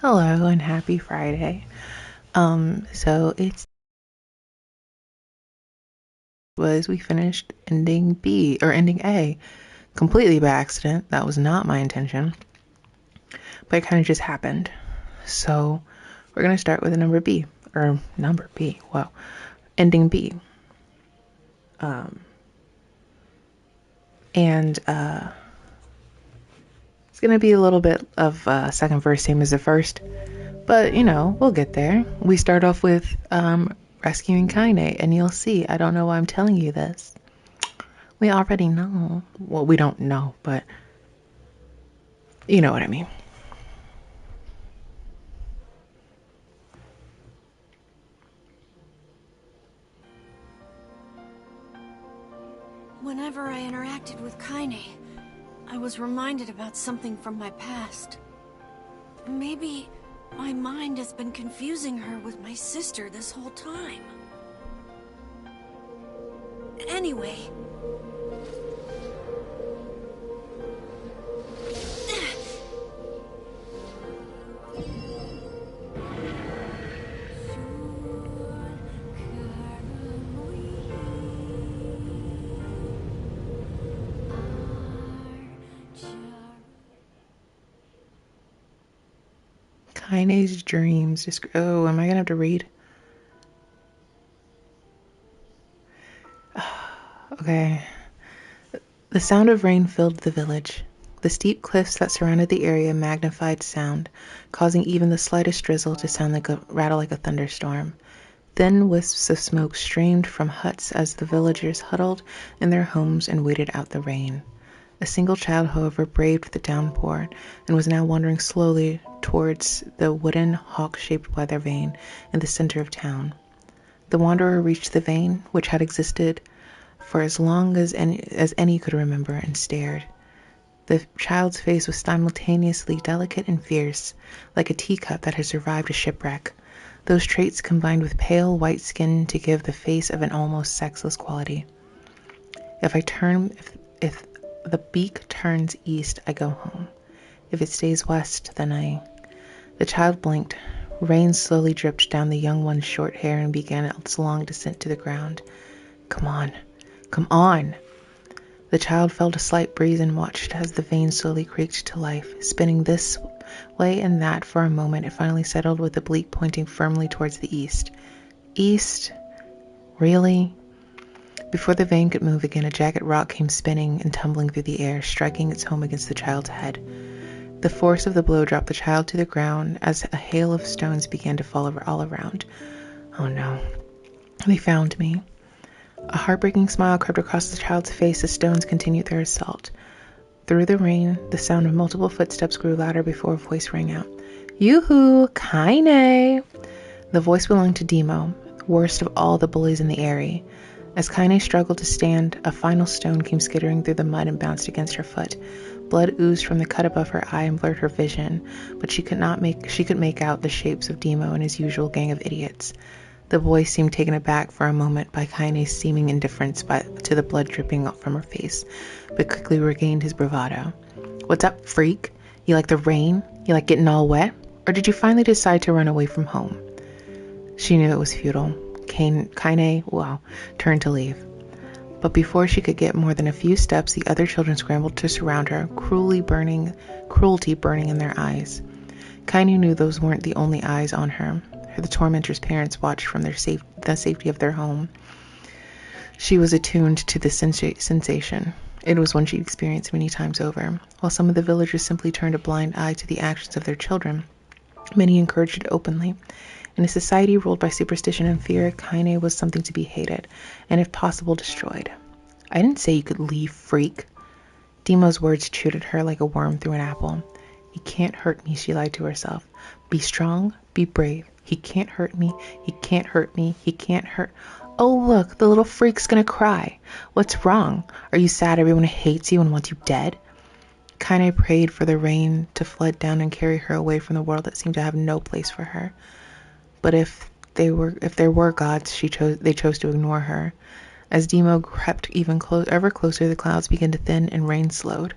Hello and happy Friday. So it's was we finished ending B or ending A completely by accident. That was not my intention, but it kind of just happened. So we're gonna start with a number B or number B. Wow, ending B. Um, and It's gonna be a little bit of second verse, same as the first, but we'll get there. We start off with rescuing Kaine, and you'll see. I don't know why I'm telling you this. We already know. Well, we don't know, but you know what I mean. Whenever I interacted with Kaine, I was reminded about something from my past. Maybe my mind has been confusing her with my sister this whole time. Anyway... Kaine's dreams. Oh, am I gonna have to read? Okay. The sound of rain filled the village. The steep cliffs that surrounded the area magnified sound, causing even the slightest drizzle to sound like a rattle like a thunderstorm. Thin wisps of smoke streamed from huts as the villagers huddled in their homes and waited out the rain. A single child, however, braved the downpour and was now wandering slowly towards the wooden hawk-shaped weather vane in the center of town. The wanderer reached the vane, which had existed for as long as any could remember, and stared. The child's face was simultaneously delicate and fierce, like a teacup that had survived a shipwreck. Those traits combined with pale white skin to give the face of an almost sexless quality. If the beak turns east, I go home. If it stays west, then I... The child blinked. Rain slowly dripped down the young one's short hair and began its long descent to the ground. Come on. Come on! The child felt a slight breeze and watched as the vein slowly creaked to life, spinning this way and that for a moment. It finally settled with the bleak pointing firmly towards the east. East? Really? Before the vein could move again, a jagged rock came spinning and tumbling through the air, striking its home against the child's head. The force of the blow dropped the child to the ground as a hail of stones began to fall all around. Oh no. They found me. A heartbreaking smile crept across the child's face as stones continued their assault. Through the rain, the sound of multiple footsteps grew louder before a voice rang out. Yoo-hoo! Kaine! The voice belonged to Demo, worst of all the bullies in the area. As Kaine struggled to stand, a final stone came skittering through the mud and bounced against her foot. Blood oozed from the cut above her eye and blurred her vision, but she could make out the shapes of Demo and his usual gang of idiots. The boy seemed taken aback for a moment by Kaine's seeming indifference to the blood dripping from her face, but quickly regained his bravado. What's up, freak? You like the rain? You like getting all wet? Or did you finally decide to run away from home? She knew it was futile. Kaine, turned to leave. But before she could get more than a few steps, the other children scrambled to surround her, cruelty burning in their eyes. Kaine knew those weren't the only eyes on her. The tormentor's parents watched from the safety of their home. She was attuned to the sensation. It was one she'd experienced many times over. While some of the villagers simply turned a blind eye to the actions of their children, many encouraged it openly. In a society ruled by superstition and fear, Kaine was something to be hated, and if possible, destroyed. I didn't say you could leave, freak. Demo's words chewed at her like a worm through an apple. He can't hurt me, she lied to herself. Be strong, be brave. He can't hurt me, he can't hurt me, he can't hurt... Oh look, the little freak's gonna cry. What's wrong? Are you sad everyone hates you and wants you dead? Kaine prayed for the rain to flood down and carry her away from the world that seemed to have no place for her. But if there were gods, they chose to ignore her. As Demo crept ever closer, the clouds began to thin and rain slowed.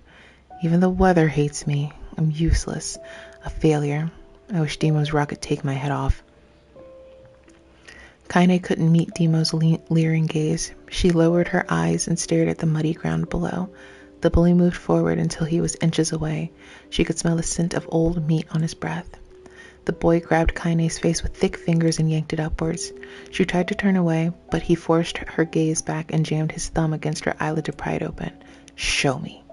Even the weather hates me. I'm useless. A failure. I wish Demo's rock could take my head off. Kaine couldn't meet Demo's leering gaze. She lowered her eyes and stared at the muddy ground below. The bully moved forward until he was inches away. She could smell the scent of old meat on his breath. The boy grabbed Kaine's face with thick fingers and yanked it upwards. She tried to turn away, but he forced her gaze back and jammed his thumb against her eyelid to pry it open. Show me.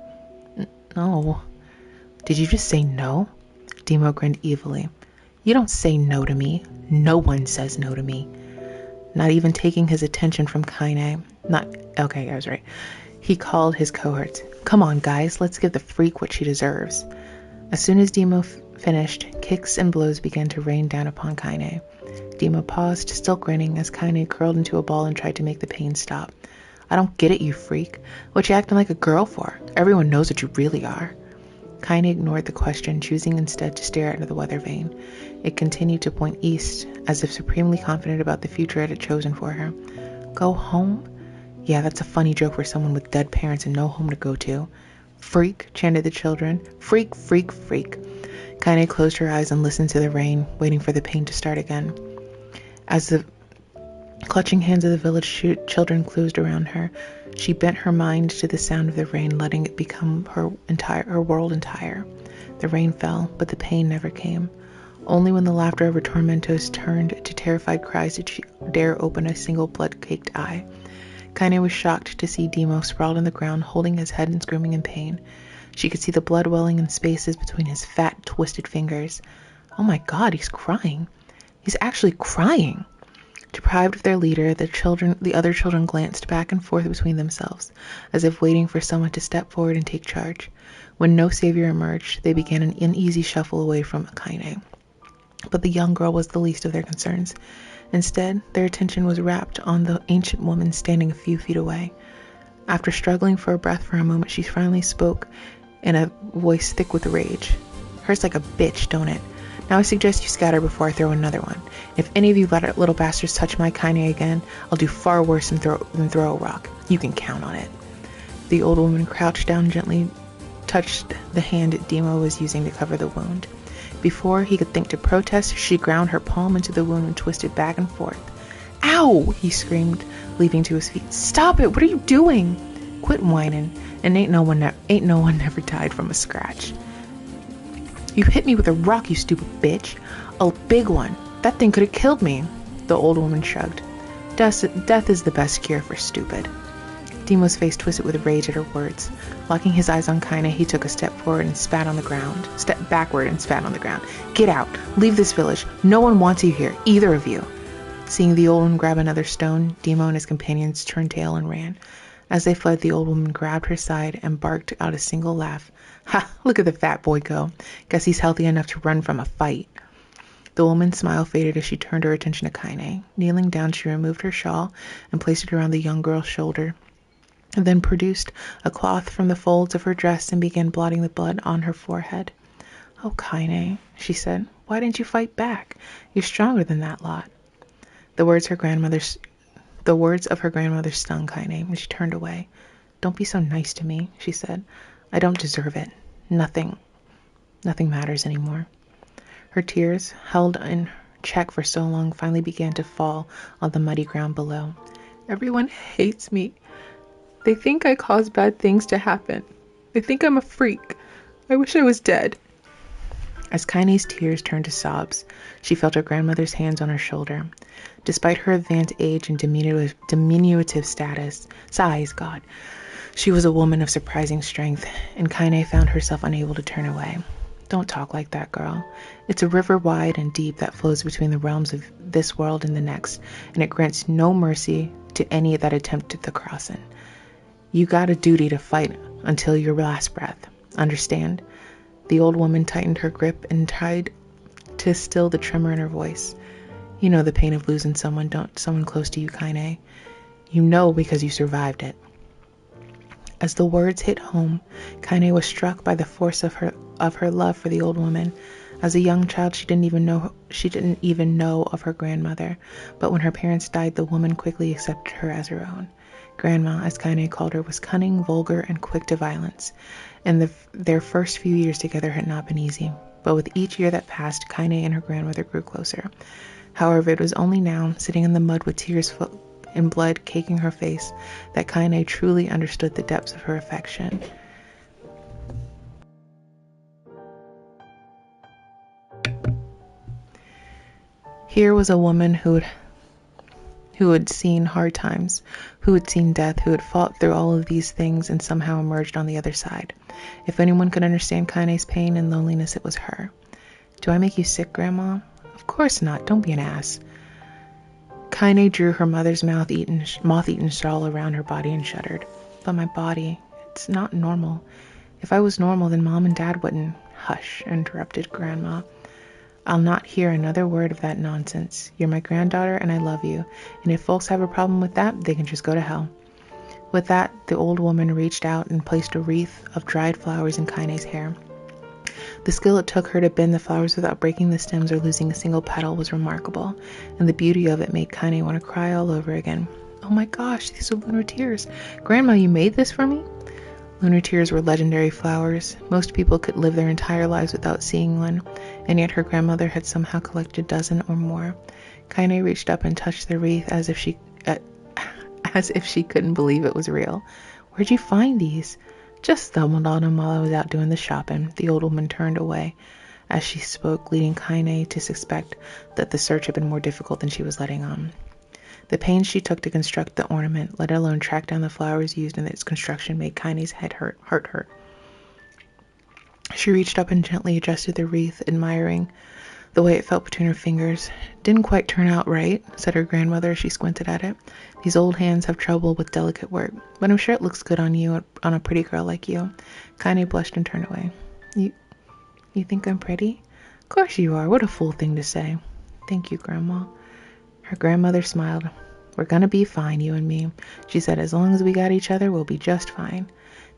No. Did you just say no? Demo grinned evilly. You don't say no to me. No one says no to me. Not even taking his attention from Kaine. Okay, I was right. He called his cohorts. Come on, guys, let's give the freak what she deserves. As soon as Demo finished, kicks and blows began to rain down upon Kaine. Demo paused, still grinning, as Kaine curled into a ball and tried to make the pain stop. I don't get it, you freak. What you acting like a girl for? Everyone knows what you really are. Kaine ignored the question, choosing instead to stare into the weather vane. It continued to point east, as if supremely confident about the future it had chosen for her. Go home? Yeah, that's a funny joke for someone with dead parents and no home to go to. Freak, chanted the children. Freak, freak, freak. Kaine closed her eyes and listened to the rain, waiting for the pain to start again. As the clutching hands of the village children closed around her, she bent her mind to the sound of the rain, letting it become her world entire. The rain fell, but the pain never came. Only when the laughter of her tormentors turned to terrified cries did she dare open a single blood-caked eye. Kaine was shocked to see Demo sprawled on the ground, holding his head and screaming in pain. She could see the blood welling in spaces between his fat, twisted fingers. Oh my God, he's crying. He's actually crying. Deprived of their leader, the other children glanced back and forth between themselves, as if waiting for someone to step forward and take charge. When no savior emerged, they began an uneasy shuffle away from Kaine. But the young girl was the least of their concerns. Instead, their attention was rapt on the ancient woman standing a few feet away. After struggling for a breath for a moment, she finally spoke in a voice thick with rage. Hurts like a bitch, don't it? Now I suggest you scatter before I throw another one. If any of you little bastards touch my Kaine again, I'll do far worse than throw a rock. You can count on it. The old woman crouched down and gently touched the hand Demo was using to cover the wound. Before he could think to protest, she ground her palm into the wound and twisted back and forth. Ow! He screamed, leaping to his feet. Stop it! What are you doing? Quit whining, and ain't no one never died from a scratch. You hit me with a rock, you stupid bitch. A big one. That thing could have killed me. The old woman shrugged. Death is the best cure for stupid. Demo's face twisted with rage at her words. Locking his eyes on Kaine, he took a step backward and spat on the ground. Get out. Leave this village. No one wants you here, either of you. Seeing the old one grab another stone, Demo and his companions turned tail and ran. As they fled, the old woman grabbed her side and barked out a single laugh. Ha! Look at the fat boy go. Guess he's healthy enough to run from a fight. The woman's smile faded as she turned her attention to Kaine. Kneeling down, she removed her shawl and placed it around the young girl's shoulder, and then produced a cloth from the folds of her dress and began blotting the blood on her forehead. Oh, Kaine, she said, why didn't you fight back? You're stronger than that lot. The words of her grandmother stung Kaine, and she turned away. Don't be so nice to me, she said. I don't deserve it. Nothing matters anymore. Her tears, held in check for so long, finally began to fall on the muddy ground below. Everyone hates me. They think I cause bad things to happen. They think I'm a freak. I wish I was dead. As Kaine's tears turned to sobs, she felt her grandmother's hands on her shoulder. Despite her advanced age and diminutive size, she was a woman of surprising strength, and Kaine found herself unable to turn away. Don't talk like that, girl. It's a river wide and deep that flows between the realms of this world and the next, and it grants no mercy to any that attempt the crossing. You got a duty to fight until your last breath. Understand? The old woman tightened her grip and tried to still the tremor in her voice. You know the pain of losing someone close to you, Kaine. You know because you survived it. As the words hit home, Kaine was struck by the force of her love for the old woman. As a young child, she didn't even know of her grandmother, but when her parents died, the woman quickly accepted her as her own. Grandma, as Kaine called her, was cunning, vulgar, and quick to violence, and their first few years together had not been easy. But with each year that passed, Kaine and her grandmother grew closer. However, it was only now, sitting in the mud with tears and blood caking her face, that Kaine truly understood the depths of her affection. Here was a woman who had seen hard times, who had seen death, who had fought through all of these things and somehow emerged on the other side. If anyone could understand Kaine's pain and loneliness, it was her. Do I make you sick, Grandma? Of course not. Don't be an ass. Kaine drew her mother's moth-eaten shawl around her body and shuddered. But my body, it's not normal. If I was normal, then Mom and Dad wouldn't. Hush, interrupted Grandma. I'll not hear another word of that nonsense. You're my granddaughter and I love you, and if folks have a problem with that, they can just go to hell. With that, the old woman reached out and placed a wreath of dried flowers in Kaine's hair. The skill it took her to bend the flowers without breaking the stems or losing a single petal was remarkable, and the beauty of it made Kaine want to cry all over again. Oh my gosh, these are lunar tears. Grandma, you made this for me? Lunar tears were legendary flowers. Most people could live their entire lives without seeing one, and yet her grandmother had somehow collected a dozen or more. Kaine reached up and touched the wreath as if she couldn't believe it was real. Where'd you find these? Just stumbled on them while I was out doing the shopping. The old woman turned away as she spoke, leading Kaine to suspect that the search had been more difficult than she was letting on. The pains she took to construct the ornament, let alone track down the flowers used in its construction, made Kaine's heart hurt. She reached up and gently adjusted the wreath, admiring the way it felt between her fingers. Didn't quite turn out right, said her grandmother as she squinted at it. These old hands have trouble with delicate work, but I'm sure it looks good on you, on a pretty girl like you. Kaine blushed and turned away. You think I'm pretty? Of course you are. What a fool thing to say. Thank you, Grandma. Her grandmother smiled. We're gonna be fine, you and me. She said, as long as we got each other, we'll be just fine.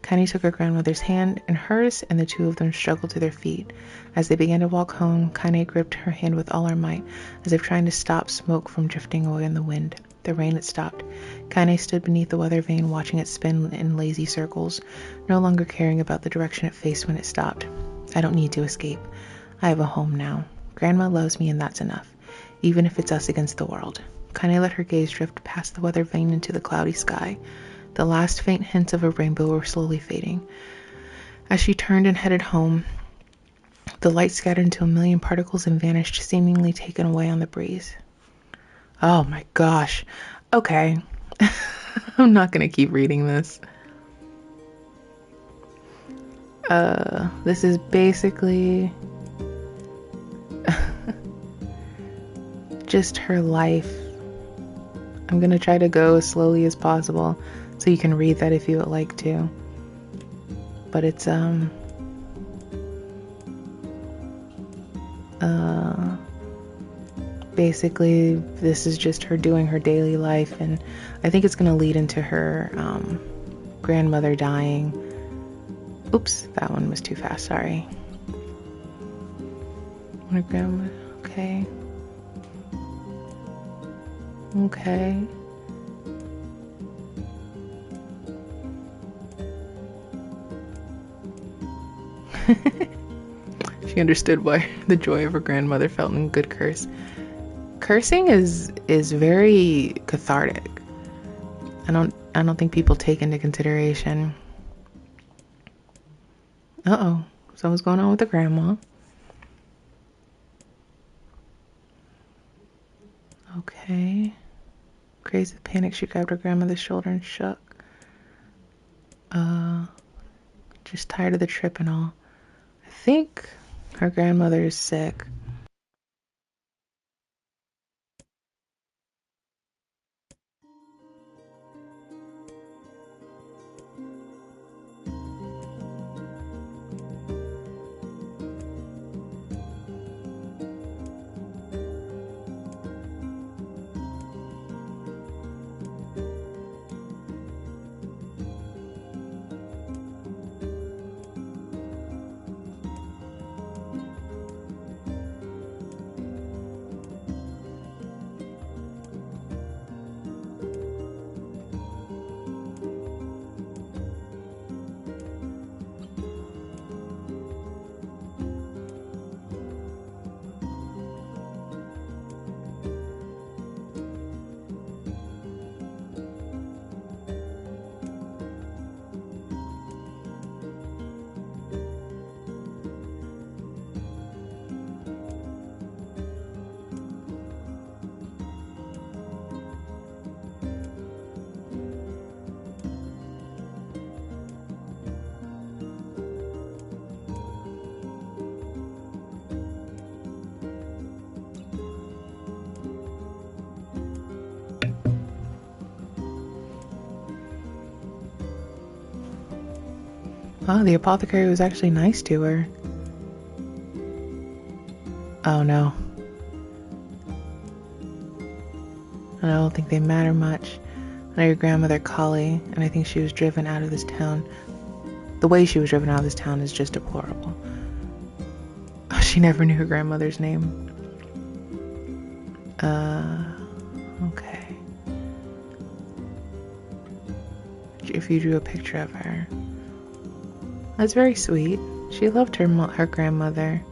Kaine took her grandmother's hand in hers, and the two of them struggled to their feet. As they began to walk home, Kaine gripped her hand with all her might, as if trying to stop smoke from drifting away in the wind. The rain had stopped. Kaine stood beneath the weather vane, watching it spin in lazy circles, no longer caring about the direction it faced when it stopped. I don't need to escape. I have a home now. Grandma loves me, and that's enough, even if it's us against the world. Kaine let her gaze drift past the weather vane into the cloudy sky. The last faint hints of a rainbow were slowly fading. As she turned and headed home, the light scattered into a million particles and vanished, seemingly taken away on the breeze. Oh my gosh. Okay. I'm not going to keep reading this. This is basically just her life. I'm going to try to go as slowly as possible so you can read that if you would like to. But it's basically this is just her doing her daily life, and I think it's going to lead into her grandmother dying. Oops, that one was too fast, sorry. Her grandma, okay. Okay. She understood why the joy of her grandmother felt in good curse. Cursing is very cathartic. I don't think people take into consideration. Uh-oh, something's going on with the grandma. Okay. Crazy with panic, she grabbed her grandmother's shoulder and shook. Just tired of the trip and all. I think her grandmother is sick. Oh, the apothecary was actually nice to her. Oh no. I don't think they matter much. I know your grandmother, Kali, and I think she was driven out of this town. The way she was driven out of this town is just deplorable. Oh, she never knew her grandmother's name. Okay. If you drew a picture of her. That's very sweet. She loved her grandmother.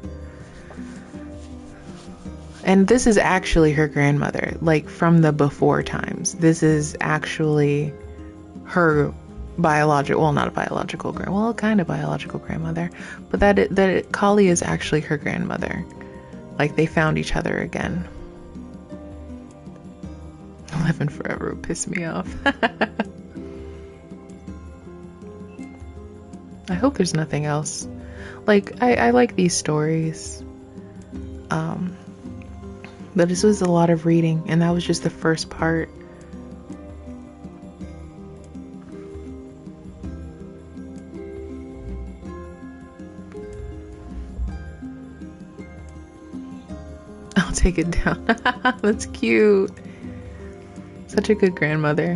And this is actually her grandmother, like from the before times. This is actually her biological, well, not a biological well, kind of biological grandmother, but that Kali is actually her grandmother. Like they found each other again. Living forever would piss me off. I hope there's nothing else. Like I like these stories. But this was a lot of reading, and that was just the first part. I'll take it down. That's cute. Such a good grandmother.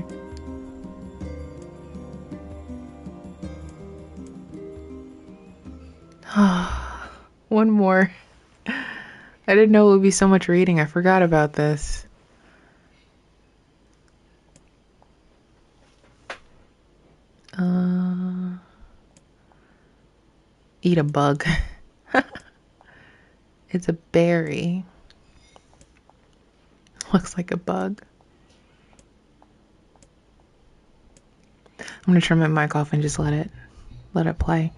One more. I didn't know it would be so much reading. I forgot about this. Eat a bug. It's a berry. Looks like a bug. I'm gonna turn my mic off and just let it play.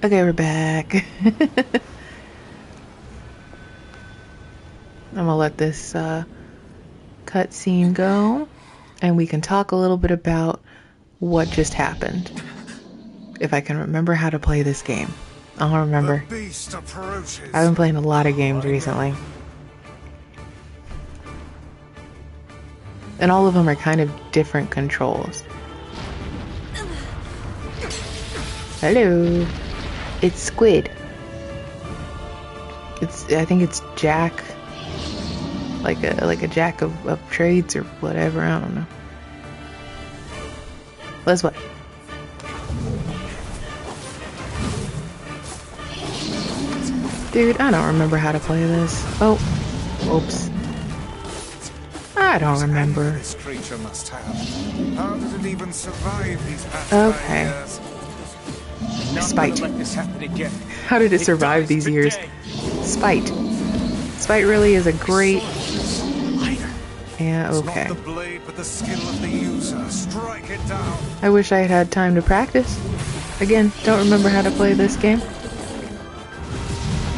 Okay, we're back. I'm gonna let this cutscene go, and we can talk a little bit about what just happened. If I can remember how to play this game. I'll remember. I've been playing a lot of games recently. And all of them are kind of different controls. Hello. It's Squid. I think it's Jack. Like a jack of trades or whatever, I don't know. Let's play. Dude, I don't remember how to play this. Oh, oops. I don't remember. This creature must have. How did it even survive these past Okay. 5 years? Spite. Let this happen again. How did it survive these years? Spite. Spite really is a great. Yeah, okay. It's not the blade, but the skill of the user. Strike it down. I wish I had had time to practice. Again, don't remember how to play this game.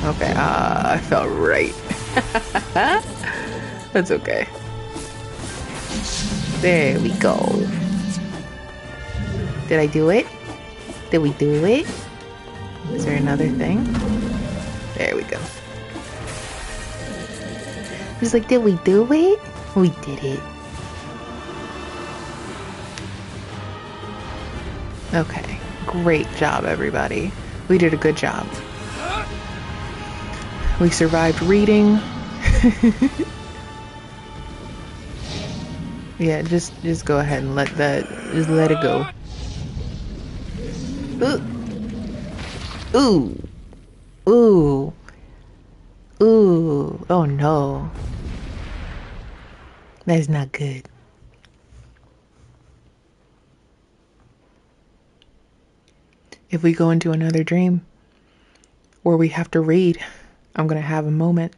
Okay, I felt right. That's okay. There we go. Did I do it? Did we do it? Is there another thing? There we go. Just like, did we do it? We did it. Okay. Great job, everybody. We did a good job. We survived reading. Yeah, just go ahead and let it go. Ooh. Ooh. Ooh. Oh no. That's not good. If we go into another dream where we have to read, I'm gonna have a moment.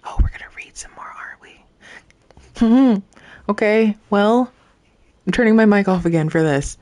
Oh, we're gonna read some more, aren't we? Okay, well, I'm turning my mic off again for this.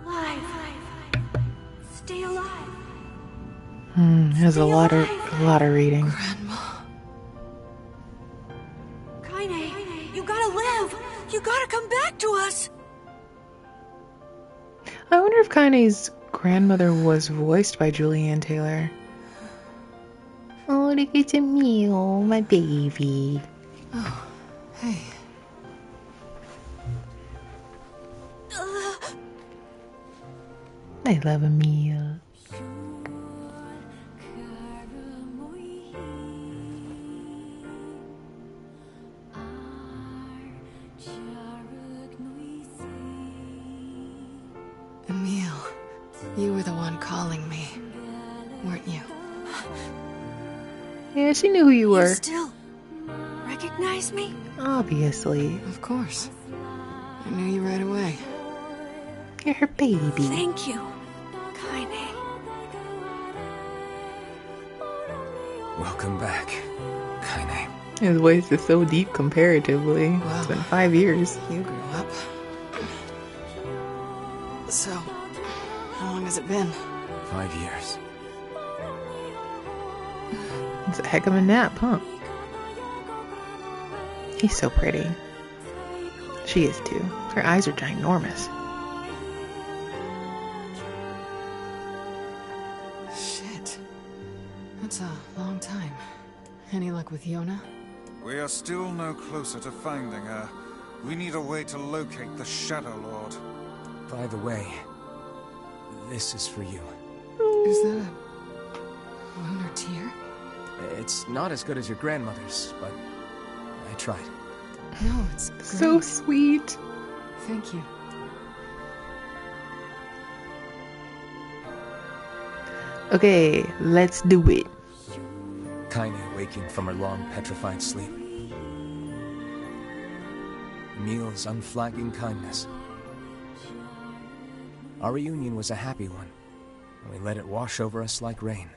Alive. Stay alive. There's a lot of reading. Grandma. Kaine, you gotta live. You gotta come back to us. I wonder if Kaine's grandmother was voiced by Julianne Taylor. Oh, look at Emil, my baby. Oh, hey. I love Emil. Emil, you were the one calling me, weren't you? Yeah, she knew who you were. You still recognize me? Obviously. Of course. I knew you right away. You're her baby. Thank you, Kaine. Welcome back, Kaine. His voice is so deep comparatively. Wow. It's been 5 years. You grew up. So, how long has it been? 5 years. It's a heck of a nap, huh? He's so pretty. She is too. Her eyes are ginormous. Shit. That's a long time. Any luck with Yona? We are still no closer to finding her. We need a way to locate the Shadow Lord. By the way, this is for you. Is that a lunar tear? It's not as good as your grandmother's, but I tried. No, it's great. So sweet. Thank you. Okay, let's do it. Kaine waking from her long petrified sleep. Emil's unflagging kindness. Our reunion was a happy one, and we let it wash over us like rain.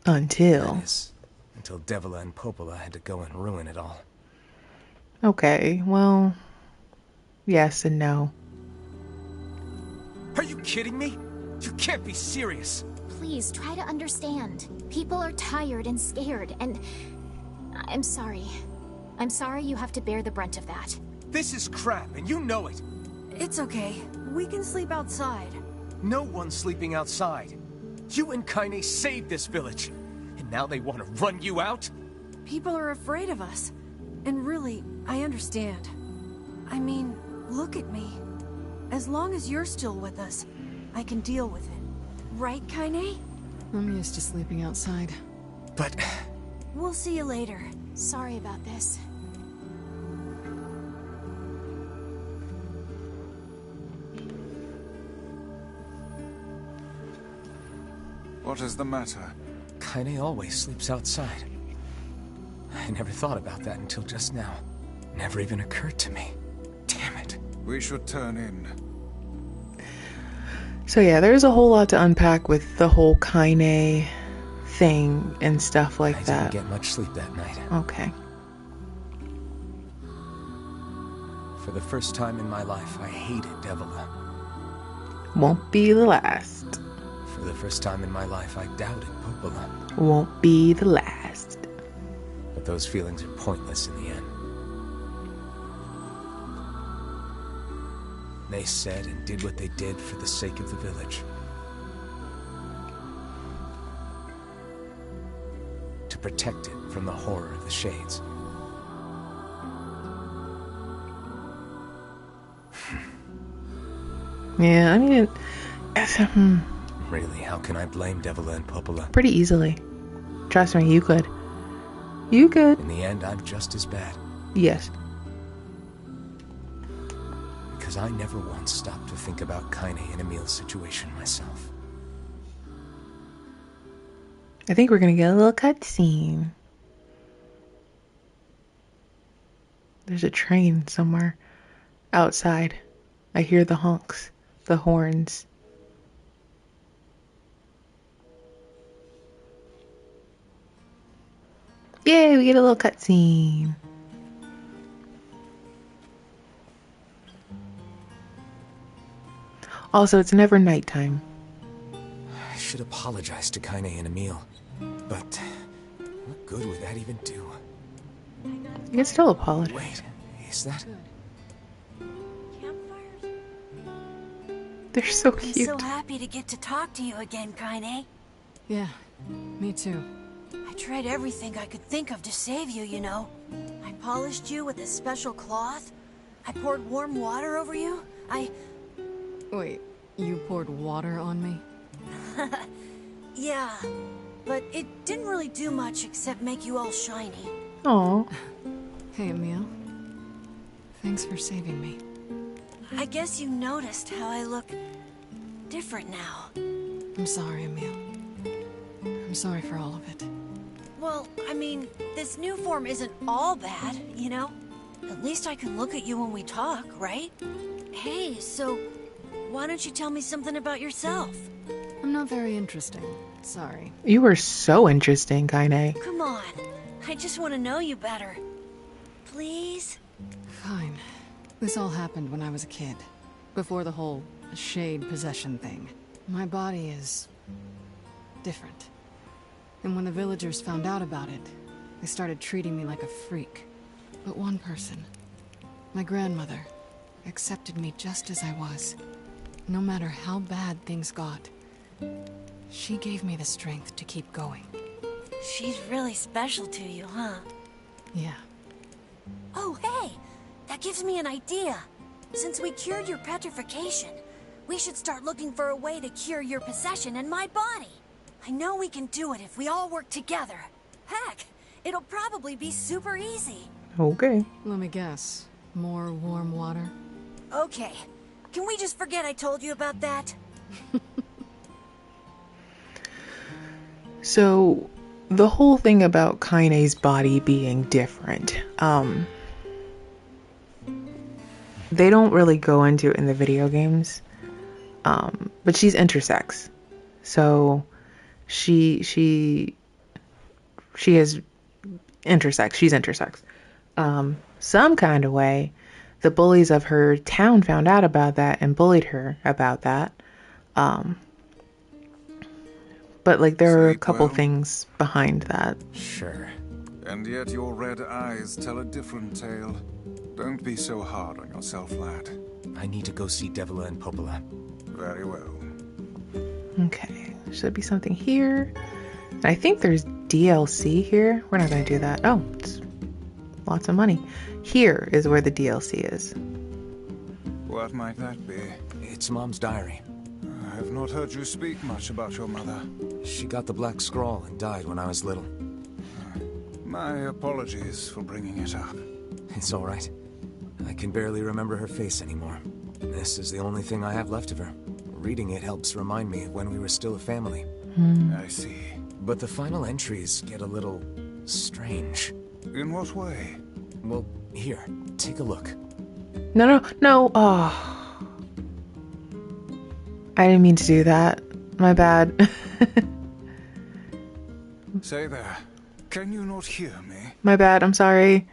Until. That is, until Devila and Popola had to go and ruin it all. Okay, well, yes and no. Are you kidding me? You can't be serious! Please try to understand. People are tired and scared, and I'm sorry. I'm sorry you have to bear the brunt of that. This is crap, and you know it! It's okay. We can sleep outside. No one's sleeping outside. You and Kaine saved this village, and now they want to run you out? People are afraid of us. And really, I understand. I mean, look at me. As long as you're still with us, I can deal with it. Right, Kaine? I'm used to sleeping outside. But... We'll see you later. Sorry about this. What is the matter? Kaine always sleeps outside. I never thought about that until just now. Never even occurred to me. Damn it. We should turn in. So yeah, there's a whole lot to unpack with the whole Kaine thing and stuff like I that. didn't get much sleep that night. Okay. For the first time in my life, I hated Devila. Won't be the last. For the first time in my life, I doubted Popola. Won't be the last. But those feelings are pointless in the end. They said and did what they did for the sake of the village. To protect it from the horror of the Shades. Yeah, I mean, Really, how can I blame Devila and Popola? pretty easily. Trust me, you could. You could. In the end, I'm just as bad. Yes. Because I never once stopped to think about Kaine and Emil's situation myself. I think we're gonna get a little cutscene. There's a train somewhere outside. I hear the honks, the horns. Yay, we get a little cutscene. Also, it's never nighttime. I should apologize to Kaine and Emil. But what good would that even do? You can still apologize. Wait, is that... Campfires? They're so I'm cute. so happy to get to talk to you again, Kaine. Yeah, me too. I tried everything I could think of to save you, you know. I polished you with this special cloth. I poured warm water over you. Wait, you poured water on me? Yeah, but it didn't really do much except make you all shiny. Aw. Hey, Emil. Thanks for saving me. I guess you noticed how I look different now. I'm sorry, Emil. I'm sorry for all of it. Well, I mean, this new form isn't all bad, you know? At least I can look at you when we talk, right? Hey, so why don't you tell me something about yourself? I'm not very interesting. Sorry. You were so interesting, Kaine. Come on, I just want to know you better. Please? Fine. This all happened when I was a kid. Before the whole shade possession thing. My body is... different. And when the villagers found out about it, they started treating me like a freak. But one person, my grandmother, accepted me just as I was. No matter how bad things got. She gave me the strength to keep going. She's really special to you, huh? Yeah. Oh, hey! That gives me an idea. Since we cured your petrification, we should start looking for a way to cure your possession in my body. I know we can do it if we all work together. Heck, it'll probably be super easy. Okay. Let me guess. More warm water? Okay, can we just forget I told you about that? So, the whole thing about Kaine's body being different, they don't really go into it in the video games, but she's intersex. So, she is intersex. She's intersex. Some kind of way, the bullies of her town found out about that and bullied her about that. But like there are a couple things behind that. Sure. And yet your red eyes tell a different tale. Don't be so hard on yourself, lad. I need to go see Devila and Popola. Very well. Okay, should be something here. I think there's DLC here. We're not going to do that. Oh, it's lots of money. Here is where the DLC is. What might that be? It's Mom's diary. I have not heard you speak much about your mother. She got the Black Scrawl and died when I was little. My apologies for bringing it up. It's all right. I can barely remember her face anymore. This is the only thing I have left of her. Reading it helps remind me of when we were still a family. I see. But the final entries get a little strange. In what way? Well, here, take a look. No. Oh. I didn't mean to do that. My bad. Say there. Can you not hear me? My bad. I'm sorry.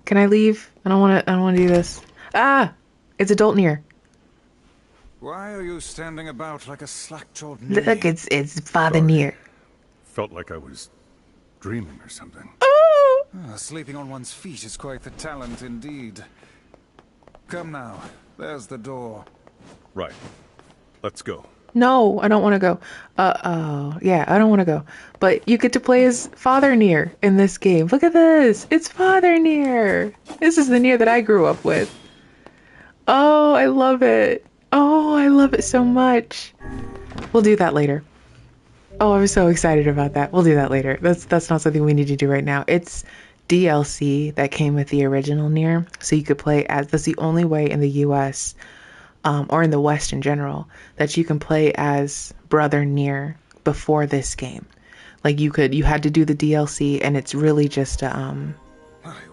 Can I leave? I don't want to do this. Ah! It's adult Nier. Why are you standing about like a slack-jawed Look, ninny? it's Father Sorry. Nier. Felt like I was dreaming or something. Oh! Sleeping on one's feet is quite the talent indeed. Come now. There's the door. Right. Let's go. No, I don't want to go. Yeah, I don't want to go. But you get to play as Father Nier in this game. Look at this. It's Father Nier. This is the Nier that I grew up with. Oh, I love it. Oh, I love it so much. We'll do that later. Oh, I'm so excited about that. We'll do that later. That's not something we need to do right now. It's DLC that came with the original Nier. So you could play as, that's the only way in the US, or in the West in general, that you can play as Brother Nier before this game. Like you had to do the DLC, and it's really just My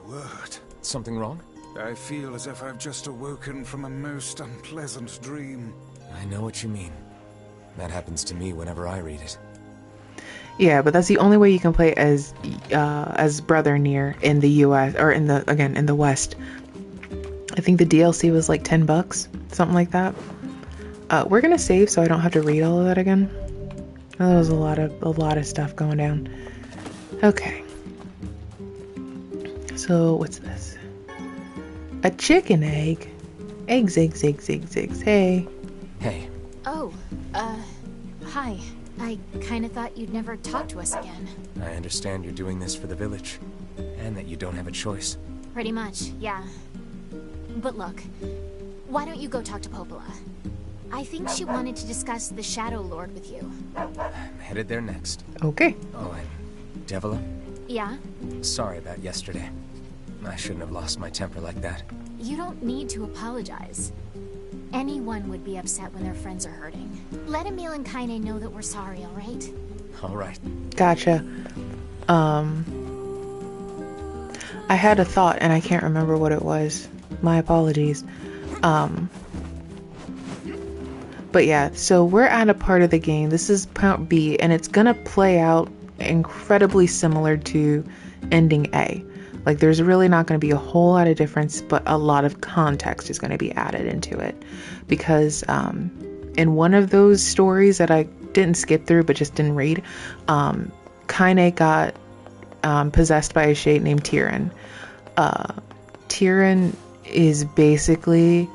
word. Something wrong? I feel as if I've just awoken from a most unpleasant dream. I know what you mean. That happens to me whenever I read it. yeah, but that's the only way you can play as Brother Nier in the US, or in the West. I think the DLC was like $10, something like that. We're gonna save so I don't have to read all of that again. That was a lot of stuff going down. Okay. So what's this? A chicken egg. Eggs, eggs, eggs, eggs, eggs. Hey. Hey. Oh, hi. I kinda thought you'd never talk to us again. I understand you're doing this for the village, and that you don't have a choice. Pretty much, yeah. But look, why don't you go talk to Popola? I think she wanted to discuss the Shadow Lord with you. I'm headed there next. Okay. Oh, and Devila? Yeah? Sorry about yesterday. I shouldn't have lost my temper like that. You don't need to apologize. Anyone would be upset when their friends are hurting. Let Emil and Kaine know that we're sorry, alright? Alright. Gotcha. I had a thought and I can't remember what it was. My apologies. But yeah, so we're at a part of the game. This is part B, and it's gonna play out incredibly similar to ending A. Like, there's really not going to be a whole lot of difference, but a lot of context is going to be added into it. Because in one of those stories that I didn't skip through, but just didn't read, Kaine got possessed by a shade named Tyrion. Tyrion is basically...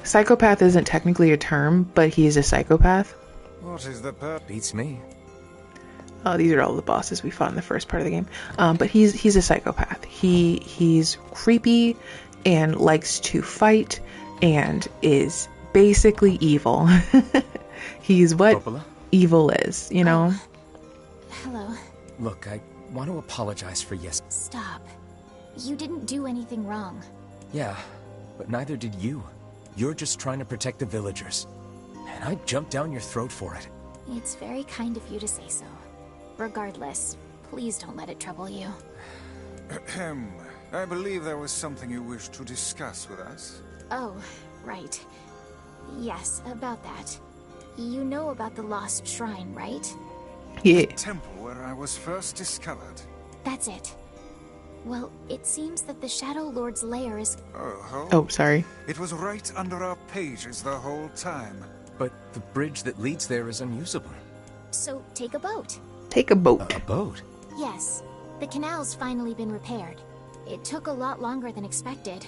psychopath isn't technically a term, but he's a psychopath. What is the purpose? Beats me. Oh, these are all the bosses we fought in the first part of the game. But he's a psychopath. He's creepy and likes to fight and is basically evil. He's what Popola? Evil is, you know? Hello. Look, I want to apologize for Stop. You didn't do anything wrong. Yeah, but neither did you. You're just trying to protect the villagers. And I jumped down your throat for it. It's very kind of you to say so. Regardless, please don't let it trouble you. Ahem. I believe there was something you wished to discuss with us. Oh, right. Yes, about that. You know about the lost shrine, right? Yeah. Temple where I was first discovered. That's it. Well, it seems that the Shadow Lord's lair is... Oh, sorry. It was right under our pages the whole time. But the bridge that leads there is unusable. So, take a boat. Take a boat. A boat? Yes. The canal's finally been repaired. It took a lot longer than expected.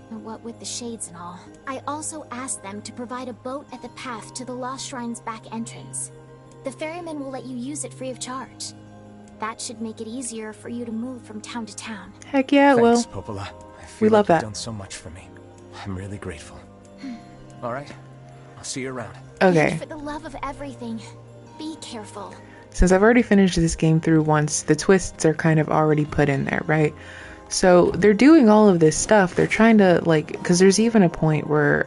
What with the shades and all. I also asked them to provide a boat at the path to the Lost Shrine's back entrance. The ferryman will let you use it free of charge. That should make it easier for you to move from town to town. Heck yeah, Thanks, well, Popola. I we feel love like that. You've done so much for me. I'm really grateful. All right. I'll see you around. okay. And for the love of everything, be careful. Since I've already finished this game through once, the twists are kind of already put in there, right? So they're doing all of this stuff. They're trying to, like, because there's even a point where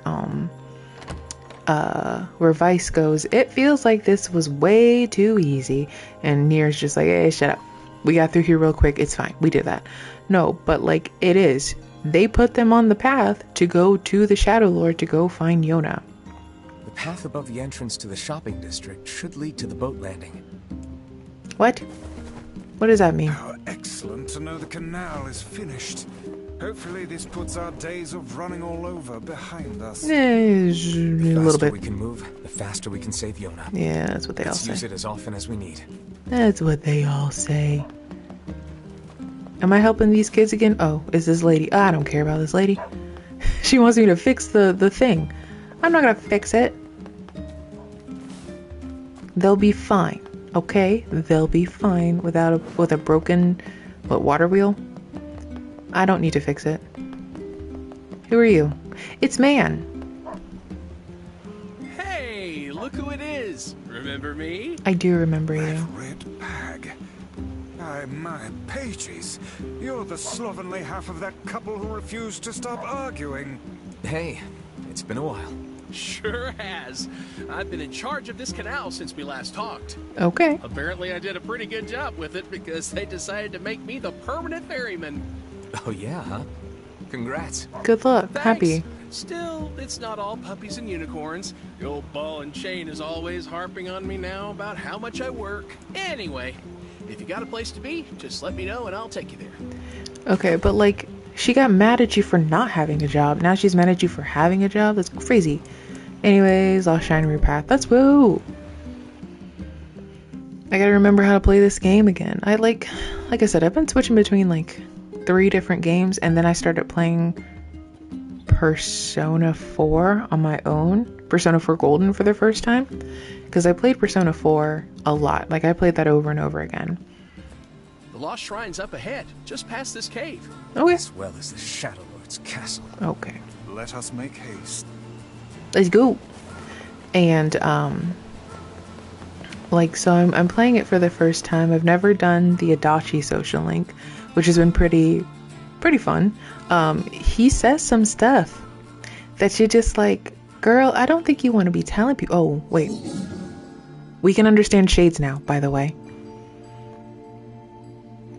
Vice goes, it feels like this was way too easy. And Nier's just like, hey, shut up. We got through here real quick. It's fine. We did that. No, but like, it is. They put them on the path to go to the Shadow Lord to go find Yona. The path above the entrance to the shopping district should lead to the boat landing. What? What does that mean? How excellent to know the canal is finished. Hopefully this puts our days of running all over behind us. A The little faster bit. we can move, the faster we can save Yona. Yeah, that's what they all Let's use say. it as often as we need. That's what they all say. Am I helping these kids again? Oh, is this lady? I don't care about this lady. She wants me to fix the thing. I'm not gonna fix it. They'll be fine. Okay? They'll be fine with a broken water wheel? I don't need to fix it. Who are you? It's Man. Hey, look who it is. Remember me? I do remember That you. red bag. My pages. You're the slovenly half of that couple who refused to stop arguing. Hey, it's been a while. Sure has. I've been in charge of this canal since we last talked. Okay. Apparently I did a pretty good job with it because they decided to make me the permanent ferryman. Oh yeah, huh? Congrats. Good luck. Thanks. Happy. Still, it's not all puppies and unicorns. The old ball and chain is always harping on me now about how much I work. Anyway, If you got a place to be, just let me know and I'll take you there. Okay, but like, she got mad at you for not having a job. Now she's mad at you for having a job? That's crazy. Anyways, I'll shine your path. That's woo. I gotta remember how to play this game again. Like I said, I've been switching between like 3 different games, and then I started playing Persona 4 on my own. Persona 4 Golden for the first time. Because I played Persona 4 a lot. Like, I played that over and over again. The Lost Shrine's up ahead, just past this cave. Okay. As well as the Shadow Lord's castle. Okay. Let us make haste. Let's go. And, like, so I'm playing it for the first time. I've never done the Adachi social link, which has been pretty fun. He says some stuff that you're just like, girl, I don't think you want to be telling people. Oh, wait. We can understand shades now, by the way.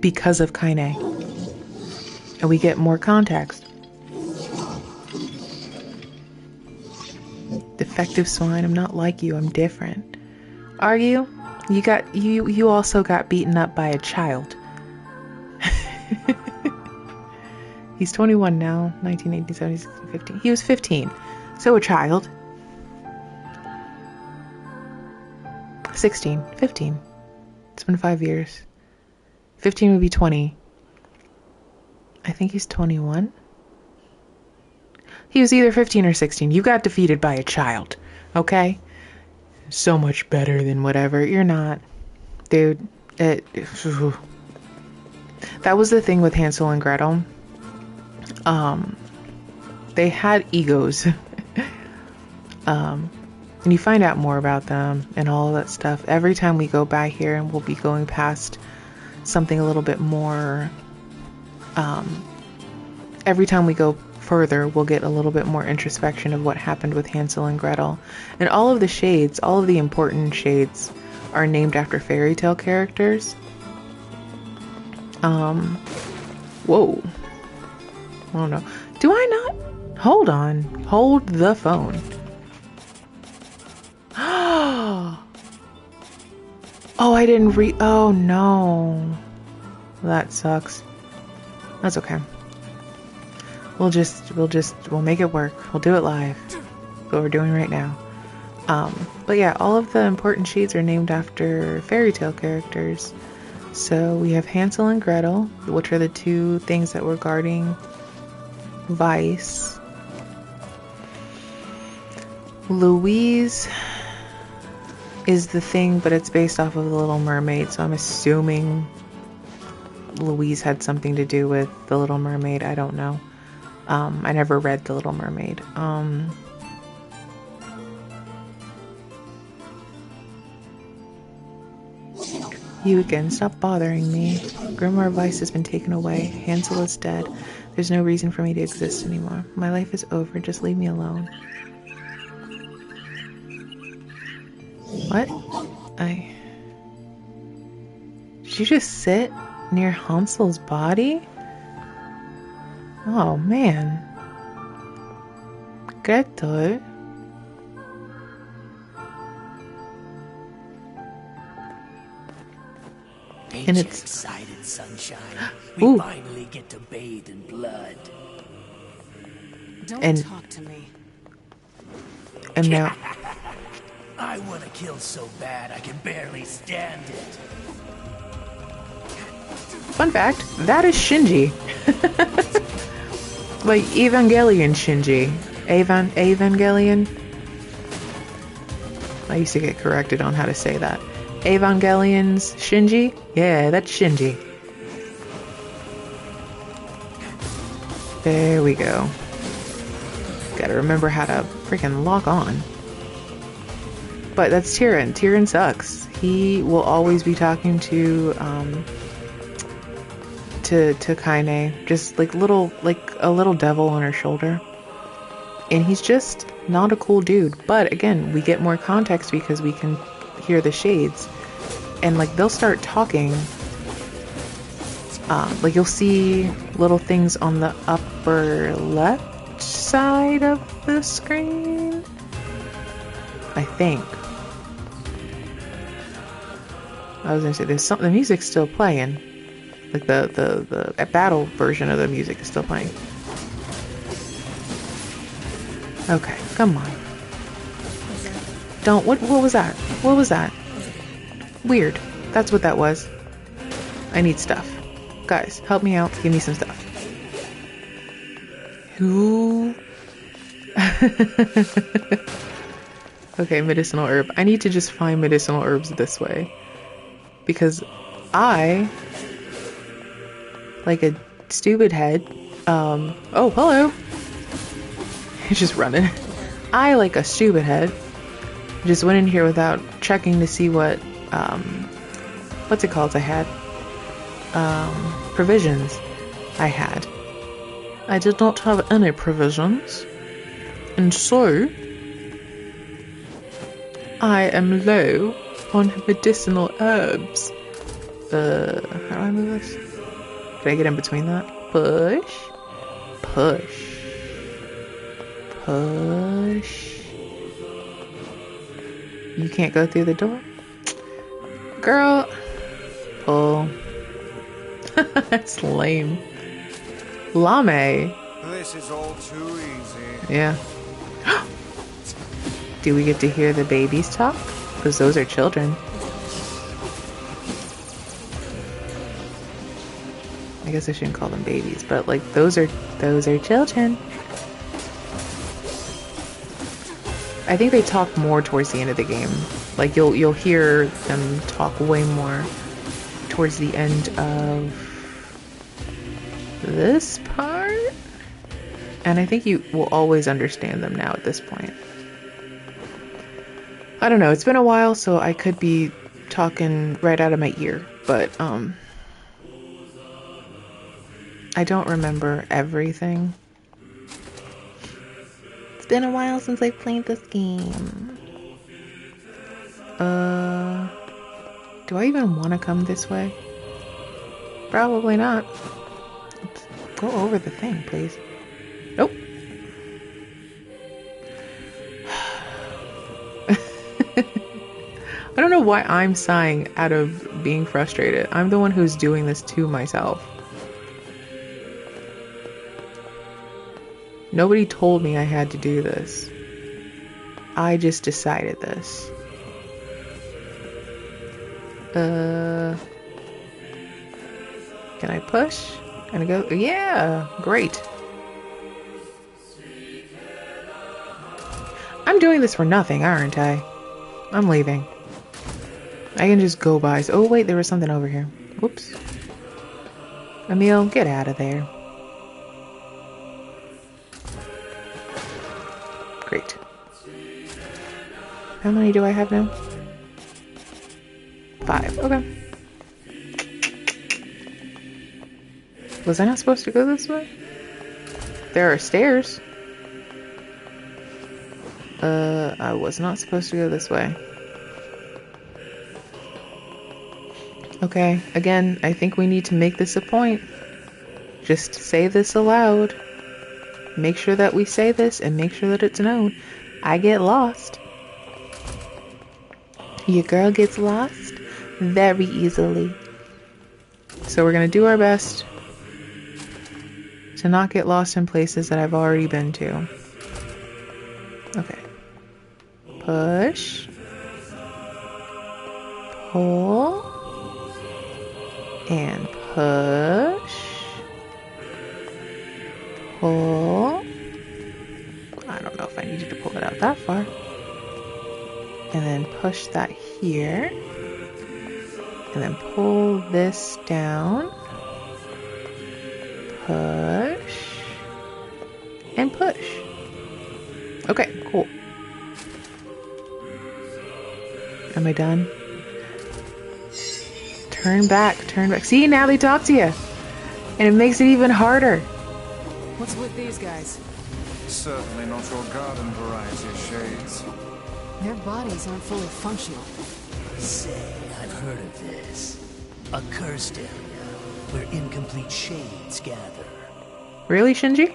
Because of Kaine. And we get more context. Defective swine, I'm not like you, I'm different. Are you? You also got beaten up by a child. He's 21 now, 1980, 70, 15. He was 15. So a child. 16, 15. It's been 5 years. 15 would be 20. I think he's 21. He was either 15 or 16. You got defeated by a child. Okay? So much better than whatever. You're not. Dude. That was the thing with Hansel and Gretel. They had egos. And you find out more about them and all that stuff. Every time we go by here, and we'll be going past something a little bit more, every time we go further, we'll get a little bit more introspection of what happened with Hansel and Gretel. And all of the shades, all of the important shades, are named after fairy tale characters. Whoa. I don't know. Do I not? Hold on. Hold the phone. Oh, I didn't oh no. That sucks. That's okay. We'll make it work. We'll do it live. That's what we're doing right now. But yeah, all of the important shades are named after fairy tale characters. So we have Hansel and Gretel, which are the 2 things that were guarding Vice. Louise is the thing, but it's based off of The Little Mermaid, so I'm assuming Louise had something to do with The Little Mermaid. I don't know. I never read The Little Mermaid. You again, stop bothering me. Grimoire Vice has been taken away. Hansel is dead. There's no reason for me to exist anymore. My life is over. Just leave me alone. What? Did you just sit near Hansel's body? Oh, man. Gretel. Ain't And you it's excited, sunshine? Ooh. We finally get to bathe in blood. Don't talk to me. And now, I want to kill so bad I can barely stand it. fun fact, that is Shinji. Like Evangelion Shinji. Evangelion? I used to get corrected on how to say that. Evangelion's Shinji? Yeah, that's Shinji. There we go. Gotta remember how to freaking lock on. But that's Tyrion. Tyrion sucks. He will always be talking to Kaine, just like a little devil on her shoulder. And he's just not a cool dude. But again, we get more context because we can hear the shades. And like they'll start talking. Like you'll see little things on the upper left side of the screen, I think. I was gonna say there's something. The music's still playing. Like the battle version of the music is still playing. Okay, come on. Don't. What was that? What was that? Weird. That's what that was. I need stuff. Guys, help me out. Give me some stuff. Who? Okay, medicinal herb. I need to just find medicinal herbs this way. Because I, like a stupid head, oh, hello. He's just running. I, like a stupid head, just went in here without checking to see what, what's it called I had? Provisions I had. I did not have any provisions. And so, I am low on medicinal herbs. How do I move this? Can I get in between that? Push. Push. Push. You can't go through the door? Girl. Pull. That's lame. Lame. This is all too easy. Yeah. Do we get to hear the babies talk? Because those are children. I guess I shouldn't call them babies, but like those are children. I think they talk more towards the end of the game. Like you'll hear them talk way more towards the end of this part. And I think you will always understand them now at this point. I don't know, it's been a while, so I could be talking right out of my ear, but I don't remember everything. It's been a while since I played this game. Do I even want to come this way? Probably not. Let's go over the thing, please. Nope. I don't know why I'm sighing out of being frustrated. I'm the one who's doing this to myself. Nobody told me I had to do this. I just decided this. Can I push? Can I go? Yeah, great. I'm doing this for nothing, aren't I? I'm leaving. I can just go by. Oh wait, there was something over here. Whoops. Emil, get out of there. Great. How many do I have now? 5. Okay. Was I not supposed to go this way? There are stairs. I was not supposed to go this way. Okay, again, I think we need to make this a point. Just say this aloud. Make sure that we say this and make sure that it's known. I get lost. Your girl gets lost very easily. So we're gonna do our best to not get lost in places that I've already been to. Okay. Push. Pull. And push. Pull. I don't know if I needed to pull it out that far. And then push that here. And then pull this down. Push. And push. Okay, cool. Am I done? Turn back, turn back. See, now they talk to you. And it makes it even harder. What's with these guys? Certainly not your garden variety of shades. Their bodies aren't fully functional. Say, I've heard of this. A cursed area where incomplete shades gather. Really, Shinji?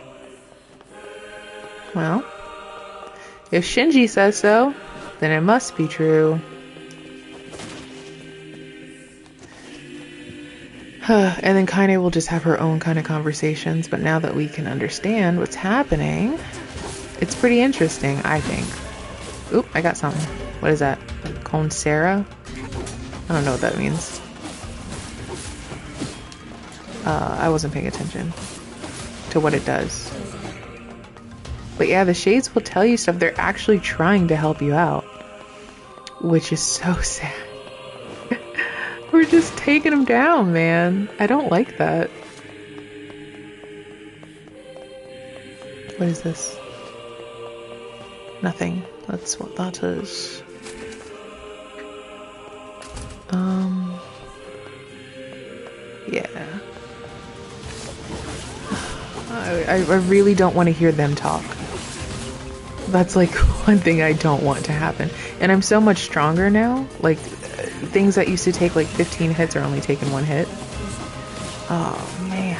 Well, if Shinji says so, then it must be true. And then Kaine will just have her own kind of conversations, but now that we can understand what's happening, it's pretty interesting, I think. Oop, I got something. What is that? Cone Sarah? I don't know what that means. I wasn't paying attention to what it does. But yeah, the shades will tell you stuff. They're actually trying to help you out, which is so sad. We're just taking them down, man. I don't like that. What is this? Nothing. That's what that is. Yeah. I really don't want to hear them talk. That's like one thing I don't want to happen. And I'm so much stronger now. Like, things that used to take like 15 hits are only taking 1 hit. Oh, man.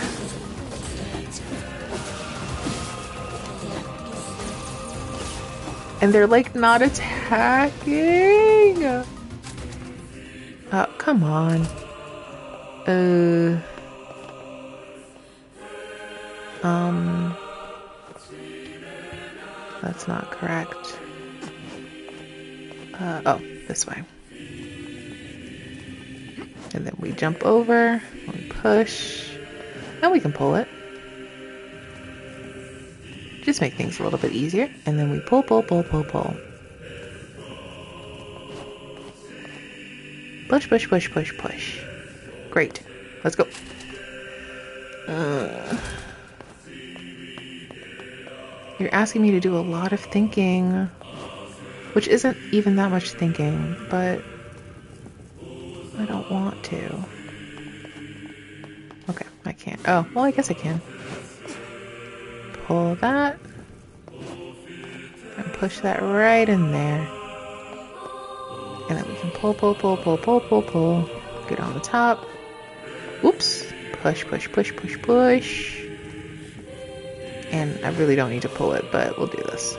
And they're like not attacking. Oh, come on. That's not correct. Oh, this way. And then we jump over, we push, and we can pull it. Just make things a little bit easier. And then we pull, pull, pull, pull, pull. Push, push, push, push, push. Great. Let's go. You're asking me to do a lot of thinking, which isn't even that much thinking, but I don't want to. Okay, I can't. Oh, well, I guess I can. Pull that. And push that right in there. And then we can pull, pull, pull, pull, pull, pull, pull. Get on the top. Oops. Push, push, push, push, push. And I really don't need to pull it, but we'll do this.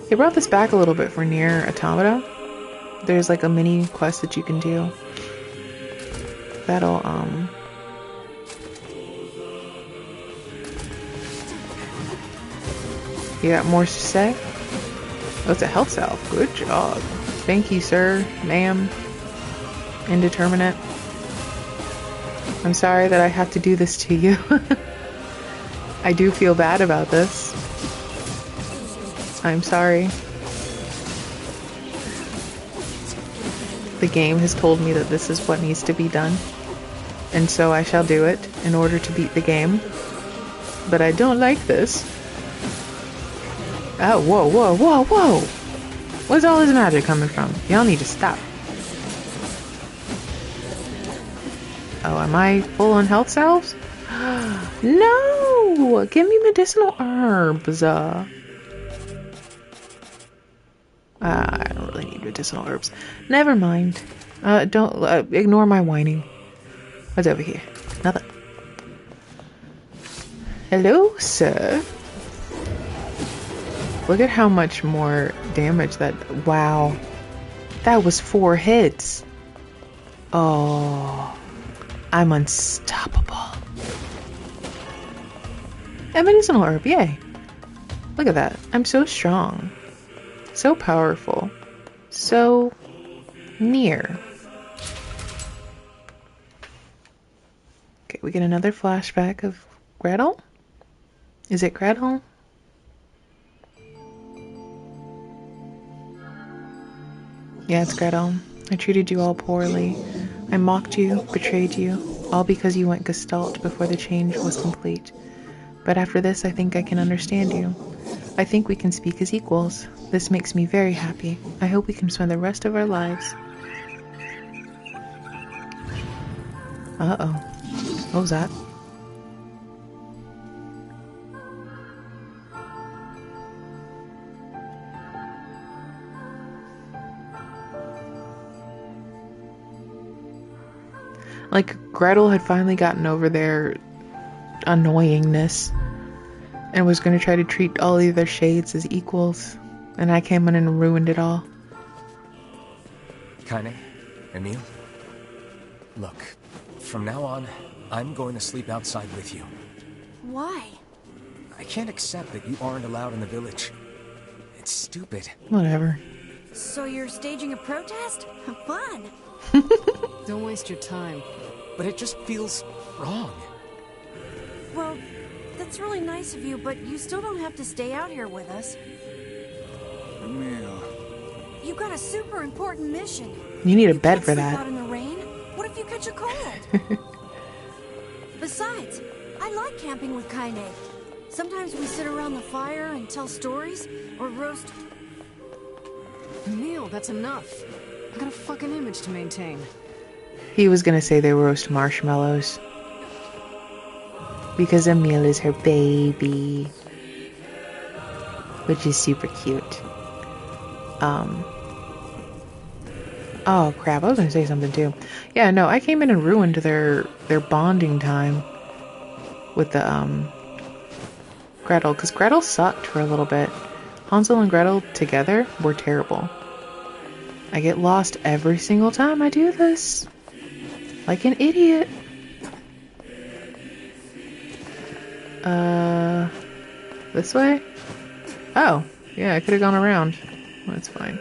They brought this back a little bit for Nier Automata. There's like a mini quest that you can do. That'll, You got more to say? Oh, it's a health salve. Good job. Thank you, sir, ma'am. Indeterminate. I'm sorry that I have to do this to you. I do feel bad about this. I'm sorry. The game has told me that this is what needs to be done. And so I shall do it in order to beat the game. But I don't like this. Oh, whoa, whoa, whoa, whoa! Where's all this magic coming from? Y'all need to stop. Oh, am I full on health salves? No! Give me medicinal herbs. I don't really need medicinal herbs. Never mind. Don't ignore my whining. What's over here? Nothing. Hello, sir. Look at how much more damage that... Wow. That was 4 hits. Oh. I'm unstoppable. And medicinal herb, yay. Look at that. I'm so strong. So powerful. So near. Okay, we get another flashback of Gretel. Is it Gretel? Yeah, it's Gretel. I treated you all poorly. I mocked you, betrayed you, all because you went Gestalt before the change was complete. But after this, I think I can understand you. I think we can speak as equals. This makes me very happy. I hope we can spend the rest of our lives. Uh-oh. What was that? Like, Gretel had finally gotten over their annoyingness and was going to try to treat all the other shades as equals. And I came in and ruined it all. Kaine, Emil, look, From now on, I'm going to sleep outside with you. Why? I can't accept that you aren't allowed in the village. It's stupid. Whatever. So you're staging a protest? Fun! Don't waste your time. But it just feels wrong. Well, that's really nice of you, but you still don't have to stay out here with us. Emil. You got a super important mission. You need a bed for Sleep that. out in the rain. What if you catch a cold? Besides, I like camping with Kaine. Sometimes we sit around the fire and tell stories, or roast... Neil, that's enough. I got a fucking image to maintain. He was gonna say they roast marshmallows. Because Emil is her baby. Which is super cute. Oh crap, I was gonna say something too. Yeah, no, I came in and ruined their bonding time with the Gretel, because Gretel sucked for a little bit. Hansel and Gretel together were terrible. I get lost every single time I do this. Like an idiot. This way? Oh, yeah, I could have gone around. That's fine.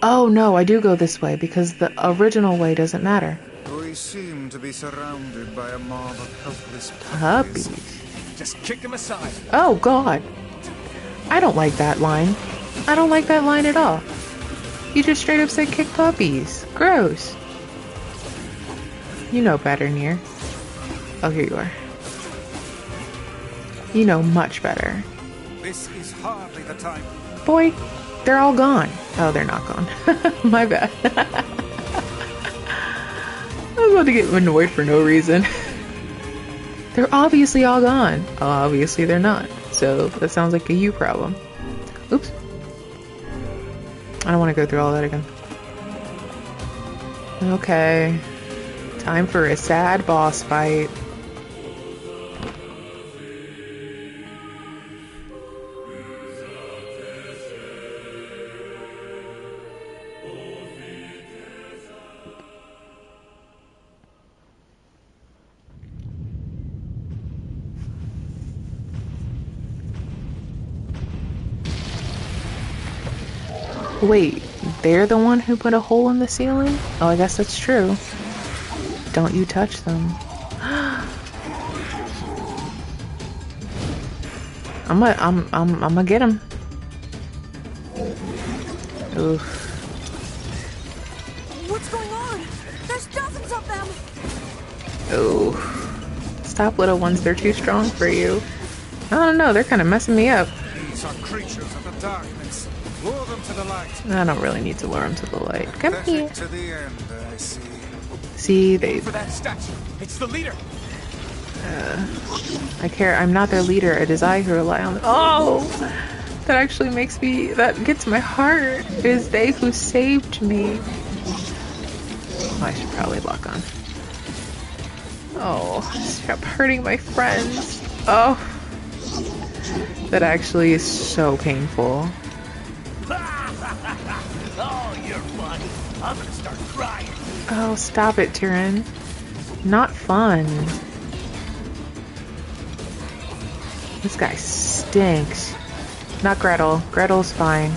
Oh no, I do go this way because the original way doesn't matter. We seem to be surrounded by a mob of helpless puppies. Just kick them aside. Oh god. I don't like that line. I don't like that line at all. You just straight up said kick puppies. Gross. You know better, Nier. Oh, here you are. You know much better. This is hardly the time. Boy, they're all gone. Oh, they're not gone. My bad. I was about to get annoyed for no reason. They're obviously all gone. Obviously they're not. So that sounds like a you problem. Oops. I don't want to go through all that again. Okay. Time for a sad boss fight. Wait, they're the one who put a hole in the ceiling? Oh, I guess that's true. Don't you touch them. I'm gonna get him. Oof. What's going on? There's dozens of them! Oh. Stop, little ones. They're too strong for you. I don't know. They're kind of messing me up. These are creatures of the darkness. Lure them to the light. I don't really need to lure them to the light. Come Pathetic here. to the end, I see. See, they... For that statue. It's the leader. I care. I'm not their leader. It is I who rely on them. Oh! That actually makes me... That gets my heart. It is they who saved me. Oh, I should probably lock on. Oh, stop hurting my friends. Oh. That actually is so painful. Oh, you're funny. I'm gonna start crying. Oh, stop it, Tyrion. Not fun. This guy stinks. Not Gretel. Gretel's fine.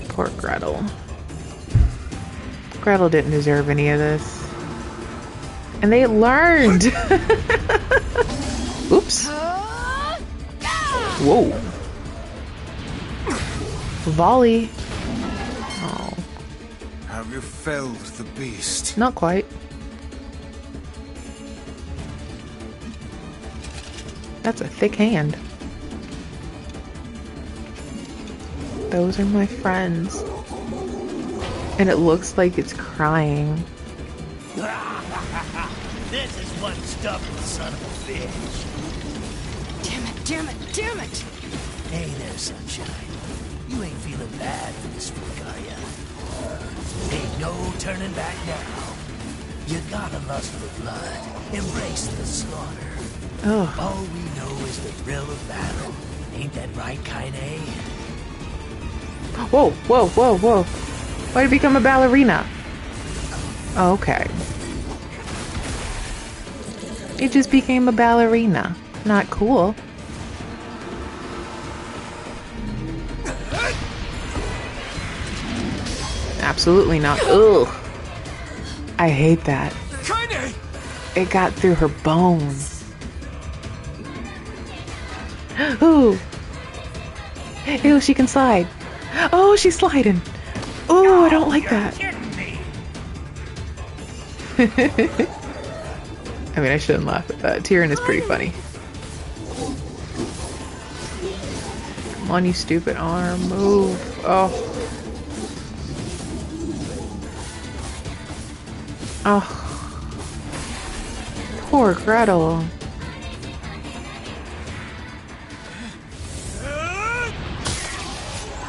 Poor Gretel. Gretel didn't deserve any of this. And they learned! Oops. Whoa. Volley. Oh. Have you felled the beast? Not quite. That's a thick hand. Those are my friends. And it looks like it's crying. This is one stubborn son of a bitch. Damn it, damn it, damn it! Hey there, sunshine. You ain't feeling bad for this week, are ya? Ain't no turning back now. You gotta lust for blood. Embrace the slaughter. Oh. All we know is the thrill of battle. Ain't that right, Kaine? Whoa, whoa, whoa, whoa. Why did you become a ballerina? Okay. It just became a ballerina. Not cool. Absolutely not. Ugh. I hate that. It got through her bone. Ooh. Ew, she can slide. Oh, she's sliding. Oh, I don't like that. I mean, I shouldn't laugh at that. Tyrion is pretty funny. Come on, you stupid arm. Move. Oh. Oh. Poor Gretel.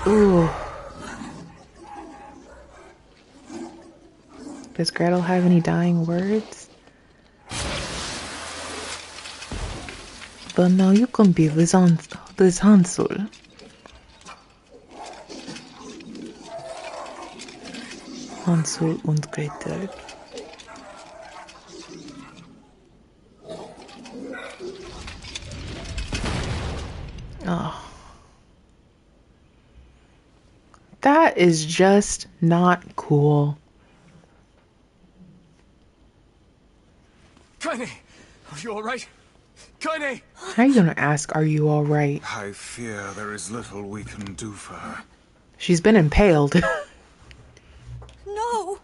Ooh. Does Gretel have any dying words? But now you can be this Hansel. Hansel und Gretel. Oh. That is just not cool. Kaine! Are you alright? Kaine! How are you gonna ask, are you alright? I fear there is little we can do for her. She's been impaled. No!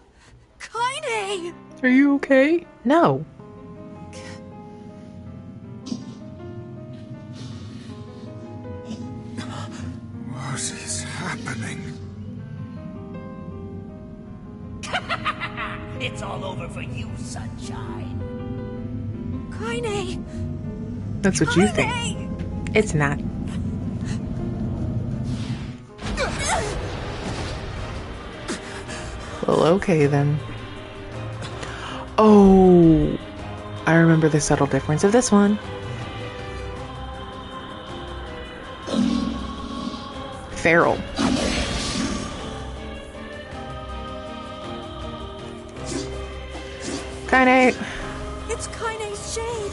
Kaine! Are you okay? No. What is happening? It's all over for you, sunshine. Kaine! That's what you think. It's not. Well, okay then. Oh, I remember the subtle difference of this one. Feral. Kaine. It's Kaine's shade!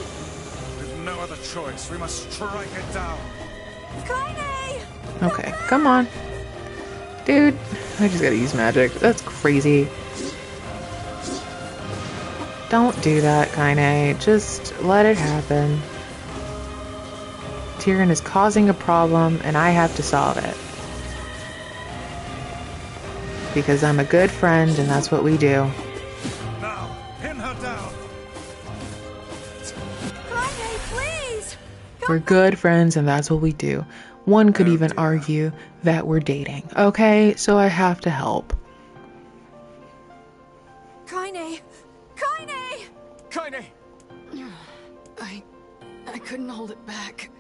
With no other choice, we must strike it down. Kaine! Okay, come on. Dude, I just gotta use magic. That's crazy. Don't do that, Kaine. Just let it happen. Tyrion is causing a problem, and I have to solve it. Because I'm a good friend, and that's what we do. Now, pin her down. Kaine, please! We're good friends, and that's what we do. One could even argue that we're dating. Okay, so I have to help. Kaine! Kaine! Kaine! I couldn't hold it back.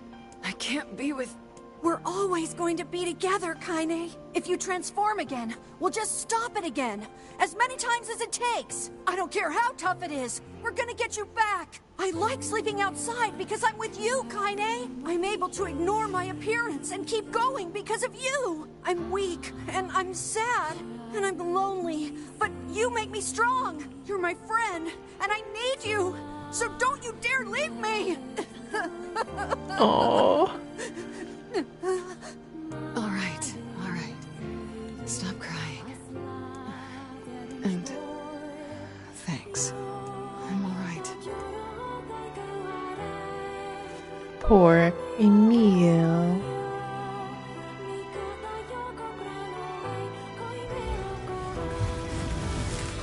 I can't be with... We're always going to be together, Kaine. If you transform again, we'll just stop it again. As many times as it takes. I don't care how tough it is. We're gonna get you back. I like sleeping outside because I'm with you, Kaine. I'm able to ignore my appearance and keep going because of you. I'm weak, and I'm sad, and I'm lonely. But you make me strong. You're my friend, and I need you. So don't you dare leave me. Oh. All right. Stop crying. And thanks. I'm all right. Poor Emil.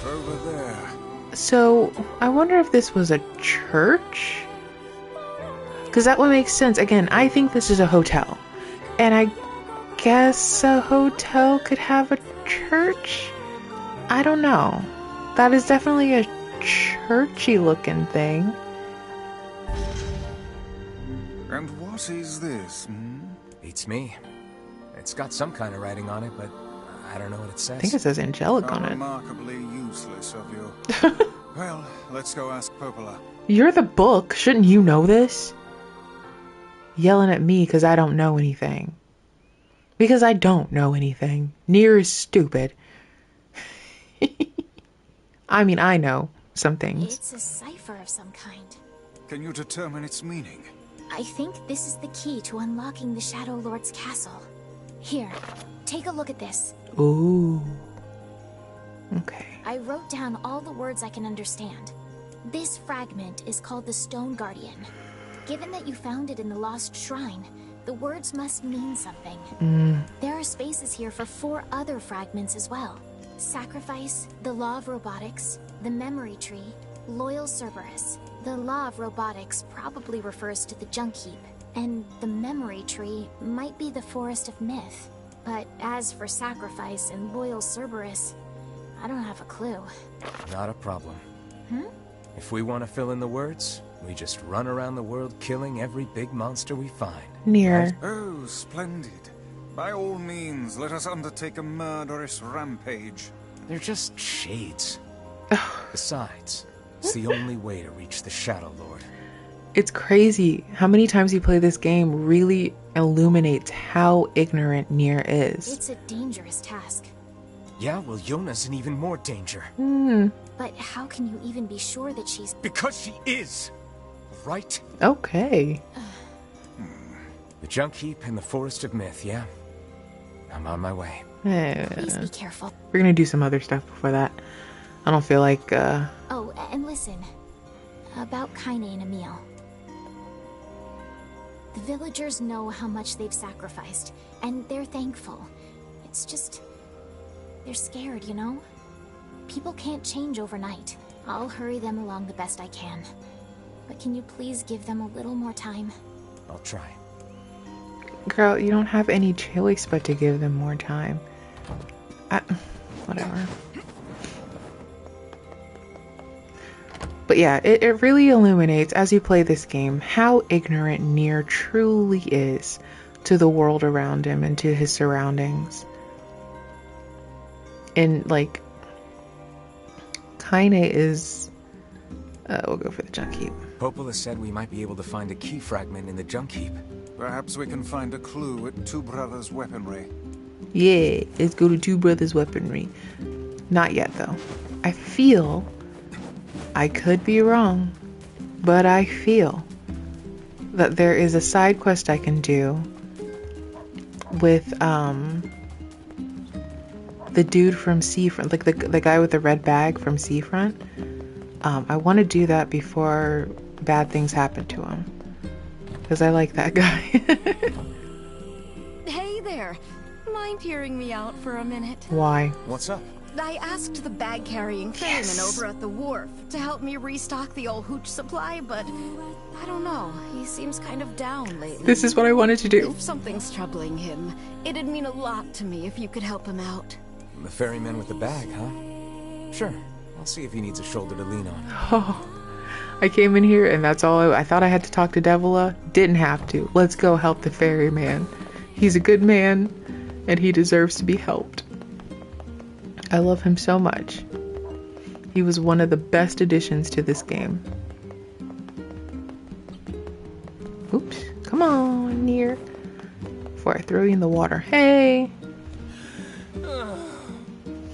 Over there. So, I wonder if this was a church? Because that would make sense. Again, I think this is a hotel. And I guess a hotel could have a church? I don't know. That is definitely a churchy looking thing. And what is this? Beats me. It's got some kind of writing on it, but I don't know what it says. I think it says angelic on it. Remarkably useless of you. Well, let's go ask Popola. You're the book. Shouldn't you know this? Yelling at me because I don't know anything. Because I don't know anything. Nier is stupid. I mean, I know some things. It's a cipher of some kind. Can you determine its meaning? I think this is the key to unlocking the Shadow Lord's castle. Here, take a look at this. Ooh. Okay. I wrote down all the words I can understand. This fragment is called the Stone Guardian. Given that you found it in the Lost Shrine, the words must mean something. There are spaces here for 4 other fragments as well. Sacrifice, the Law of Robotics, the Memory Tree, Loyal Cerberus. The Law of Robotics probably refers to the Junk Heap, and the Memory Tree might be the Forest of Myth. But as for Sacrifice and Loyal Cerberus, I don't have a clue. Not a problem. If we want to fill in the words, we just run around the world killing every big monster we find. Nier. Oh, splendid. By all means, let us undertake a murderous rampage. They're just shades. Besides, it's the only way to reach the Shadow Lord. It's crazy how many times you play this game really illuminates how ignorant Nier is. It's a dangerous task. Yeah, well, Yona's in even more danger. But how can you even be sure that she's... Because she is! Right? Okay. The Junk Heap and the Forest of Myth, yeah? I'm on my way. Please be careful. We're gonna do some other stuff before that. I don't feel like, Oh, and listen. About Kaine and Emil. The villagers know how much they've sacrificed, and they're thankful. It's just... they're scared, you know? People can't change overnight. I'll hurry them along the best I can. But can you please give them a little more time? I'll try. girl, you don't have any choice but to give them more time. Whatever. But yeah, it really illuminates, as you play this game, how ignorant Nier truly is to the world around him and to his surroundings. And, like, Kaine is... we'll go for the junk heap. Popola said we might be able to find a key fragment in the junk heap. Perhaps we can find a clue at Two Brothers' weaponry. Yeah, let's go to Two Brothers' weaponry. Not yet, though. I feel... I could be wrong, but I feel that there is a side quest I can do with the dude from Seafront, like the guy with the red bag from Seafront. I want to do that before bad things happen to him, because I like that guy. Hey there, mind hearing me out for a minute? Why? What's up? I asked the bag-carrying ferryman over at the wharf to help me restock the old hooch supply, but I don't know, he seems kind of down lately. This is what I wanted to do. If something's troubling him, it'd mean a lot to me if you could help him out. The ferryman with the bag, huh? Sure, I'll see if he needs a shoulder to lean on. Oh, I came in here and that's all I thought I had to talk to Devila. Didn't have to. Let's go help the ferryman. He's a good man and he deserves to be helped. I love him so much. He was one of the best additions to this game. Oops. Come on, Nier. Before I throw you in the water. Hey!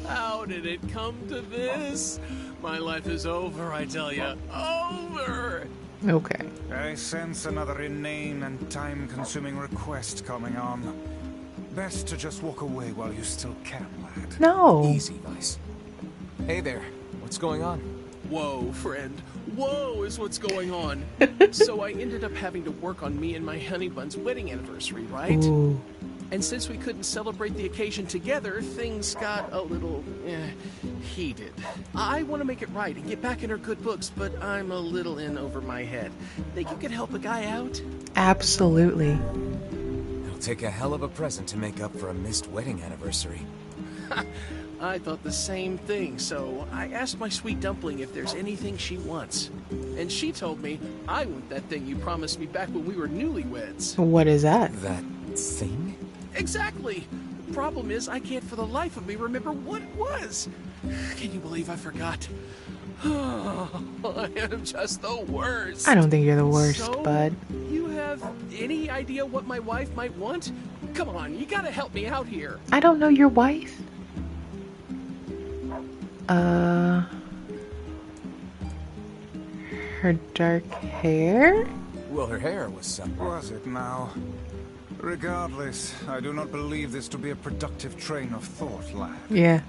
How did it come to this? My life is over, I tell ya. Over! Okay. I sense another inane and time-consuming request coming on. Best to just walk away while you still can, lad. No. Easy, Vice. Hey there, what's going on? Whoa, friend. Whoa is what's going on. So I ended up having to work on me and my honeybun's wedding anniversary, right? Ooh. And since we couldn't celebrate the occasion together, things got a little, heated. I want to make it right and get back in her good books, but I'm a little in over my head. Think you could help a guy out? Absolutely. It'll take a hell of a present to make up for a missed wedding anniversary. I thought the same thing, so I asked my sweet dumpling if there's anything she wants. And she told me, I want that thing you promised me back when we were newlyweds. What is that? That thing? Exactly! The problem is, I can't for the life of me remember what it was. Can you believe I forgot? I am just the worst. I don't think you're the worst, So, bud. You have any idea what my wife might want? Come on, you gotta help me out here. I don't know your wife. Her dark hair? Well, her hair was Was it now? Regardless, I do not believe this to be a productive train of thought, lad. Yeah.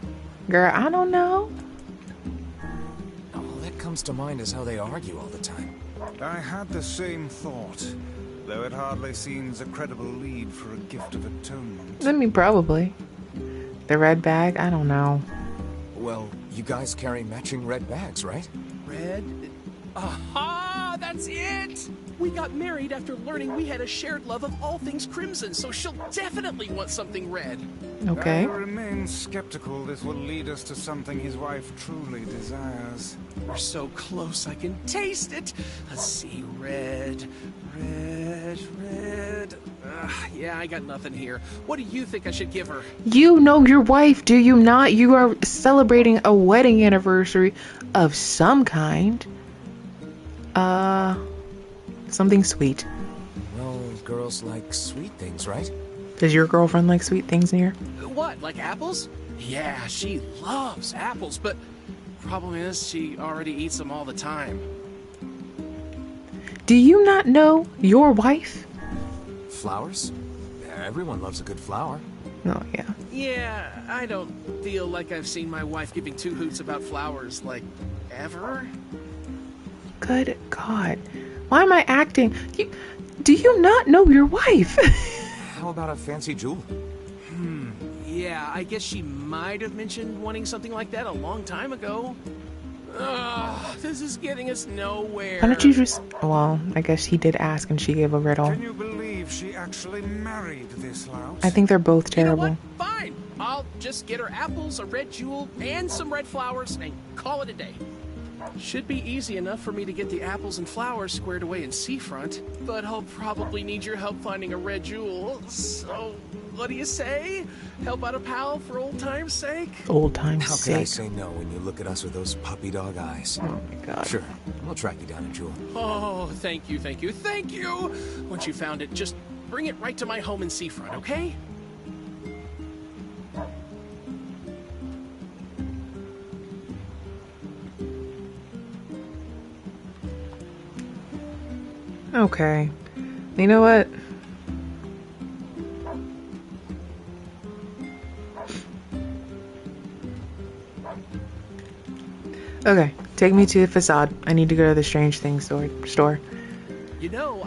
Girl, I don't know. All that comes to mind is how they argue all the time. I had the same thought, though it hardly seems a credible lead for a gift of atonement. I mean, probably. The red bag? I don't know. Well, you guys carry matching red bags, right? Red? Aha! That's it! We got married after learning we had a shared love of all things crimson, so she'll definitely want something red. Okay. I remain skeptical this will lead us to something his wife truly desires. We're so close, I can taste it. Let's see, red. Yeah, I got nothing here. What do you think I should give her? You know your wife, do you not? You are celebrating a wedding anniversary of some kind. Something sweet. Well, girls like sweet things, right? Does your girlfriend like sweet things, Nier? What, like apples? Yeah, she loves apples, but problem is she already eats them all the time. Do you not know your wife? Flowers? Everyone loves a good flower. Oh, yeah. Yeah, I don't feel like I've seen my wife giving two hoots about flowers, like, ever. Good God. Why am I acting? Do you not know your wife? How about a fancy jewel? Yeah, I guess she might have mentioned wanting something like that a long time ago. Ugh, this is getting us nowhere. Why don't you just... Well, I guess he did ask and she gave a riddle. Can you believe she actually married this louse? I think they're both terrible. You know what? Fine. I'll just get her apples, a red jewel, and some red flowers, and call it a day. Should be easy enough for me to get the apples and flowers squared away in Seafront, but I'll probably need your help finding a red jewel. So, what do you say? Help out a pal for old time's sake? Old time's How sake. can I say no when you look at us with those puppy dog eyes? Oh my God. Sure, we'll track you down a jewel. Oh, thank you, thank you, thank you! Once you found it, just bring it right to my home in Seafront, okay? Okay. You know what? Okay, take me to the facade. I need to go to the Strange Things store. You know,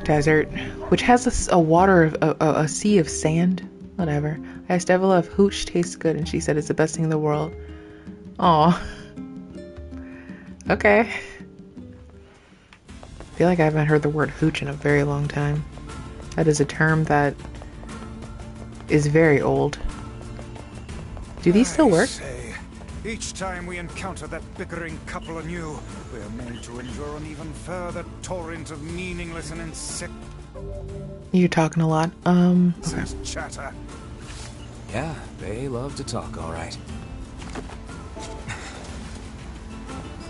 Desert, which has a water of a sea of sand. Whatever. I asked Evela if hooch tastes good, and she said it's the best thing in the world. Aw. Okay. I feel like I haven't heard the word hooch in a very long time. That is a term that is very old. Do these still work? Say, each time we encounter that bickering couple anew, we are made to endure an even further torrent of meaningless and insect. You're talking a lot. Okay. Chatter. Yeah, they love to talk, all right.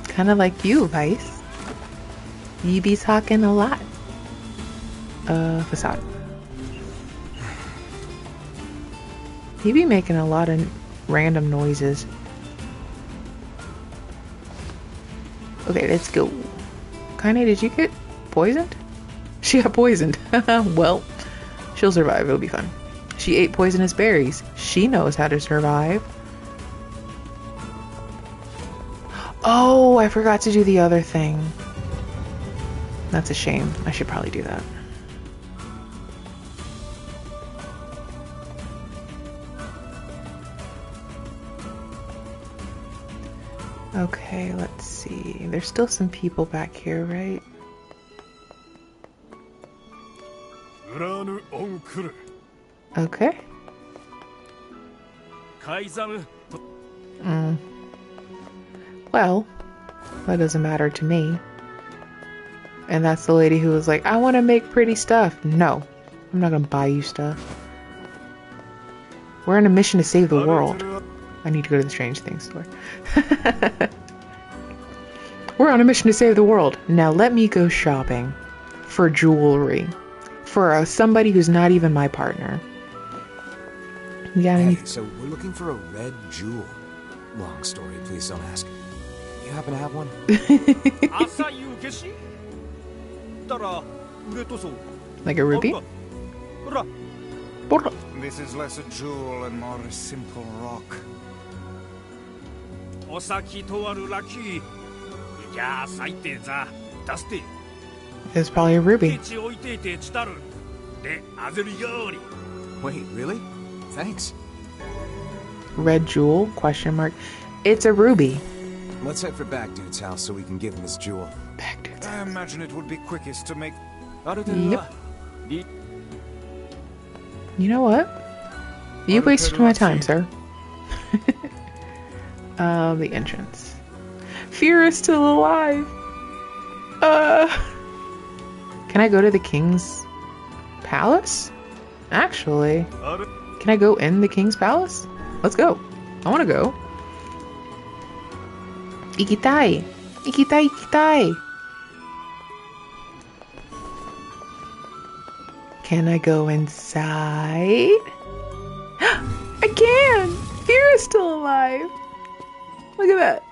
Kind of like you, Vice. You be talking a lot. Facade. He be making a lot of random noises. Okay, let's go. Kaine, did you get poisoned? She got poisoned. Well, she'll survive. It'll be fun. She ate poisonous berries. She knows how to survive. Oh, I forgot to do the other thing. That's a shame. I should probably do that. Okay, let's see. There's still some people back here, right? Okay. Well, that doesn't matter to me. And that's the lady who was like, I want to make pretty stuff. No, I'm not going to buy you stuff. We're on a mission to save the world. I need to go to the Strange Things store. We're on a mission to save the world. Now let me go shopping for jewelry. For somebody who's not even my partner. Hey, so we're looking for a red jewel. Long story, please don't ask. You happen to have one? Like a ruby? This is less a jewel and more a simple rock. It's probably a ruby. Wait, really? Thanks. Red jewel? Question mark. It's a ruby. Let's head for Back Dude's house so we can give him his jewel. Back dude's I house. imagine it would be quickest to make... Yep. You know what? You wasted my time, sir. The entrance. Fear is still alive. Can I go to the king's palace? Actually, can I go in the king's palace? Let's go. I want to go. Ikitai. Ikitai, ikitai. Can I go inside? I can! Fear is still alive. Look at that.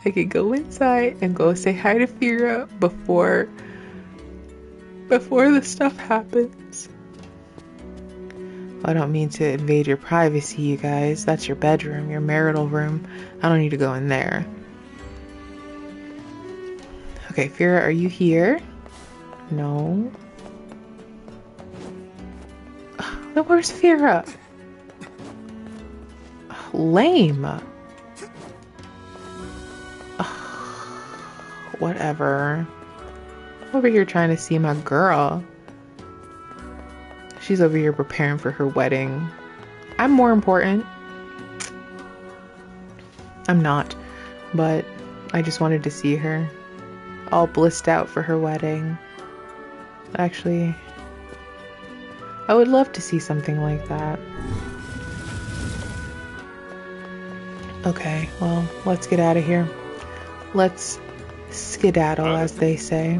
I can go inside and go say hi to Fira before the stuff happens. I don't mean to invade your privacy, you guys. That's your bedroom, your marital room. I don't need to go in there. Okay, Fira, are you here? No. Where's Fira? Lame. Whatever. I'm over here trying to see my girl. She's over here preparing for her wedding. I'm more important. I'm not, but I just wanted to see her all blissed out for her wedding. Actually, I would love to see something like that. Okay, well, let's get out of here. Let's skedaddle, as they say.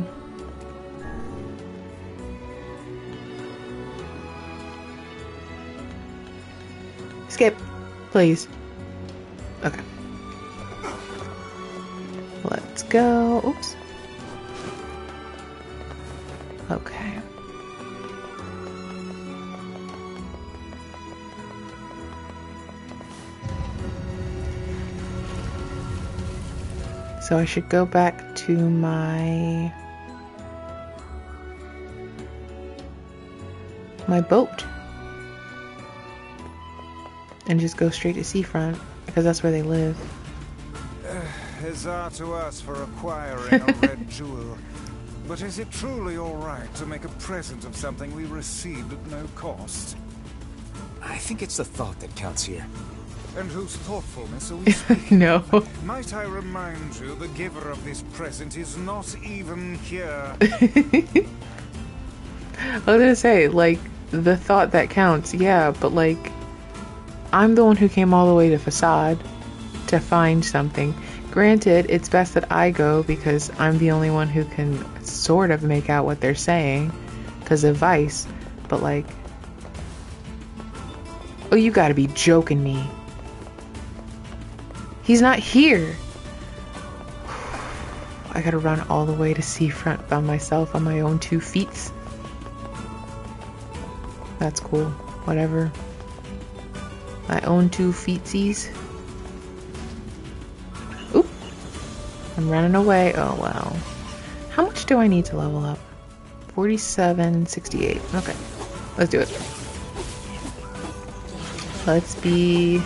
Skip, please. Okay. Let's go. Oops. Okay. So I should go back to my boat and just go straight to seafront because that's where they live. Huzzah to us for acquiring a red jewel. But is it truly alright to make a present of something we received at no cost? I think it's the thought that counts here. And whose thoughtfulness are we speaking? No. Might I remind you, the giver of this present is not even here. I was gonna say, like, the thought that counts, yeah, but like, I'm the one who came all the way to Facade to find something. Granted, it's best that I go because I'm the only one who can sort of make out what they're saying because of Vice, but like, oh, you gotta be joking me. He's not here. I gotta run all the way to seafront by myself on my own 2 feet. That's cool. Whatever. My own 2 feetsies. Oop. I'm running away. Oh, wow. How much do I need to level up? 4768. Okay. Let's do it. Let's be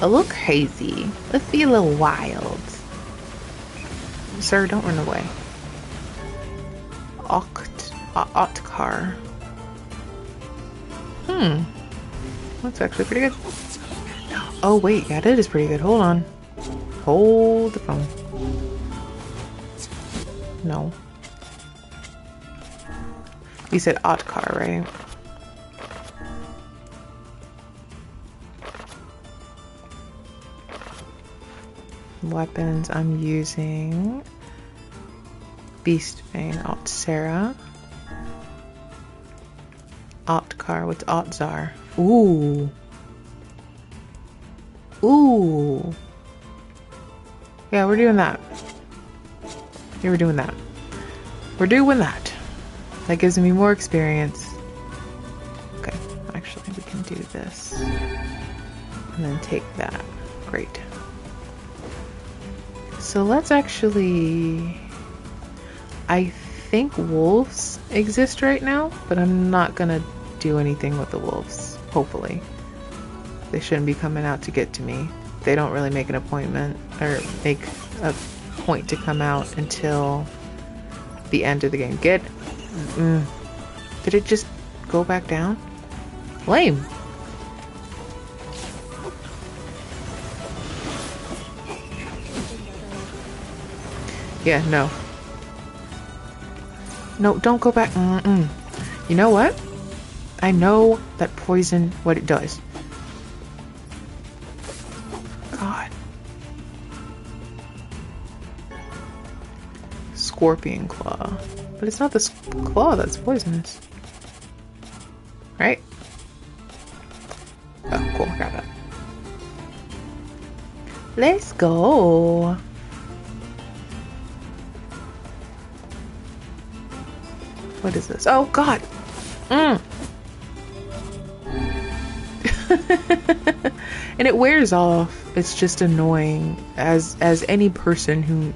a little crazy. Let's be a little wild. Sir, don't run away. Otkar. That's actually pretty good. Oh wait, yeah, that is pretty good. Hold on. Hold the phone. No. You said Otkar, right? Weapons, I'm using Beast Bane, Sarah. Otkar, what's Otzar? Ooh. Ooh. Yeah, we're doing that. Yeah, we're doing that. We're doing that. That gives me more experience. Okay, actually, we can do this. And then take that. Great. So let's actually... I think wolves exist right now, but I'm not gonna do anything with the wolves, hopefully. They shouldn't be coming out to get to me. They don't really make an appointment or make a point to come out until the end of the game. Did it just go back down? Lame. Yeah, no. No, don't go back. You know what? I know that poison, what it does. God. Scorpion claw. But it's not the claw that's poisonous. Right? Oh, cool. Got that. Let's go. What is this? Oh, God. And it wears off. It's just annoying as any person who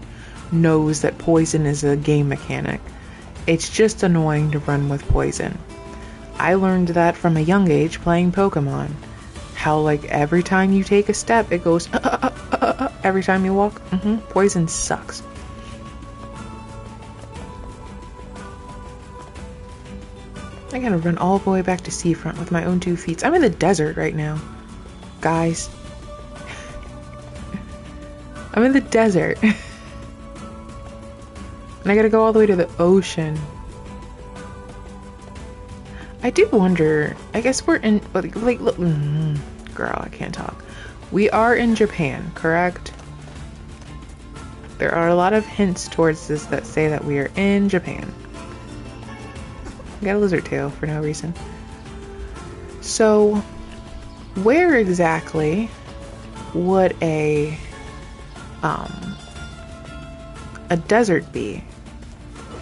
knows that poison is a game mechanic. It's just annoying to run with poison. I learned that from a young age playing Pokemon. How like every time you take a step it goes every time you walk. Poison sucks. I gotta run all the way back to Seafront with my own 2 feet. I'm in the desert right now, guys. I'm in the desert. And I gotta go all the way to the ocean. I do wonder, I guess we're in, like look, girl, I can't talk. We are in Japan, correct? There are a lot of hints towards this that say that we are in Japan. I got a lizard tail for no reason. So, where exactly would a desert be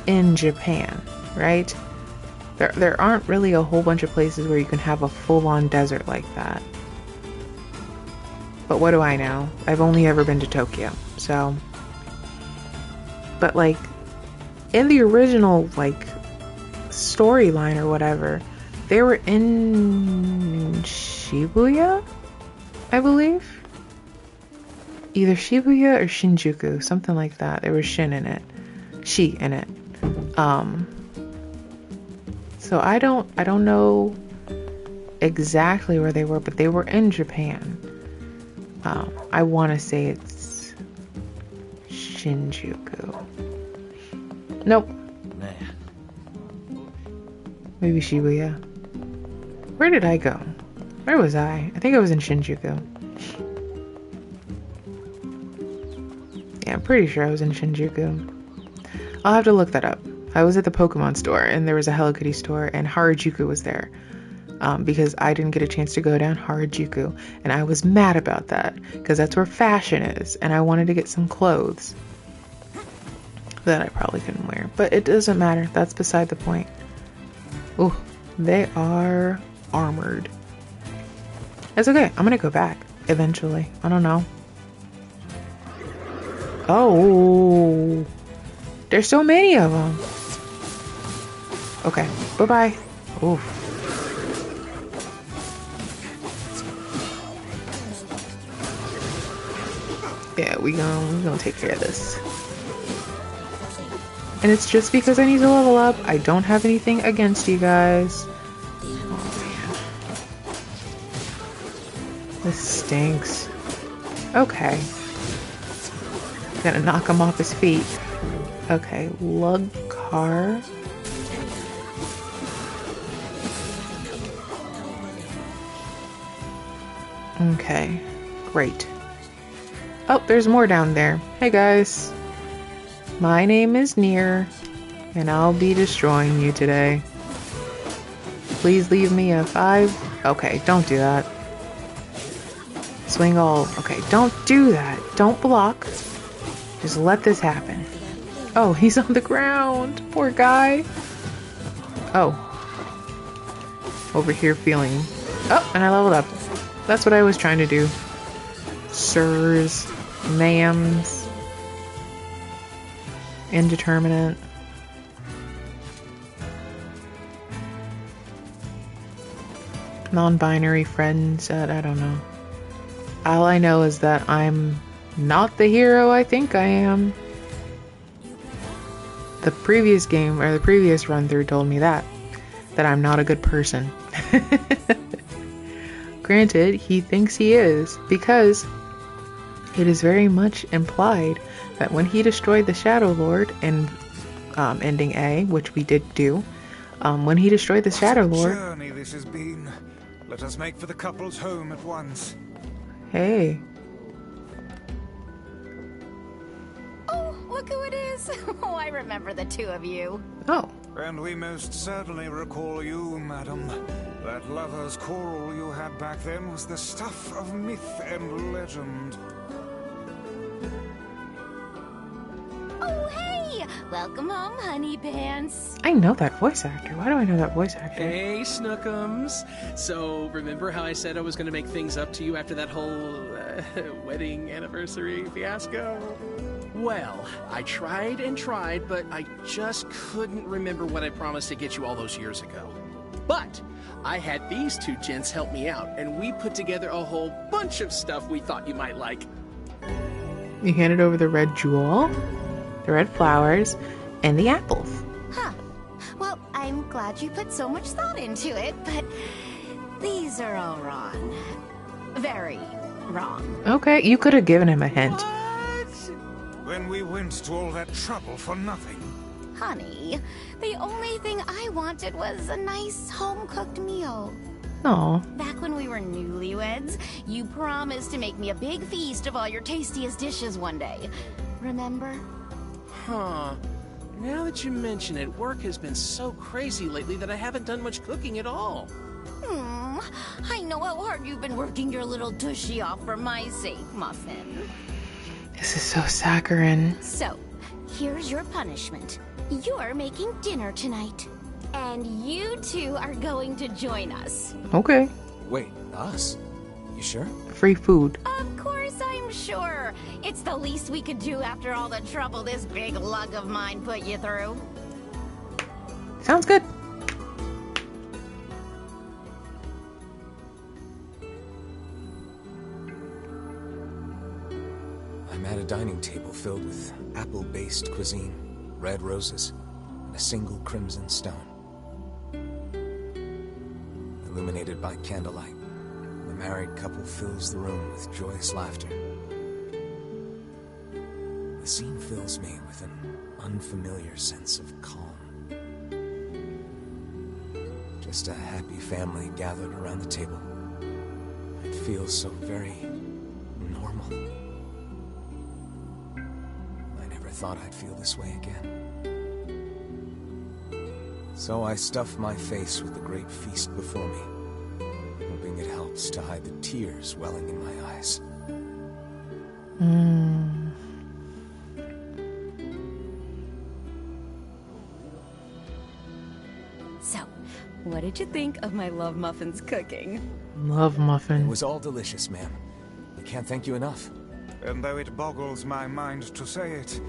in Japan, right? There aren't really a whole bunch of places where you can have a full-on desert like that. But what do I know? I've only ever been to Tokyo, so... But, like, in the original, like, storyline or whatever, they were in Shibuya, I believe? Either Shibuya or Shinjuku, something like that. There was Shin in it. Shi in it. So I don't know exactly where they were, but they were in Japan. I want to say it's Shinjuku. Nope. Man. Maybe Shibuya. Where did I go? Where was I? I think I was in Shinjuku. Yeah, I'm pretty sure I was in Shinjuku. I'll have to look that up. I was at the Pokemon store, and there was a Hello Kitty store, and Harajuku was there. Because I didn't get a chance to go down Harajuku, and I was mad about that, because that's where fashion is, and I wanted to get some clothes that I probably couldn't wear. But it doesn't matter. That's beside the point. Ooh, they are armored. It's okay. I'm gonna go back eventually. I don't know. Oh, there's so many of them. Okay, bye-bye. Ooh. Yeah, we gonna take care of this. And it's just because I need to level up. I don't have anything against you guys. Oh, man. This stinks. Okay. Gonna knock him off his feet. Okay, lug car. Okay, great. Oh, there's more down there. Hey guys. My name is Nier, and I'll be destroying you today. Please leave me a 5. Okay, don't do that. Swing all. Okay, don't do that. Don't block. Just let this happen. Oh, he's on the ground. Poor guy. Oh. Over here feeling... Oh, and I leveled up. That's what I was trying to do. Sirs, ma'ams, indeterminate. Non-binary friends, I don't know. All I know is that I'm not the hero I think I am. The previous game, or the previous run-through told me that I'm not a good person. Granted, he thinks he is, because it is very much implied that when he destroyed the Shadow Lord in ending A, which we did do, when he destroyed the Shadow Lord... journey this has been. Let us make for the couple's home at once. Hey. Oh, look who it is. Oh, I remember the two of you. Oh. And we most certainly recall you, madam. That lover's quarrel you had back then was the stuff of myth and legend. Oh, hey! Welcome home, honey pants. I know that voice actor. Why do I know that voice actor? Hey, Snookums. So, remember how I said I was going to make things up to you after that whole wedding anniversary fiasco? Well, I tried and tried, but I just couldn't remember what I promised to get you all those years ago. But I had these two gents help me out, and we put together a whole bunch of stuff we thought you might like. You handed over the red jewel, the red flowers, and the apples. Huh. Well, I'm glad you put so much thought into it, but these are all wrong. Very wrong. Okay, you could have given him a hint. Then we went to all that trouble for nothing. Honey, the only thing I wanted was a nice home-cooked meal. Aw. Back when we were newlyweds, you promised to make me a big feast of all your tastiest dishes one day. Remember? Huh. Now that you mention it, work has been so crazy lately that I haven't done much cooking at all. I know how hard you've been working your little tushy off for my sake, Muffin. This is so saccharine. So, here's your punishment. You're making dinner tonight. And you two are going to join us. Okay. Wait, us? You sure? Free food. Of course I'm sure. It's the least we could do after all the trouble this big lug of mine put you through. Sounds good. I'm at a dining table filled with apple-based cuisine, red roses, and a single crimson stone. Illuminated by candlelight, the married couple fills the room with joyous laughter. The scene fills me with an unfamiliar sense of calm. Just a happy family gathered around the table. It feels so very normal. I never thought I'd feel this way again. So I stuff my face with the great feast before me, hoping it helps to hide the tears welling in my eyes. So, what did you think of my Love Muffin's cooking? Love muffin. It was all delicious, ma'am. I can't thank you enough. And though it boggles my mind to say it,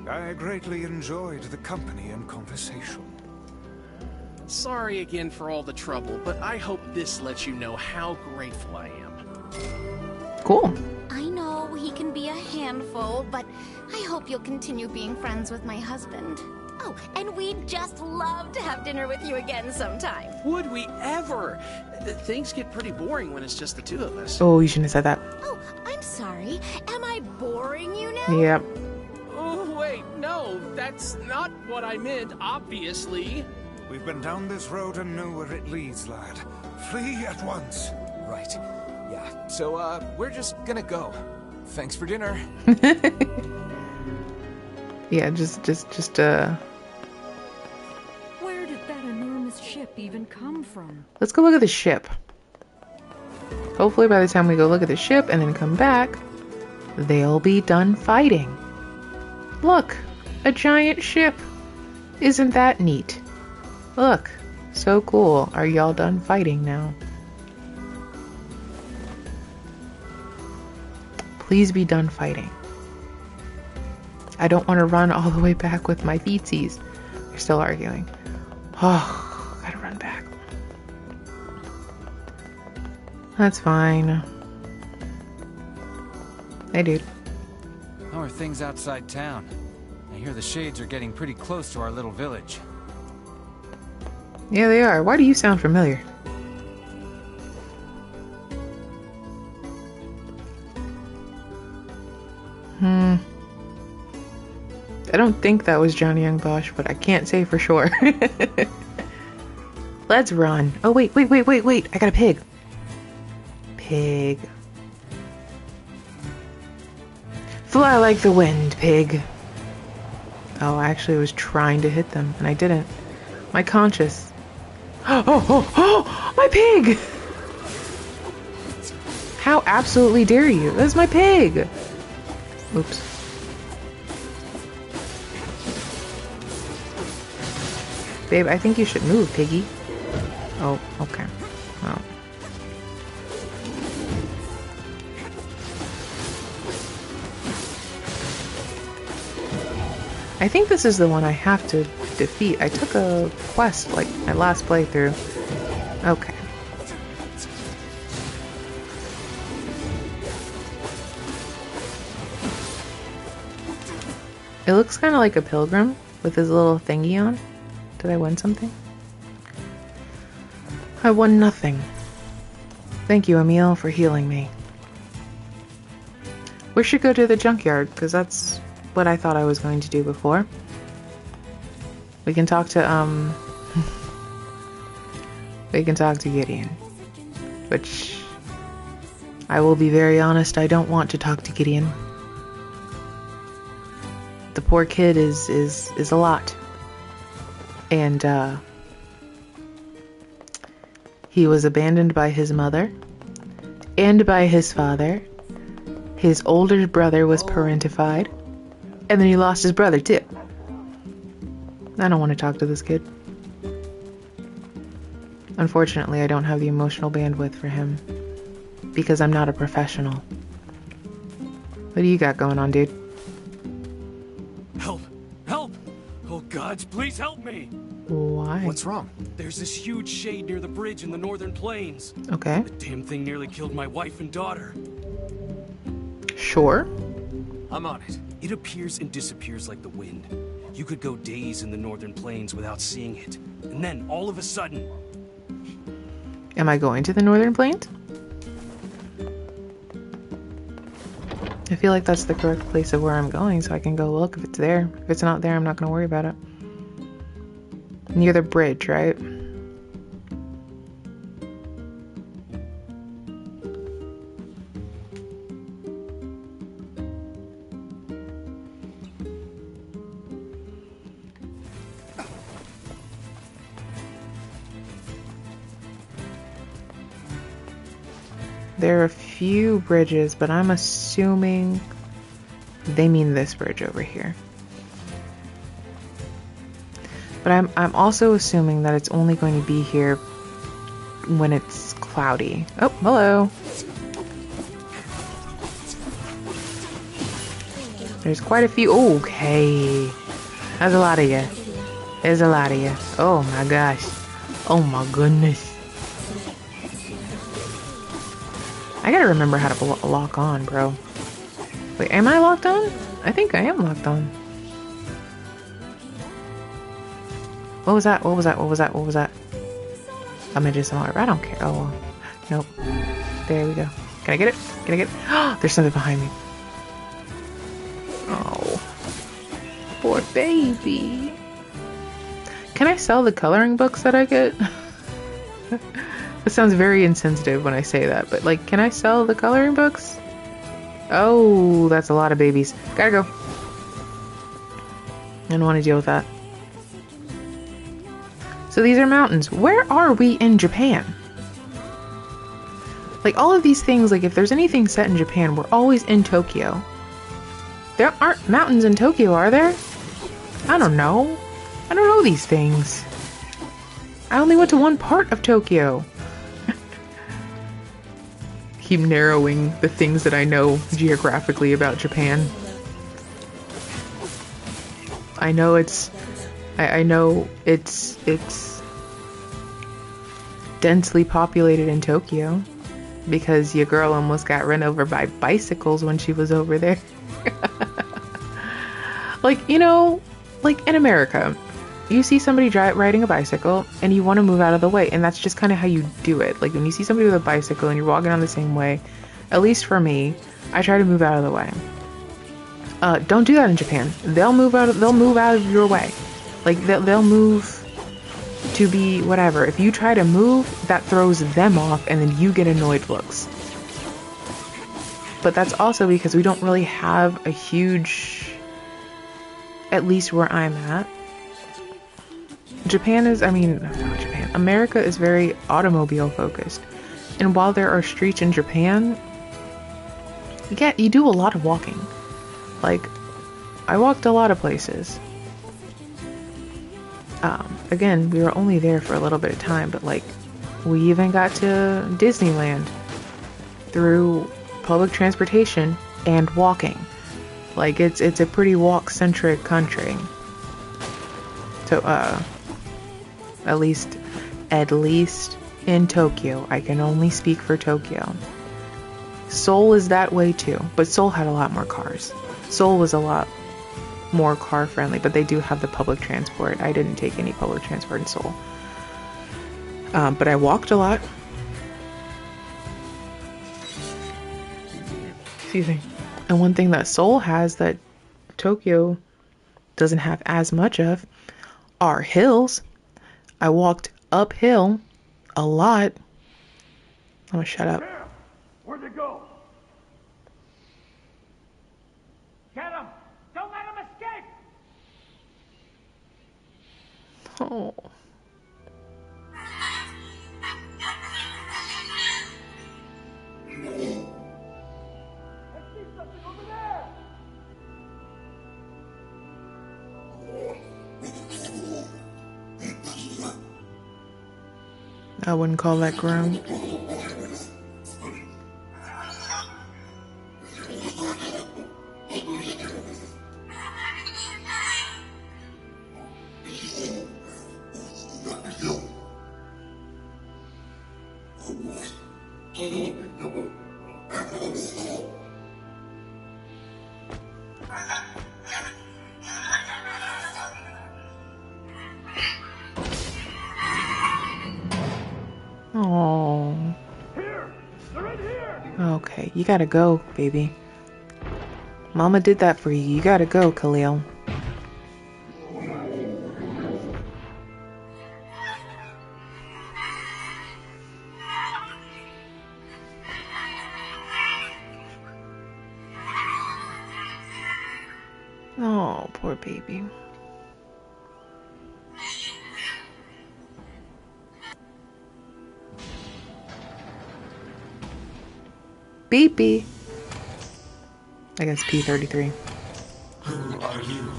I greatly enjoyed the company and conversation. Sorry again for all the trouble, but I hope this lets you know how grateful I am. Cool. I know he can be a handful, but I hope you'll continue being friends with my husband. Oh, and we'd just love to have dinner with you again sometime. Would we ever? Things get pretty boring when it's just the two of us. Oh, you shouldn't have said that. Oh, I'm sorry. Am I boring you now? Yep. Oh, wait, no, that's not what I meant, obviously. We've been down this road and know where it leads, lad. Flee at once. Right. Yeah, so, we're just gonna go. Thanks for dinner. Yeah, just Where did that enormous ship even come from? let's go look at the ship. Hopefully by the time we go look at the ship and then come back, they'll be done fighting. Look, a giant ship. Isn't that neat? Look, so cool. Are y'all done fighting now? Please be done fighting. I don't want to run all the way back with my feetsies. They're still arguing. Oh, gotta run back. That's fine. Hey, dude. How are things outside town? I hear the Shades are getting pretty close to our little village. Yeah, they are. Why do you sound familiar? I don't think that was Johnny Young Bosch, but I can't say for sure. Let's run. Oh, wait. I got a pig. Pig. Fly like the wind, pig. Oh, I actually was trying to hit them, and I didn't. My conscience. Oh, my pig! How absolutely dare you? That's my pig! Oops. Babe, I think you should move, piggy. Oh, okay. Well. I think this is the one I have to defeat. I took a quest, like, my last playthrough. Okay. It looks kind of like a pilgrim with his little thingy on. Did I win something? I won nothing. Thank you, Emil, for healing me. We should go to the junkyard, because that's what I thought I was going to do before. We can talk to, we can talk to Gideon. Which, I will be very honest, I don't want to talk to Gideon. The poor kid is a lot. And, he was abandoned by his mother and by his father. His older brother was parentified. And then he lost his brother, too. I don't want to talk to this kid. Unfortunately, I don't have the emotional bandwidth for him. Because I'm not a professional. What do you got going on, dude? Help! Help! Oh, gods, please help me! Why? What's wrong? There's this huge shade near the bridge in the northern plains. Okay. The damn thing nearly killed my wife and daughter. Sure. I'm on it. It appears and disappears like the wind. You could go days in the northern plains without seeing it. And then, all of a sudden... Am I going to the northern plains? I feel like that's the correct place of where I'm going, so I can go look if it's there. If it's not there, I'm not going to worry about it. Near the bridge, right? There are a few bridges, but I'm assuming they mean this bridge over here. But I'm also assuming that it's only going to be here when it's cloudy. Oh, hello. There's quite a few. Okay. That's a lot of you. There's a lot of you. Oh my gosh. Oh my goodness. I gotta remember how to lock on, bro. Wait, am I locked on? I think I am locked on. What was that? What was that? What was that? What was that? I'm just somewhere. I don't care. Oh, well. Nope. There we go. Can I get it? Can I get it? Oh, there's something behind me. Oh. Poor baby. Can I sell the coloring books that I get? It sounds very insensitive when I say that, but like, can I sell the coloring books? Oh, that's a lot of babies. Gotta go. I don't want to deal with that. So these are mountains. Where are we in Japan? Like, all of these things, like, if there's anything set in Japan, we're always in Tokyo. There aren't mountains in Tokyo, are there? I don't know. I don't know these things. I only went to one part of Tokyo. Keep narrowing the things that I know geographically about Japan. I know it's densely populated in Tokyo because your girl almost got run over by bicycles when she was over there. Like, you know, like in America, you see somebody riding a bicycle and you want to move out of the way, and that's just kind of how you do it. Like when you see somebody with a bicycle and you're walking on the same way, at least for me, I try to move out of the way. Don't do that in Japan. They'll move out of your way. Like they'll move to be whatever. If you try to move, that throws them off and then you get annoyed looks. But that's also because we don't really have a huge, at least where I'm at. America is very automobile focused. And while there are streets in Japan, you do a lot of walking. Like, I walked a lot of places. Again, we were only there for a little bit of time, but like, we even got to Disneyland through public transportation and walking. Like, it's a pretty walk-centric country. So, at least in Tokyo. I can only speak for Tokyo. Seoul is that way too, but Seoul had a lot more cars. Seoul was a lot more car friendly, but they do have the public transport. I didn't take any public transport in Seoul. But I walked a lot. Excuse me. And one thing that Seoul has that Tokyo doesn't have as much of are hills. I walked uphill a lot. I'm gonna shut up. Where'd they go? Get him! Don't let him escape! Oh. I see something over there! I wouldn't call that grown. Oh. Okay, you gotta go, baby. Mama did that for you. You gotta go, Khalil. Oh, poor baby. Beepy. I guess P33. Who are you?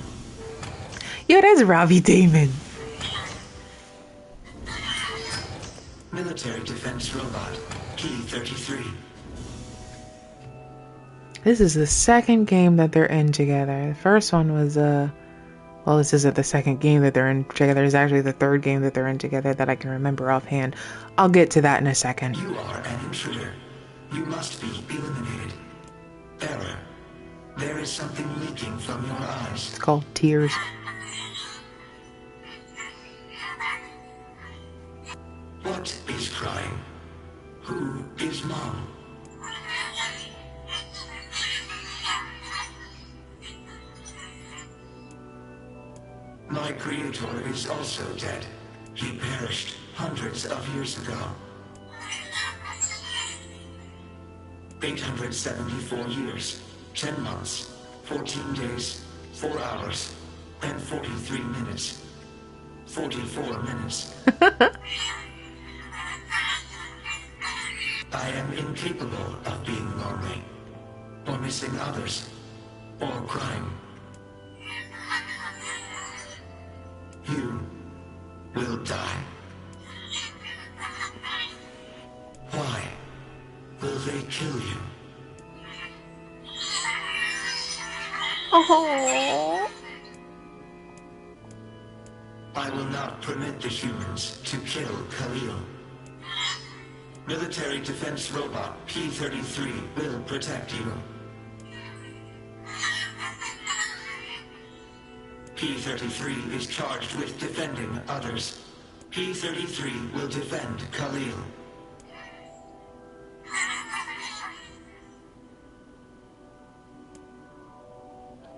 Yo, that's Robbie Damon. Military defense robot, Key 33. This is the second game that they're in together. The first one was, well, this isn't the second game that they're in together. It's actually the third game that they're in together that I can remember offhand. I'll get to that in a second. You are an intruder. You must be eliminated. Error. There is something leaking from your eyes. It's called tears. What is crying? Who is Mom? My creator is also dead. He perished hundreds of years ago. 874 years, 10 months, 14 days, 4 hours, and 43 minutes. 44 minutes. I am incapable of being lonely, or missing others. or crime. You will die. Why will they kill you? Oh. I will not permit the humans to kill Khalil. Military defense robot P-33 will protect you. P-33 is charged with defending others. P-33 will defend Khalil.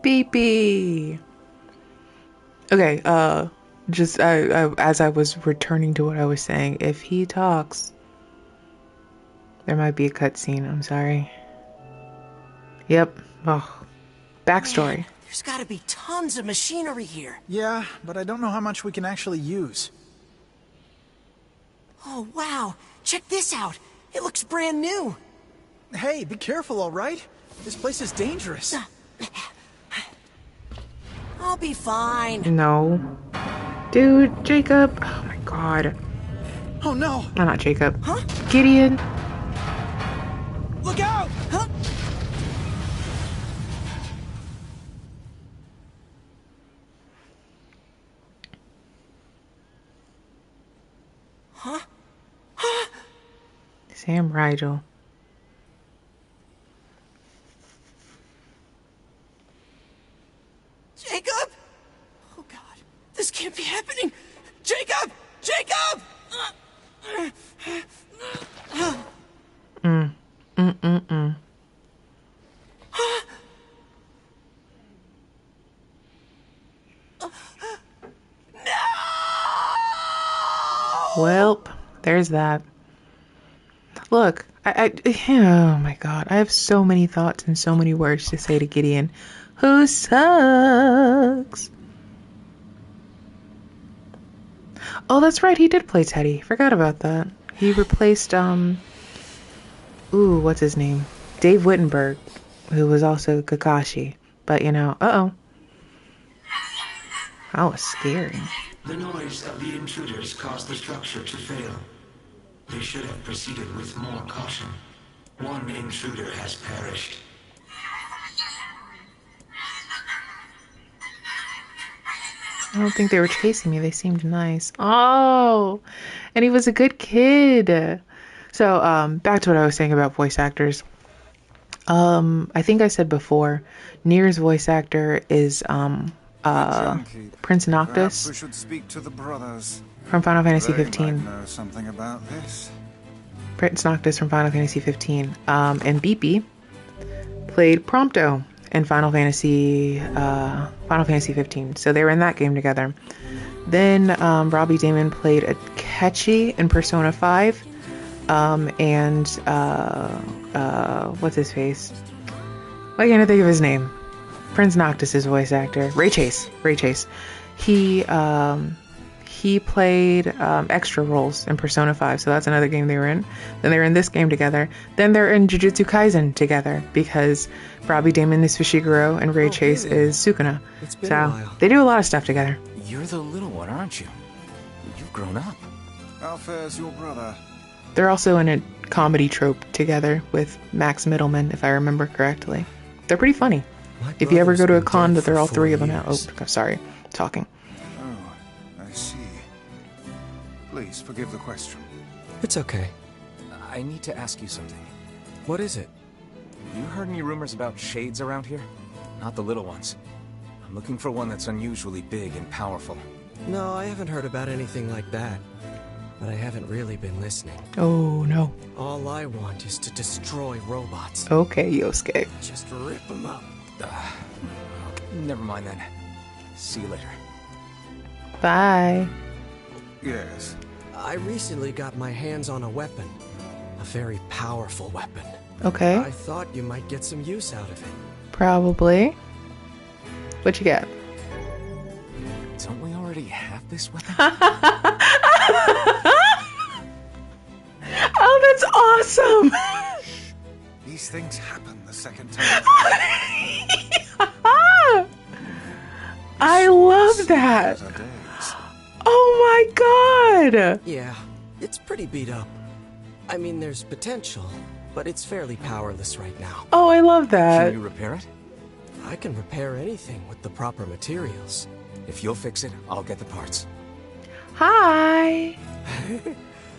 Beepy. Okay, just as I was returning to what I was saying, if he talks, there might be a cutscene. I'm sorry. Yep. Oh, backstory. Man, there's got to be tons of machinery here. Yeah, but I don't know how much we can actually use. Oh, wow. Check this out. It looks brand new. Hey, be careful, all right? This place is dangerous. I'll be fine. No. Dude, Jacob. Oh my god. Oh no. No, not Jacob. Huh? Gideon. Look out! Huh? Huh? Huh? Sam Rigel. Jacob? Oh god, this can't be happening. Jacob! Jacob! Welp, there's that. Look, oh my god, I have so many thoughts and so many words to say to Gideon, who sucks. Oh, that's right, he did play Teddy. Forgot about that. He replaced, what's his name? Dave Wittenberg, who was also Kakashi. But, you know, uh-oh. That was scary. The noise of the intruders caused the structure to fail. They should have proceeded with more caution. One intruder has perished. I don't think they were chasing me. They seemed nice. Oh, and he was a good kid. So, back to what I was saying about voice actors. I think I said before, Nier's voice actor is, Prince Noctis We should speak to the brothers. from Final Fantasy They 15. might know something about this. Prince Noctis from Final Fantasy 15. And Beepy played Prompto in Final Fantasy 15. So they were in that game together. Then Robbie Daymond played Akechi in Persona 5. And what's his face? Why can't I think of his name? Prince Noctis' voice actor, Ray Chase. He played extra roles in Persona 5, so that's another game they were in. Then they were in this game together. Then they're in Jujutsu Kaisen together because Robbie Daymond is Fushiguro and Ray Chase is Sukuna. It's been a while. They do a lot of stuff together. You're the little one, aren't you? You've grown up. How fares your brother? They're also in a comedy trope together with Max Middleman, if I remember correctly. They're pretty funny. If you ever go to a con that they're all three of them out. Oh, sorry, talking. Oh, I see. Please forgive the question. It's okay. I need to ask you something. What is it? You heard any rumors about shades around here? Not the little ones. I'm looking for one that's unusually big and powerful. No, I haven't heard about anything like that. But I haven't really been listening. Oh, no. All I want is to destroy robots. Okay, Yosuke. Just rip them up. Never mind then. See you later. Bye. Yes. I recently got my hands on a weapon. A very powerful weapon. Okay. I thought you might get some use out of it. Probably. What you got? Don't we already have this weapon? Oh, that's awesome! These things happen the second time. love that. Oh my god. Yeah, it's pretty beat up. I mean, there's potential, but it's fairly powerless right now. Oh, I love that. Can you repair it? I can repair anything with the proper materials. If you'll fix it, I'll get the parts. Hi.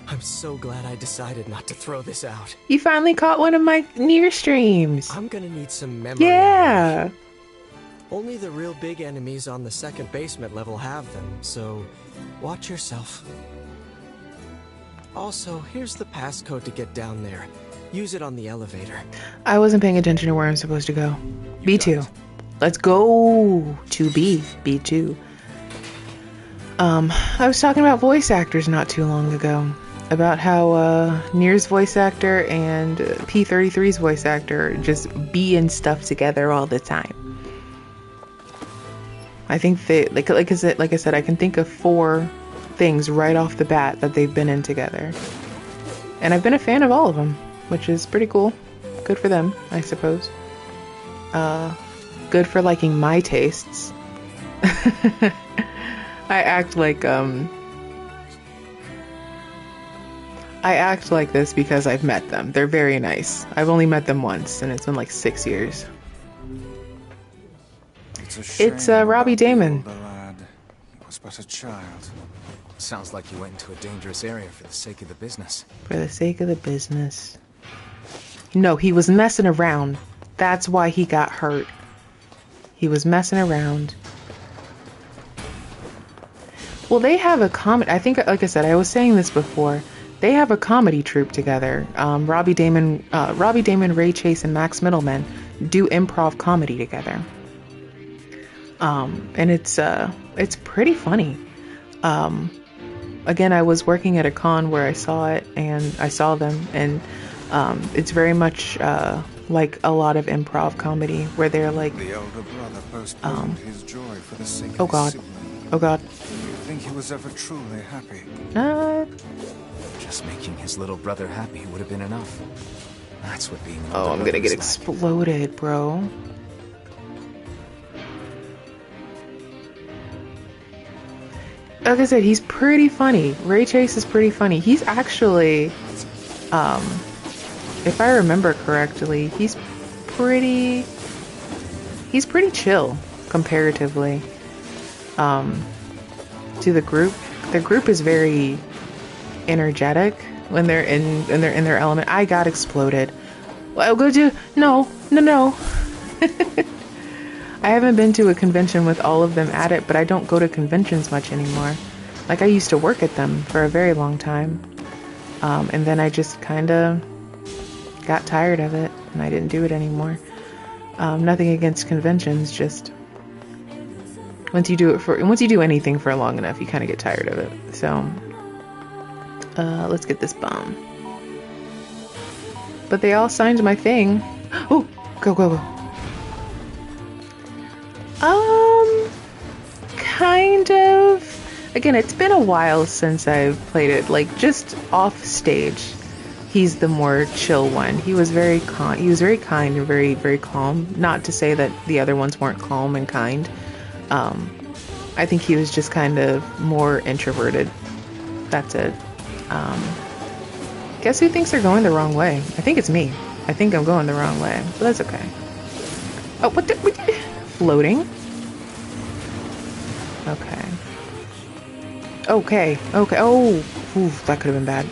I'm so glad I decided not to throw this out. You finally caught one of my Nier streams. I'm gonna need some memory. Yeah. Only the real big enemies on the second basement level have them, so watch yourself. Also, here's the passcode to get down there. Use it on the elevator. I wasn't paying attention to where I'm supposed to go. B2. Let's go to B2. I was talking about voice actors not too long ago. About how Nier's voice actor and P33's voice actor just be in stuff together all the time. I think they like I said, I can think of 4 things right off the bat that they've been in together. And I've been a fan of all of them, which is pretty cool. Good for them, I suppose. Good for liking my tastes. I act like this because I've met them. They're very nice. I've only met them once, and it's been like 6 years. It's Robbie Damon. The lad was but a child. Sounds like you went into a dangerous area for the sake of the business. For the sake of the business. No, he was messing around. That's why he got hurt. He was messing around. Well, they have a comedy. I think, like I said, I was saying this before. They have a comedy troupe together. Robbie Damon, Ray Chase, and Max Middleman do improv comedy together. And it's pretty funny. Again, I was working at a con where I saw it, and I saw them, and it's very much like a lot of improv comedy where they're like, the elder brother postponed his joy for the sake of oh god, his sibling. oh god. Do you think he was ever truly happy? Just making his little brother happy would have been enough. That's what being an Oh, older I'm gonna brother get is exploded, bro. Like I said, he's pretty funny. Ray Chase is pretty funny. He's actually, if I remember correctly, he's pretty chill comparatively to the group. The group is very energetic when they're in their element. I got exploded. Well, I'll go do no. I haven't been to a convention with all of them at it, but I don't go to conventions much anymore. Like, I used to work at them for a very long time. And then I just kind of got tired of it, and I didn't do it anymore. Nothing against conventions, just once you do anything for long enough, you kind of get tired of it. So, let's get this bomb. But they all signed my thing. Oh, go. Kind of. Again, it's been a while since I've played it. Like, just off stage, he's the more chill one. He was very kind and very, very calm. Not to say that the other ones weren't calm and kind. I think he was just kind of more introverted. That's it. Guess who thinks they're going the wrong way? I think it's me. I think I'm going the wrong way, but that's okay. Oh, what floating? Okay. Oh, oof, that could have been bad.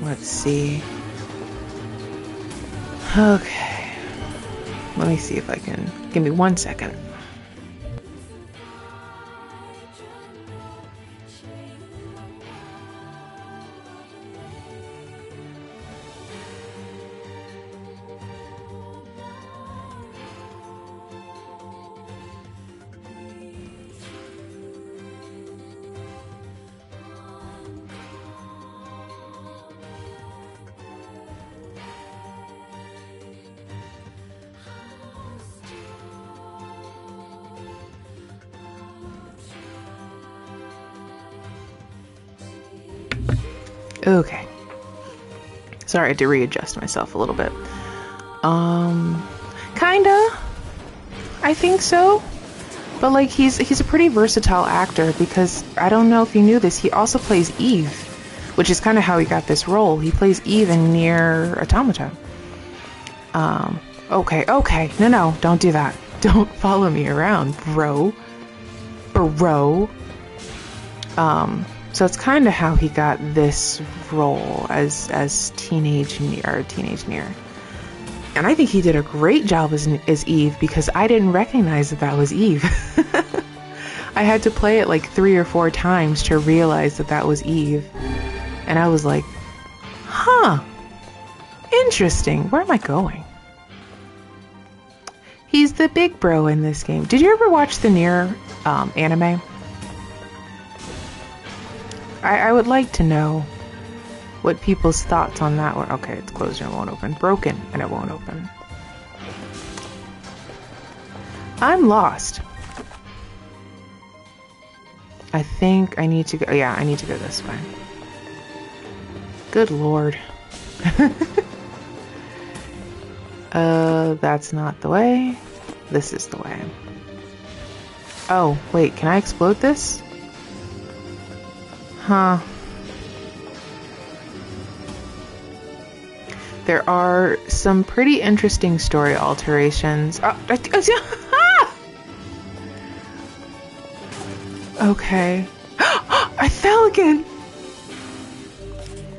Let's see. Okay. Let me see if I can. Give me 1 second. Okay. Sorry, I had to readjust myself a little bit. Kinda. I think so. But like he's a pretty versatile actor, because I don't know if you knew this, he also plays Eve, which is kind of how he got this role. He plays Eve in Nier Automata. Okay, no, don't do that. Don't follow me around, bro. So it's kind of how he got this role as teenage Nier. And I think he did a great job as Eve, because I didn't recognize that was Eve. I had to play it like 3 or 4 times to realize that was Eve. And I was like, huh, interesting. Where am I going? He's the big bro in this game. Did you ever watch the Nier anime? I would like to know what people's thoughts on that were. Okay, it's closed and it won't open. Broken and it won't open. I'm lost. I think I need to go. Yeah, I need to go this way. Good lord. That's not the way. This is the way. Oh, wait, can I explode this? Huh. There are some pretty interesting story alterations. Okay. I fell again.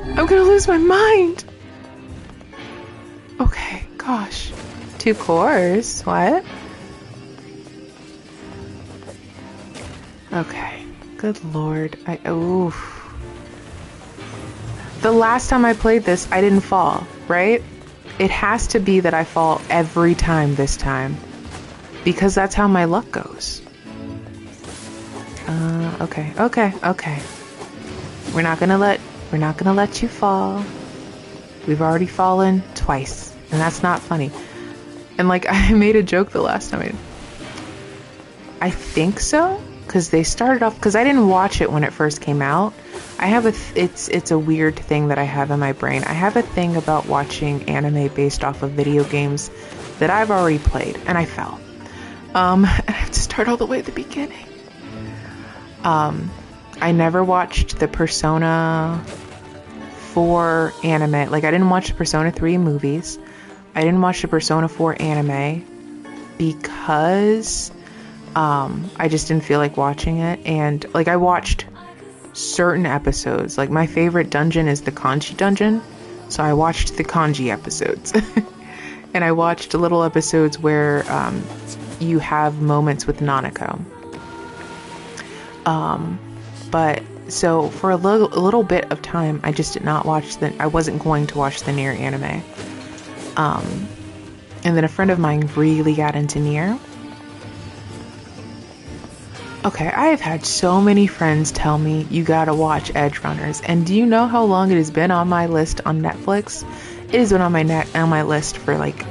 I'm gonna lose my mind. Okay, gosh. 2 cores. What? Okay. Good lord. Oof. The last time I played this, I didn't fall, right? It has to be that I fall every time this time, because that's how my luck goes. Okay. We're not gonna let you fall. We've already fallen twice, and that's not funny. And like, I made a joke the last time. I think so, because they started off, because I didn't watch it when it first came out. I have it's a weird thing that I have in my brain. I have a thing about watching anime based off of video games that I've already played, and I fell. And I have to start all the way at the beginning. I never watched the Persona 4 anime. Like, I didn't watch the Persona 3 movies. I didn't watch the Persona 4 anime because I just didn't feel like watching it. And like, I watched certain episodes. Like, my favorite dungeon is the kanji dungeon, so I watched the kanji episodes. And I watched little episodes where you have moments with Nanako. But so for a little bit of time, I just did not watch I wasn't going to watch the Nier anime. And then a friend of mine really got into Nier. Okay, I have had so many friends tell me you gotta watch Edge Runners, and do you know how long it has been on my list on Netflix? It has been on my list for like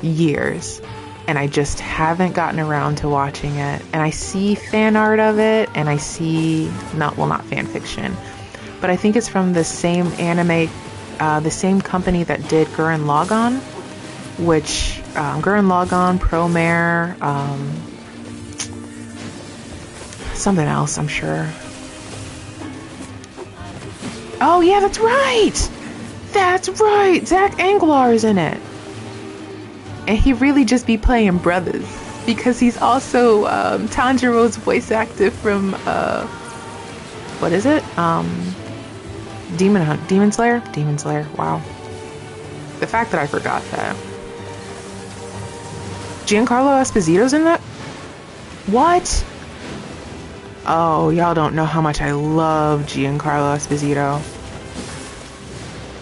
years, and I just haven't gotten around to watching it. And I see fan art of it, and I see not fan fiction, but I think it's from the same anime, the same company that did Gurren Lagann, which Gurren Lagann, Promare, something else, I'm sure. Oh yeah, that's right! That's right! Zach Anglar is in it. And he really just be playing brothers, because he's also Tanjiro's voice actor from what is it? Demon Slayer? Demon Slayer, wow. The fact that I forgot that. Giancarlo Esposito's in that? What? Oh, y'all don't know how much I love Giancarlo Esposito.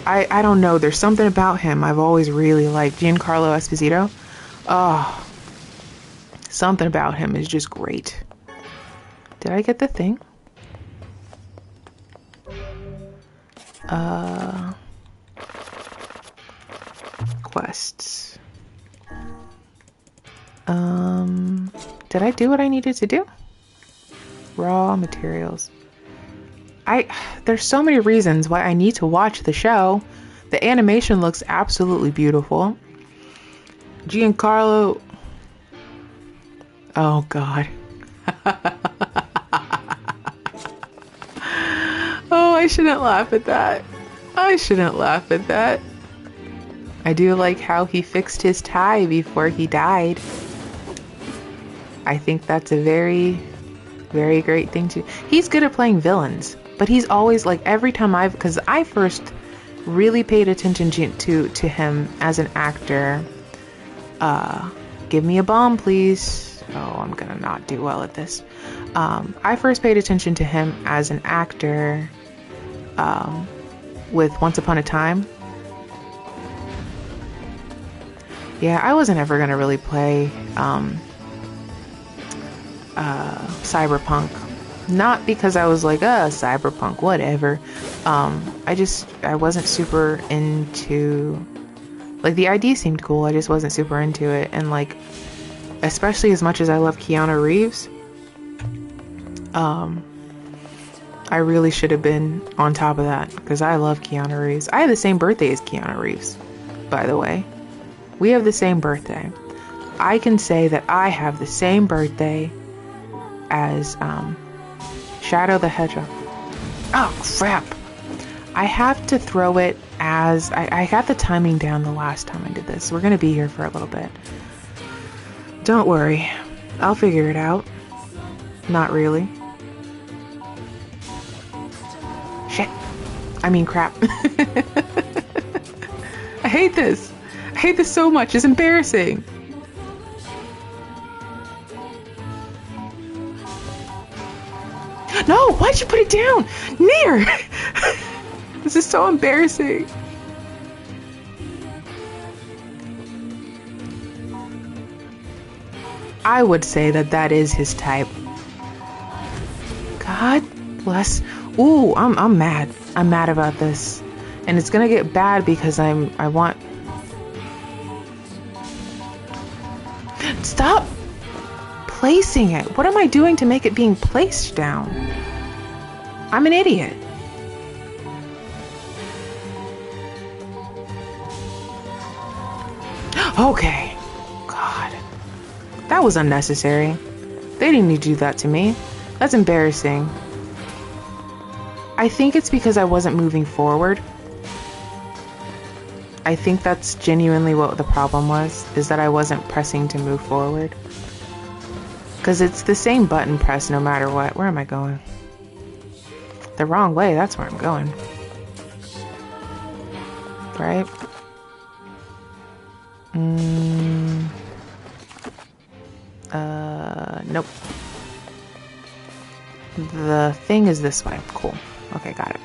I don't know, there's something about him I've always really liked. Giancarlo Esposito. Oh, something about him is just great. Did I get the thing? Quests. Did I do what I needed to do? Raw materials. There's so many reasons why I need to watch the show. The animation looks absolutely beautiful. Giancarlo Oh, God. Oh, I shouldn't laugh at that. I shouldn't laugh at that. I do like how he fixed his tie before he died. I think that's a very, very great thing to... He's good at playing villains, but he's always like, every time because I first really paid attention to him as an actor. Give me a bomb, please. Oh, I'm gonna not do well at this. I first paid attention to him as an actor with Once Upon a Time. Yeah, I wasn't ever gonna really play Cyberpunk. Not because I was like, Cyberpunk, whatever. I wasn't super into... Like, the idea seemed cool, I just wasn't super into it. And, like, especially as much as I love Keanu Reeves, I really should have been on top of that, because I love Keanu Reeves. I have the same birthday as Keanu Reeves, by the way. We have the same birthday. I can say that I have the same birthday as Shadow the Hedgehog. Oh, crap. I have to throw it as... I got the timing down the last time I did this. We're going to be here for a little bit. Don't worry. I'll figure it out. Not really. Shit. I mean, crap. I hate this. I hate this so much. It's embarrassing. No, why'd you put it down? Nier! This is so embarrassing. I would say that is his type. God bless. Ooh, I'm mad. I'm mad about this. And it's gonna get bad because I want... Stop placing it. What am I doing to make it being placed down? I'm an idiot. Okay. God. That was unnecessary. They didn't need to do that to me. That's embarrassing. I think it's because I wasn't moving forward. I think that's genuinely what the problem was, is that I wasn't pressing to move forward. Because it's the same button press no matter what. Where am I going? The wrong way, that's where I'm going. Right? Nope. The thing is this way. Cool. Okay, got it.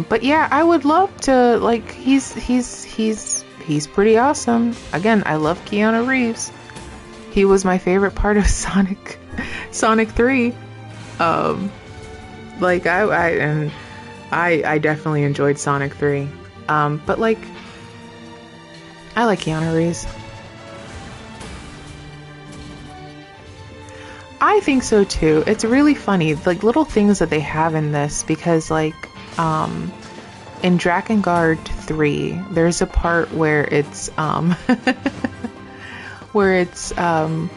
But yeah, I would love to, like, he's pretty awesome. Again, I love Keanu Reeves. He was my favorite part of Sonic 3. Like, I definitely enjoyed Sonic 3. But like, I like Keanu Reeves. I think so too. It's really funny, like, little things that they have in this, because like, in Drakengard 3, there's a part where it's,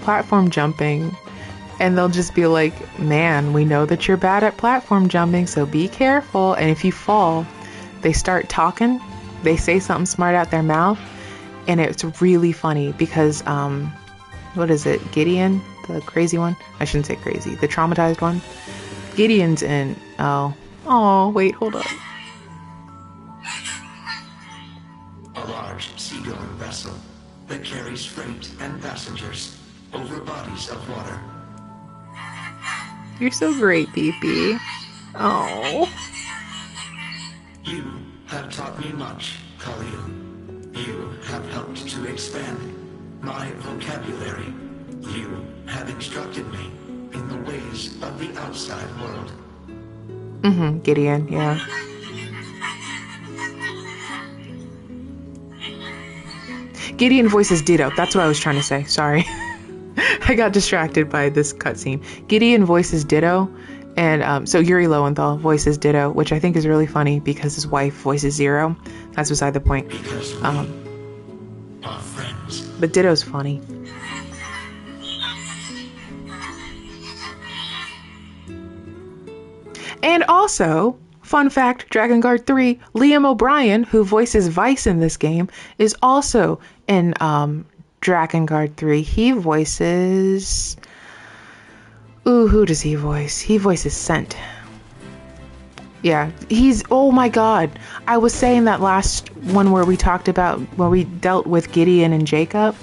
platform jumping, and they'll just be like, man, we know that you're bad at platform jumping, so be careful. And if you fall, they start talking, they say something smart out their mouth, and it's really funny because, what is it, Gideon, the crazy one? I shouldn't say crazy, the traumatized one. Gideon's in, oh, wait, hold up. A large seagoing vessel that carries freight and passengers over bodies of water. You're so great, BP. Oh. You have taught me much, Khalil. You have helped to expand my vocabulary. You have instructed me in the ways of the outside world. Gideon, yeah. Gideon voices Ditto. That's what I was trying to say. Sorry. I got distracted by this cutscene. Gideon voices Ditto, and so Yuri Lowenthal voices Ditto, which I think is really funny because his wife voices Zero. That's beside the point. Our friends. But Ditto's funny. And also, fun fact, Dragon Guard 3, Liam O'Brien, who voices Vice in this game, is also in Dragon Guard 3. He voices... Ooh, who does he voice? He voices Scent. Yeah, he's... Oh my god. I was saying that last one where we talked about... where we dealt with Gideon and Jacob.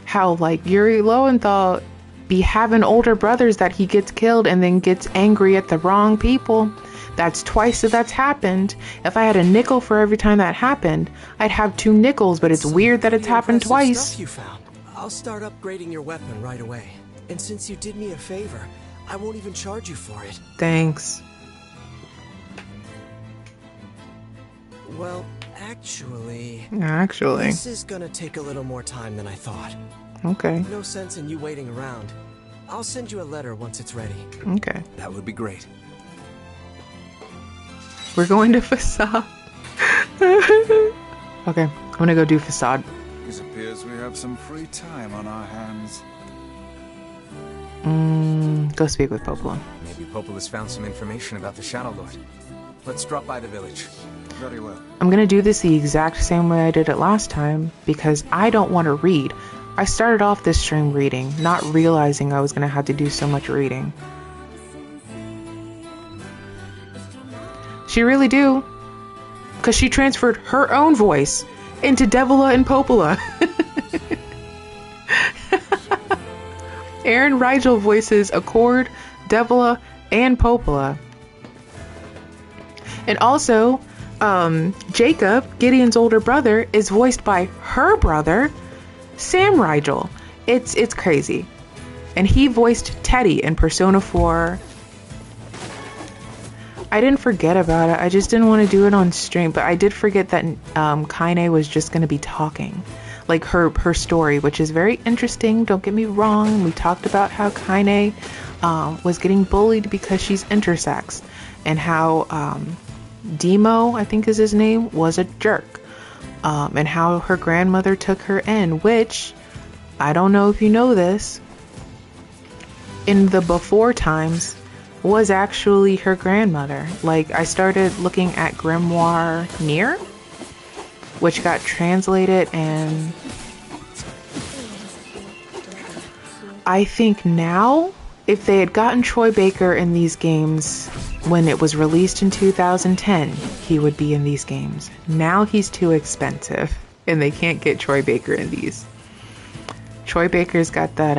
How, like, Yuri Lowenthal be having older brothers that he gets killed and then gets angry at the wrong people. That's twice that's happened. If I had a nickel for every time that happened, I'd have 2 nickels, but it's weird that it's happened twice. Stuff you found. I'll start upgrading your weapon right away. And since you did me a favor, I won't even charge you for it. Thanks. Well, actually... Actually. This is gonna take a little more time than I thought. Okay. No sense in you waiting around. I'll send you a letter once it's ready. Okay. That would be great. We're going to Facade. Okay, I'm gonna go do Facade. It appears we have some free time on our hands. Go speak with Popola. Maybe Popola's found some information about the Shadow Lord. Let's drop by the village. Very well. I'm gonna do this the exact same way I did it last time because I don't want to read. I started off this stream reading, not realizing I was gonna have to do so much reading. She really do, because she transferred her own voice into Devila and Popola. Aaron Rigel voices Accord, Devila, and Popola. And also, Jacob, Gideon's older brother, is voiced by her brother, Sam Rigel. It's crazy. And he voiced Teddy in Persona 4. I didn't forget about it. I just didn't want to do it on stream. But I did forget that Kaine was just going to be talking. Like her story, which is very interesting. Don't get me wrong. We talked about how Kaine was getting bullied because she's intersex. And how Demo, I think is his name, was a jerk. And how her grandmother took her in. Which, I don't know if you know this. In the before times... was actually her grandmother. Like, I started looking at Grimoire Nier, which got translated, and I think now, if they had gotten Troy Baker in these games when it was released in 2010, he would be in these games. Now he's too expensive, and they can't get Troy Baker in these. Troy Baker's got that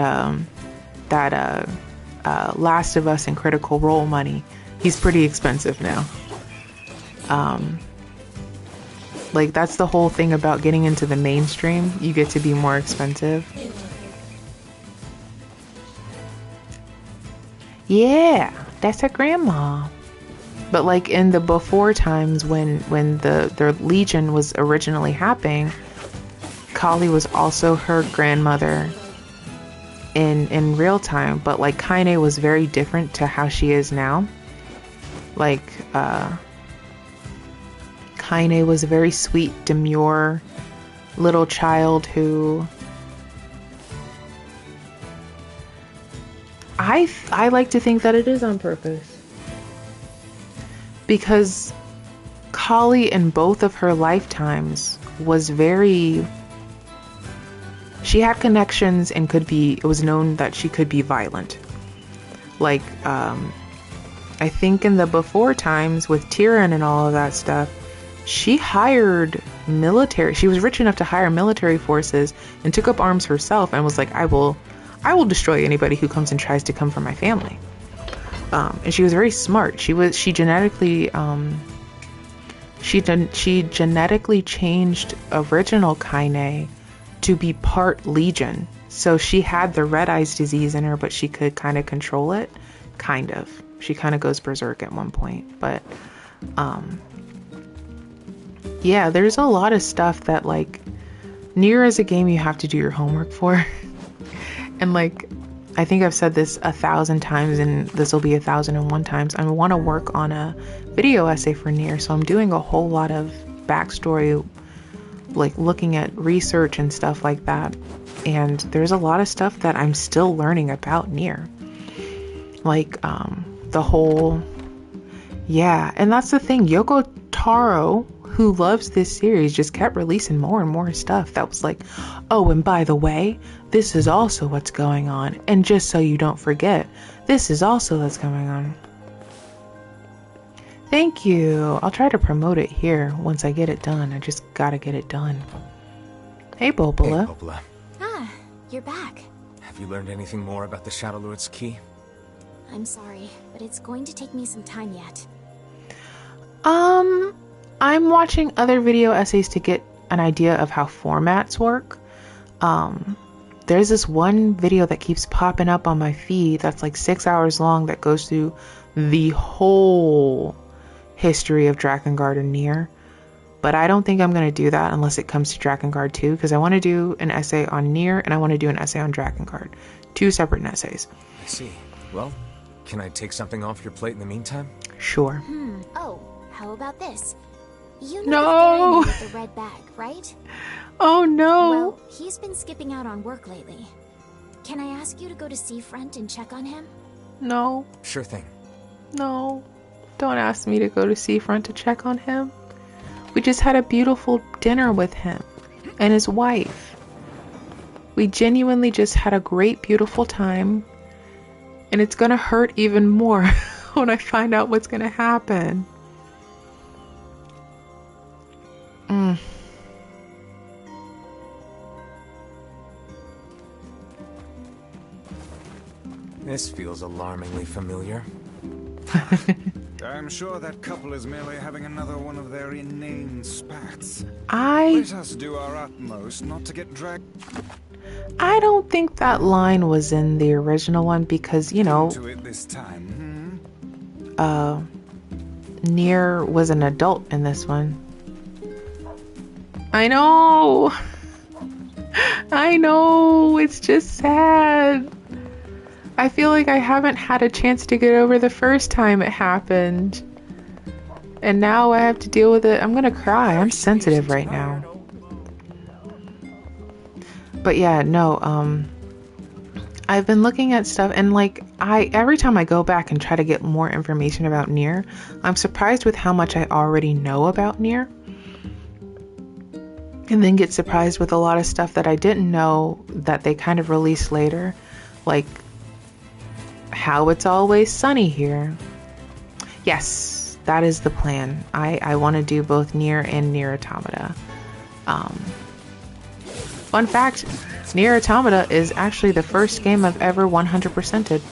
Last of Us and Critical Role money. He's pretty expensive now. Like, that's the whole thing about getting into the mainstream. You get to be more expensive. Yeah, that's her grandma. But like in the before times when the Legion was originally happening, Kali was also her grandmother in real time, but like Kaine was very different to how she is now. Like Kaine was a very sweet, demure little child who I like to think that it is on purpose, because Kali in both of her lifetimes was very... She had connections and it was known that she could be violent. Like, I think in the before times with Tyrion and all of that stuff, she hired military. She was rich enough to hire military forces and took up arms herself and was like, I will destroy anybody who comes and tries to come for my family. And she was very smart. She genetically changed original Kaine to be part Legion. So she had the red eyes disease in her, but she could kind of control it. Kind of. She kind of goes berserk at one point. But yeah, there's a lot of stuff that, like, Nier is a game you have to do your homework for. And like, I think I've said this 1,000 times, and this will be 1,001 times. I want to work on a video essay for Nier, so I'm doing a whole lot of backstory, like looking at research and stuff like that. And there's a lot of stuff that I'm still learning about Nier. Like the whole Yeah, and that's the thing. Yoko Taro, who loves this series, just kept releasing more and more stuff that was like, oh, and by the way, this is also what's going on. And just so you don't forget, this is also what's going on. Thank you. I'll try to promote it here once I get it done. I just gotta get it done. Hey, Bobola. Hey, Bobola. Ah, you're back. Have you learned anything more about the Shadow Lord's key? I'm sorry, but it's going to take me some time yet. I'm watching other video essays to get an idea of how formats work. There's this one video that keeps popping up on my feed that's like 6 hours long that goes through the whole history of Drakengard and Nier. But I don't think I'm going to do that unless it comes to Drakengard 2, because I want to do an essay on Nier and I want to do an essay on Drakengard. 2 separate essays. I see. Well, can I take something off your plate in the meantime? Sure. Oh, how about this? You know the ferryman with the red bag, right? Oh no! Well, he's been skipping out on work lately. Can I ask you to go to Seafront and check on him? No. Sure thing. No. Don't ask me to go to Seafront to check on him. We just had a beautiful dinner with him and his wife. We genuinely just had a great, beautiful time. And it's gonna hurt even more when I find out what's gonna happen. This feels alarmingly familiar. I'm sure that couple is merely having another one of their inane spats. Let us do our utmost not to get dragged. I don't think that line was in the original one because, you know, to it this time. Nier was an adult in this one. I know. I know. It's just sad. I feel like I haven't had a chance to get over the first time it happened. And now I have to deal with it. I'm gonna cry. I'm sensitive right now. But yeah, no, I've been looking at stuff and like every time I go back and try to get more information about Nier, I'm surprised with how much I already know about Nier. And then get surprised with a lot of stuff that I didn't know that they kind of released later. Like how it's always sunny here. Yes, that is the plan. I want to do both Nier and Nier Automata. Fun fact, Nier Automata is actually the first game I've ever 100%ed.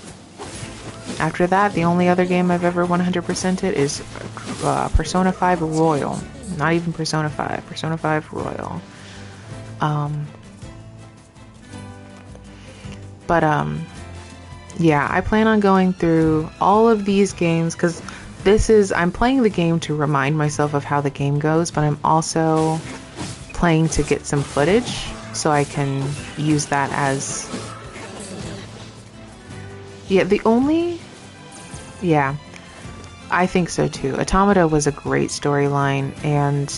After that, the only other game I've ever 100%ed is Persona 5 Royal. Not even Persona 5. Persona 5 Royal. Yeah, I plan on going through all of these games because I'm playing the game to remind myself of how the game goes, but I'm also playing to get some footage so I can use that as... Yeah, I think so too. Automata was a great storyline, and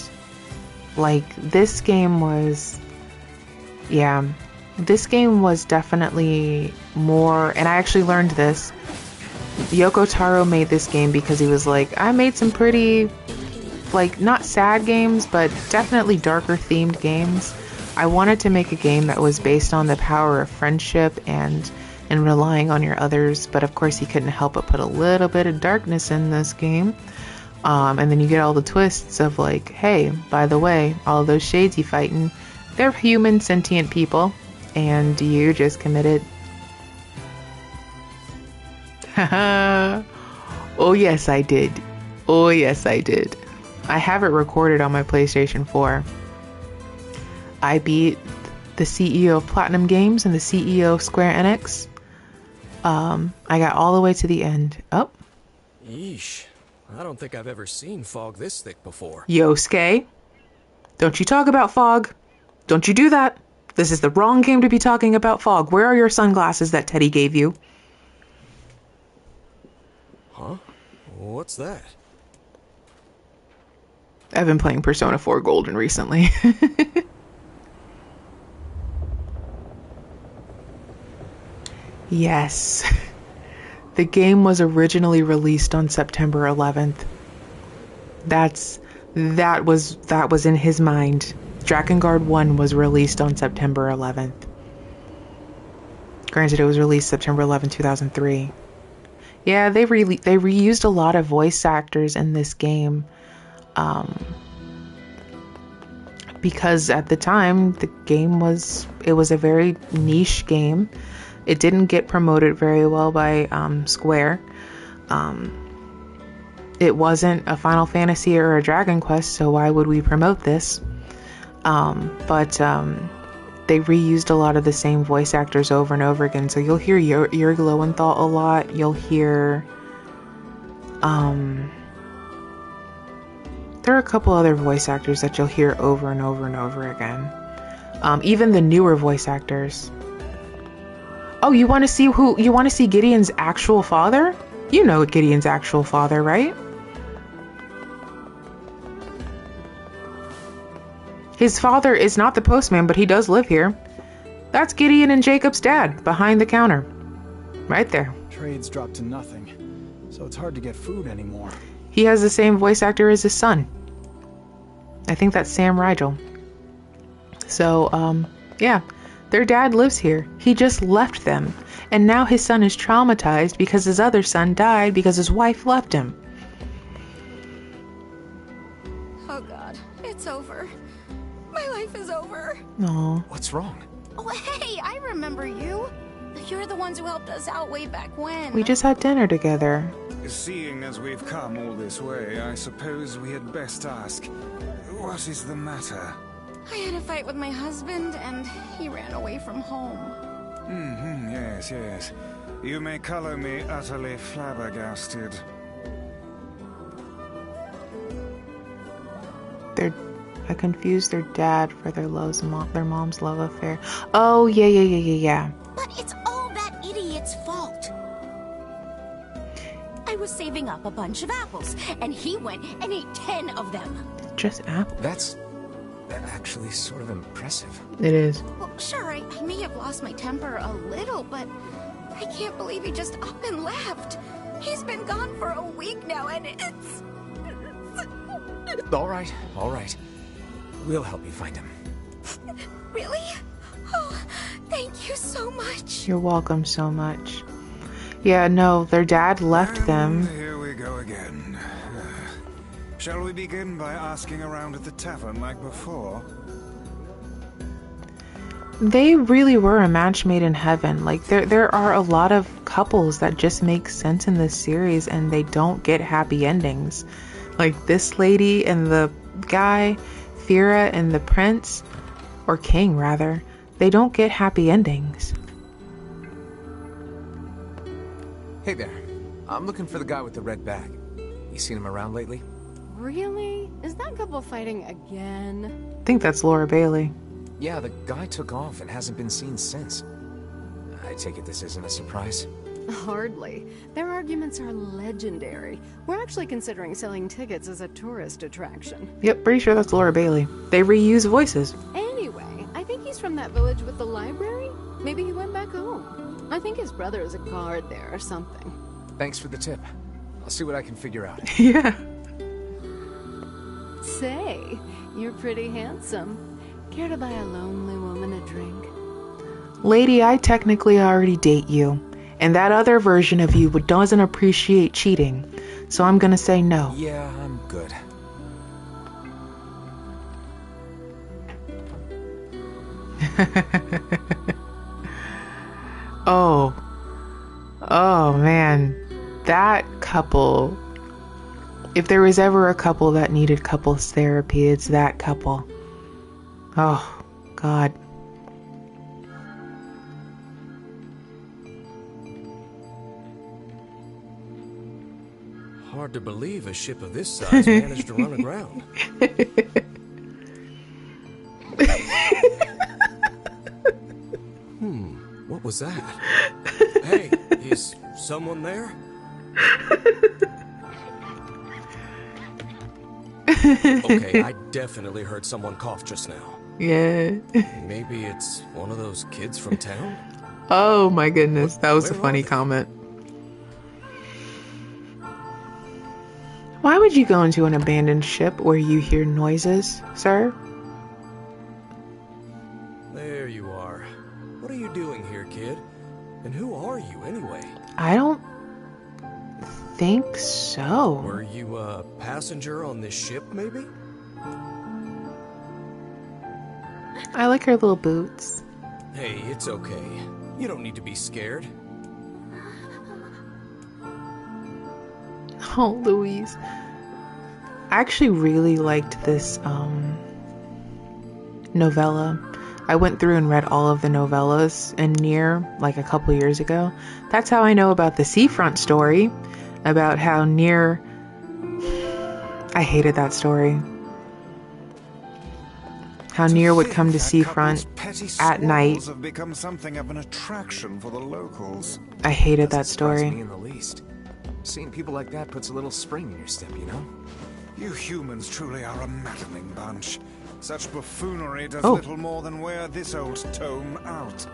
like this game was definitely more, and I actually learned this. Yoko Taro made this game because he was like, I made some pretty, like, not sad games, but definitely darker themed games. I wanted to make a game that was based on the power of friendship and relying on your others, but of course he couldn't help but put a little bit of darkness in this game. And then you get all the twists of like, hey, by the way, all those shades you fighting, they're human sentient people, and you just committed. Oh yes I did. Oh yes I did. I have it recorded on my PlayStation 4. I beat the CEO of Platinum Games and the CEO of Square Enix. I got all the way to the end. Oh. Yeesh. I don't think I've ever seen fog this thick before. Yosuke, don't you talk about fog. Don't you do that. This is the wrong game to be talking about fog. Where are your sunglasses that Teddy gave you? Huh? What's that? I've been playing Persona 4 Golden recently. Yes. The game was originally released on September 11th. That was in his mind. Drakengard 1 was released on September 11th. Granted, it was released September 11, 2003. Yeah, they reused a lot of voice actors in this game. Because at the time, the game was a very niche game. It didn't get promoted very well by Square. It wasn't a Final Fantasy or a Dragon Quest, so why would we promote this? But they reused a lot of the same voice actors over and over again. So you'll hear Jörg Lowenthal a lot. You'll hear... there are a couple other voice actors that you'll hear over and over and over again. Even the newer voice actors. Oh, you want to see Gideon's actual father? You know Gideon's actual father, right? His father is not the postman, but he does live here. That's Gideon and Jacob's dad, behind the counter. Right there. Trade's dropped to nothing, so it's hard to get food anymore. He has the same voice actor as his son. I think that's Sam Rigel. So, yeah. Their dad lives here. He just left them. And now his son is traumatized because his other son died because his wife left him. Oh god, it's over. My life is over. No. What's wrong? Oh, hey, I remember you. You're the ones who helped us out way back when. We just had dinner together. Seeing as we've come all this way, I suppose we had best ask, what is the matter? I had a fight with my husband, and he ran away from home. Yes. You may color me utterly flabbergasted. I confused their dad for their mom's love affair. Oh, yeah. But it's all that idiot's fault. I was saving up a bunch of apples, and he went and ate 10 of them. Just apples? That's actually sort of impressive. It is. Well, sure, I may have lost my temper a little, but I can't believe he just up and left. He's been gone for a week now, and it's... All right. We'll help you find him. Really? Oh, thank you so much. You're welcome so much. Yeah, no, their dad left them. Here we go again. Shall we begin by asking around at the tavern like before? They really were a match made in heaven. Like, there are a lot of couples that just make sense in this series and they don't get happy endings. Like this lady and the guy, Fira and the prince, or king rather, they don't get happy endings. Hey there. I'm looking for the guy with the red bag. You seen him around lately? Really? Is that couple fighting again? I think that's Laura Bailey. Yeah, the guy took off and hasn't been seen since. I take it this isn't a surprise? Hardly. Their arguments are legendary. We're actually considering selling tickets as a tourist attraction. Yep, pretty sure that's Laura Bailey. They reuse voices. Anyway, I think he's from that village with the library. Maybe he went back home. I think his brother is a guard there or something. Thanks for the tip. I'll see what I can figure out. Yeah. Say, you're pretty handsome. Care to buy a lonely woman a drink? Lady, I technically already date you. And that other version of you doesn't appreciate cheating. So I'm gonna say no. Yeah, I'm good. Oh man. That couple. If there was ever a couple that needed couples therapy, it's that couple. Oh, God. Hard to believe a ship of this size managed to run aground. What was that? Hey, is someone there? Okay, I definitely heard someone cough just now. Yeah. Maybe it's one of those kids from town? Oh my goodness, that was a funny comment. would you go into an abandoned ship where you hear noises, sir? There you are. What are you doing here, kid? And who are you, anyway? I don't think so. Were you a passenger on this ship, maybe? I like her little boots. Hey, it's okay. You don't need to be scared. Oh, Louise. I actually really liked this novella. I went through and read all of the novellas in Nier like a couple years ago. That's how I know about the seafront story, about how Nier... I hated that story. How Nier would come to seafront at night. Have become something of an attraction for the locals. I hated that story. Me in the least. Seeing people like that puts a little spring in your step, you know? You humans truly are a maddening bunch. Such buffoonery does Oh. little more than wear this old tome out.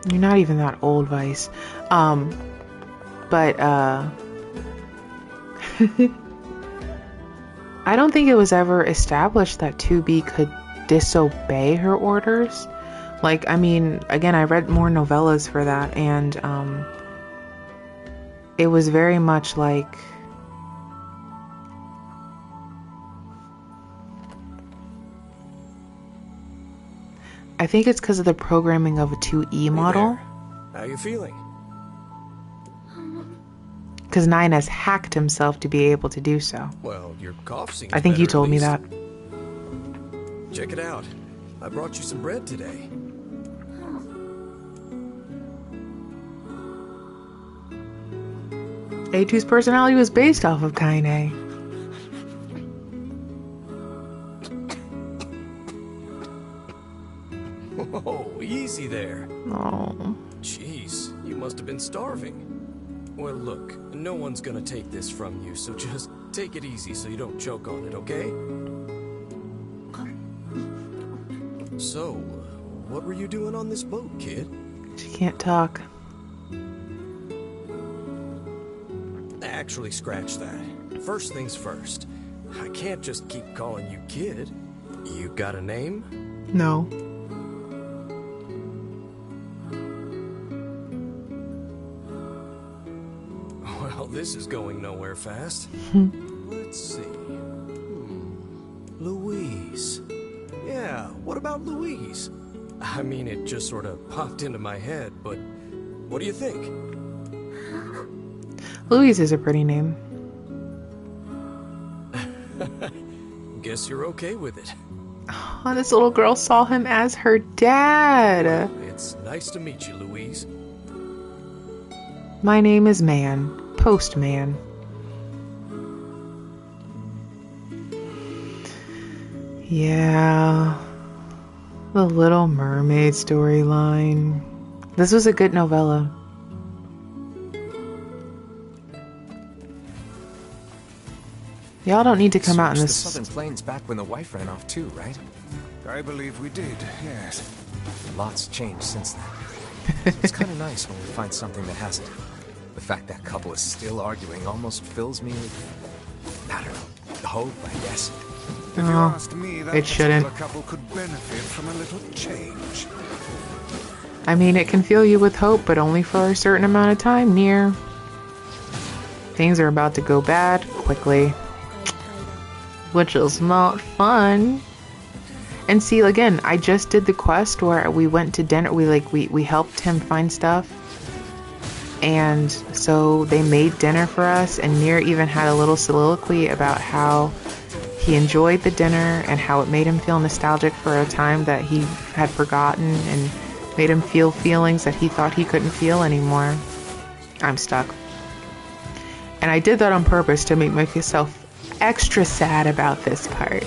You're not even that old, Vice. But I don't think it was ever established that 2B could disobey her orders. Like, I mean, again, I read more novellas for that, and it was very much like... I think it's because of the programming of a 2E model. How you feeling? Because 9S hacked himself to be able to do so. Well, your cough seems I think you better, told at me least. that. Check it out. I brought you some bread today. A2's personality was based off of Kaine. Oh, easy there. Oh. Jeez, you must have been starving. Well, look, no one's gonna take this from you, so just take it easy so you don't choke on it, okay? So, what were you doing on this boat, kid? She can't talk. Actually, scratch that. First things first. I can't just keep calling you kid. You got a name? No. Well, this is going nowhere fast. Let's see. Louise. Yeah, what about Louise? I mean, it just sort of popped into my head, but what do you think? Louise is a pretty name. Guess you're okay with it. Oh, this little girl saw him as her dad. It's nice to meet you, Louise. My name is Man. Postman. Yeah. The Little Mermaid storyline. This was a good novella. Y'all don't need to come out in The this. Southern Plains back when the wife ran off too, right? I believe we did, yes. Lots changed since then. It's kind of nice when we find something that hasn't. The fact that couple is still arguing almost fills me with, I don't know, hope, I guess. If you asked me, that it shouldn't. particular couple could benefit from a little change. I mean, it can fill you with hope, but only for a certain amount of time, Nier. Things are about to go bad quickly. Which is not fun. And see, again, I just did the quest where we went to dinner. We helped him find stuff. And so they made dinner for us, and Nier even had a little soliloquy about how he enjoyed the dinner and how it made him feel nostalgic for a time that he had forgotten and made him feel feelings that he thought he couldn't feel anymore. I'm stuck. And I did that on purpose to make myself extra sad about this part.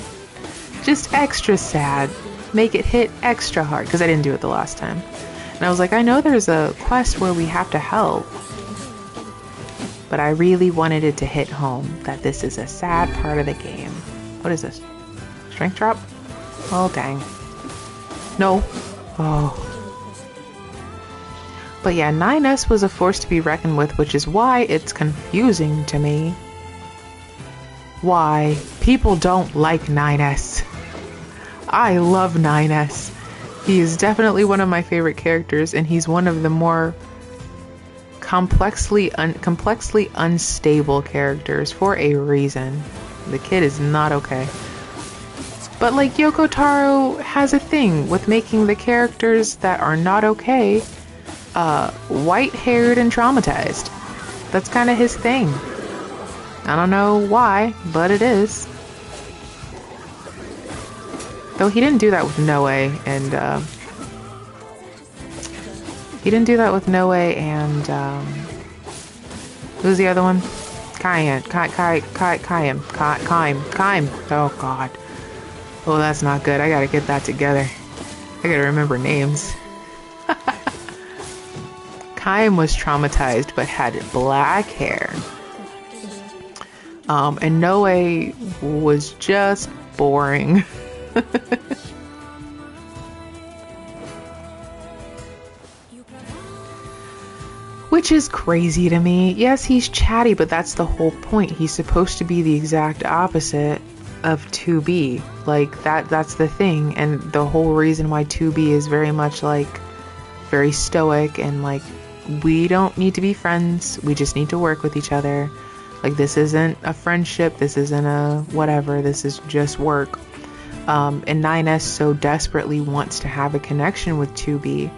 Just extra sad. Make it hit extra hard, because I didn't do it the last time. And I was like, I know there's a quest where we have to help, but I really wanted it to hit home that this is a sad part of the game. What is this? Strength drop? Oh, dang. No. Oh. But yeah, 9S was a force to be reckoned with, which is why it's confusing to me. why people don't like 9S. I love 9S. He is definitely one of my favorite characters, and he's one of the more complexly unstable characters for a reason. The kid is not okay. But like, Yoko Taro has a thing with making the characters that are not okay white-haired and traumatized. That's kind of his thing. I don't know why, but it is. Though he didn't do that with Noe, and who's the other one? Kaim. Oh god. Oh, that's not good. I gotta get that together. I gotta remember names. Kaim was traumatized but had black hair. And Noe was just boring. Which is crazy to me. Yes, he's chatty, but that's the whole point. He's supposed to be the exact opposite of 2B. Like, that's the thing. And the whole reason why 2B is very much like very stoic and like, we don't need to be friends. We just need to work with each other. Like, this isn't a friendship. This isn't a whatever. This is just work. And 9S so desperately wants to have a connection with 2B.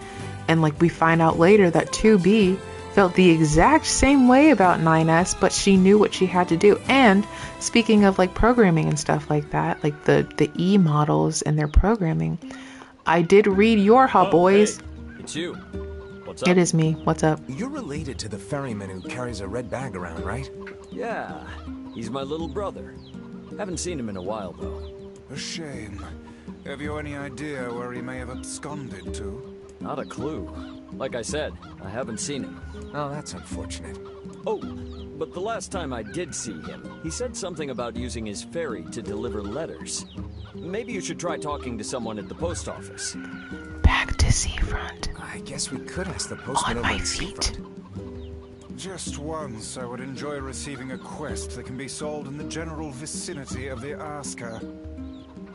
And like, we find out later that 2B felt the exact same way about 9S, but she knew what she had to do. And speaking of like programming and stuff like that, like the E models and their programming, I did read your Hot Boys. Hey, it's you. What's up? It is me. What's up? You're related to the ferryman who carries a red bag around, right? Yeah, he's my little brother. Haven't seen him in a while, though. A shame. Have you any idea where he may have absconded to? Not a clue. Like I said, I haven't seen him. Oh, that's unfortunate. Oh, but the last time I did see him, he said something about using his ferry to deliver letters. Maybe you should try talking to someone at the post office. Back to Seafront. I guess we could ask the postman over at Seafront. Just once, I would enjoy receiving a quest that can be solved in the general vicinity of the Asker.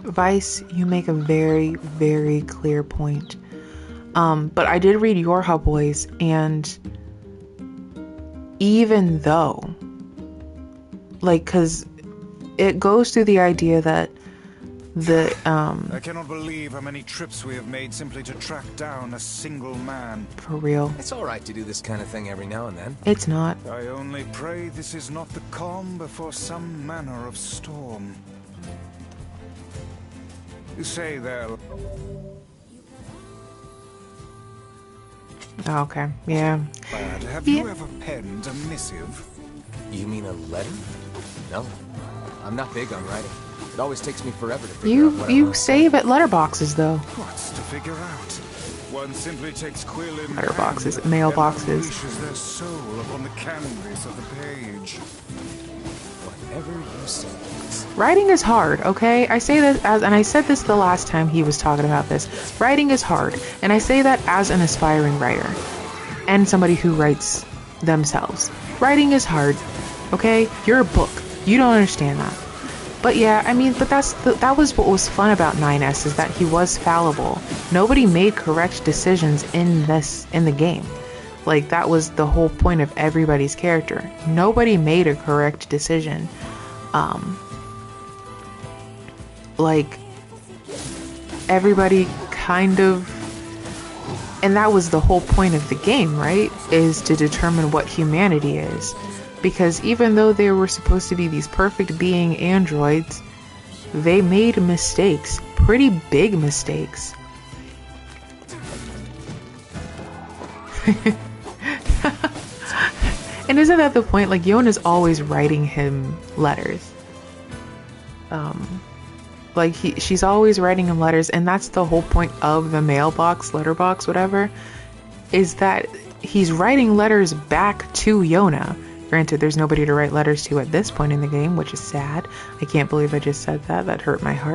Vice, you make a very, very clear point. But I did read your Hot Boys, and even though, like, because it goes through the idea that I cannot believe how many trips we have made simply to track down a single man. For real. It's alright to do this kind of thing every now and then. It's not. I only pray this is not the calm before some manner of storm. You say there. Okay, yeah. Lad, have you ever penned a missive? You mean a letter? No. I'm not big on writing. It always takes me forever to figure out what You save at letterboxes, though. What's to figure out? One simply takes quill in Letterboxes, hand mailboxes. and unleashes their soul upon the canvas of the page. Whatever you say. Writing is hard, okay? I say that and I said this the last time he was talking about this. Writing is hard, and I say that as an aspiring writer and somebody who writes themselves. Writing is hard, okay? You're a book. You don't understand that. But yeah, I mean, but that was what was fun about 9S, is that he was fallible. Nobody made correct decisions in the game. Like, that was the whole point of everybody's character. Nobody made a correct decision. Like, everybody kind of, and that was the whole point of the game, right? Is to determine what humanity is. Because even though they were supposed to be these perfect being androids, they made mistakes. Pretty big mistakes. And isn't that the point? Like, Yona's always writing him letters. Like, she's always writing him letters, and that's the whole point of the mailbox, letterbox, whatever, is that he's writing letters back to Yona. Granted, there's nobody to write letters to at this point in the game, which is sad. I can't believe I just said that. That hurt my heart.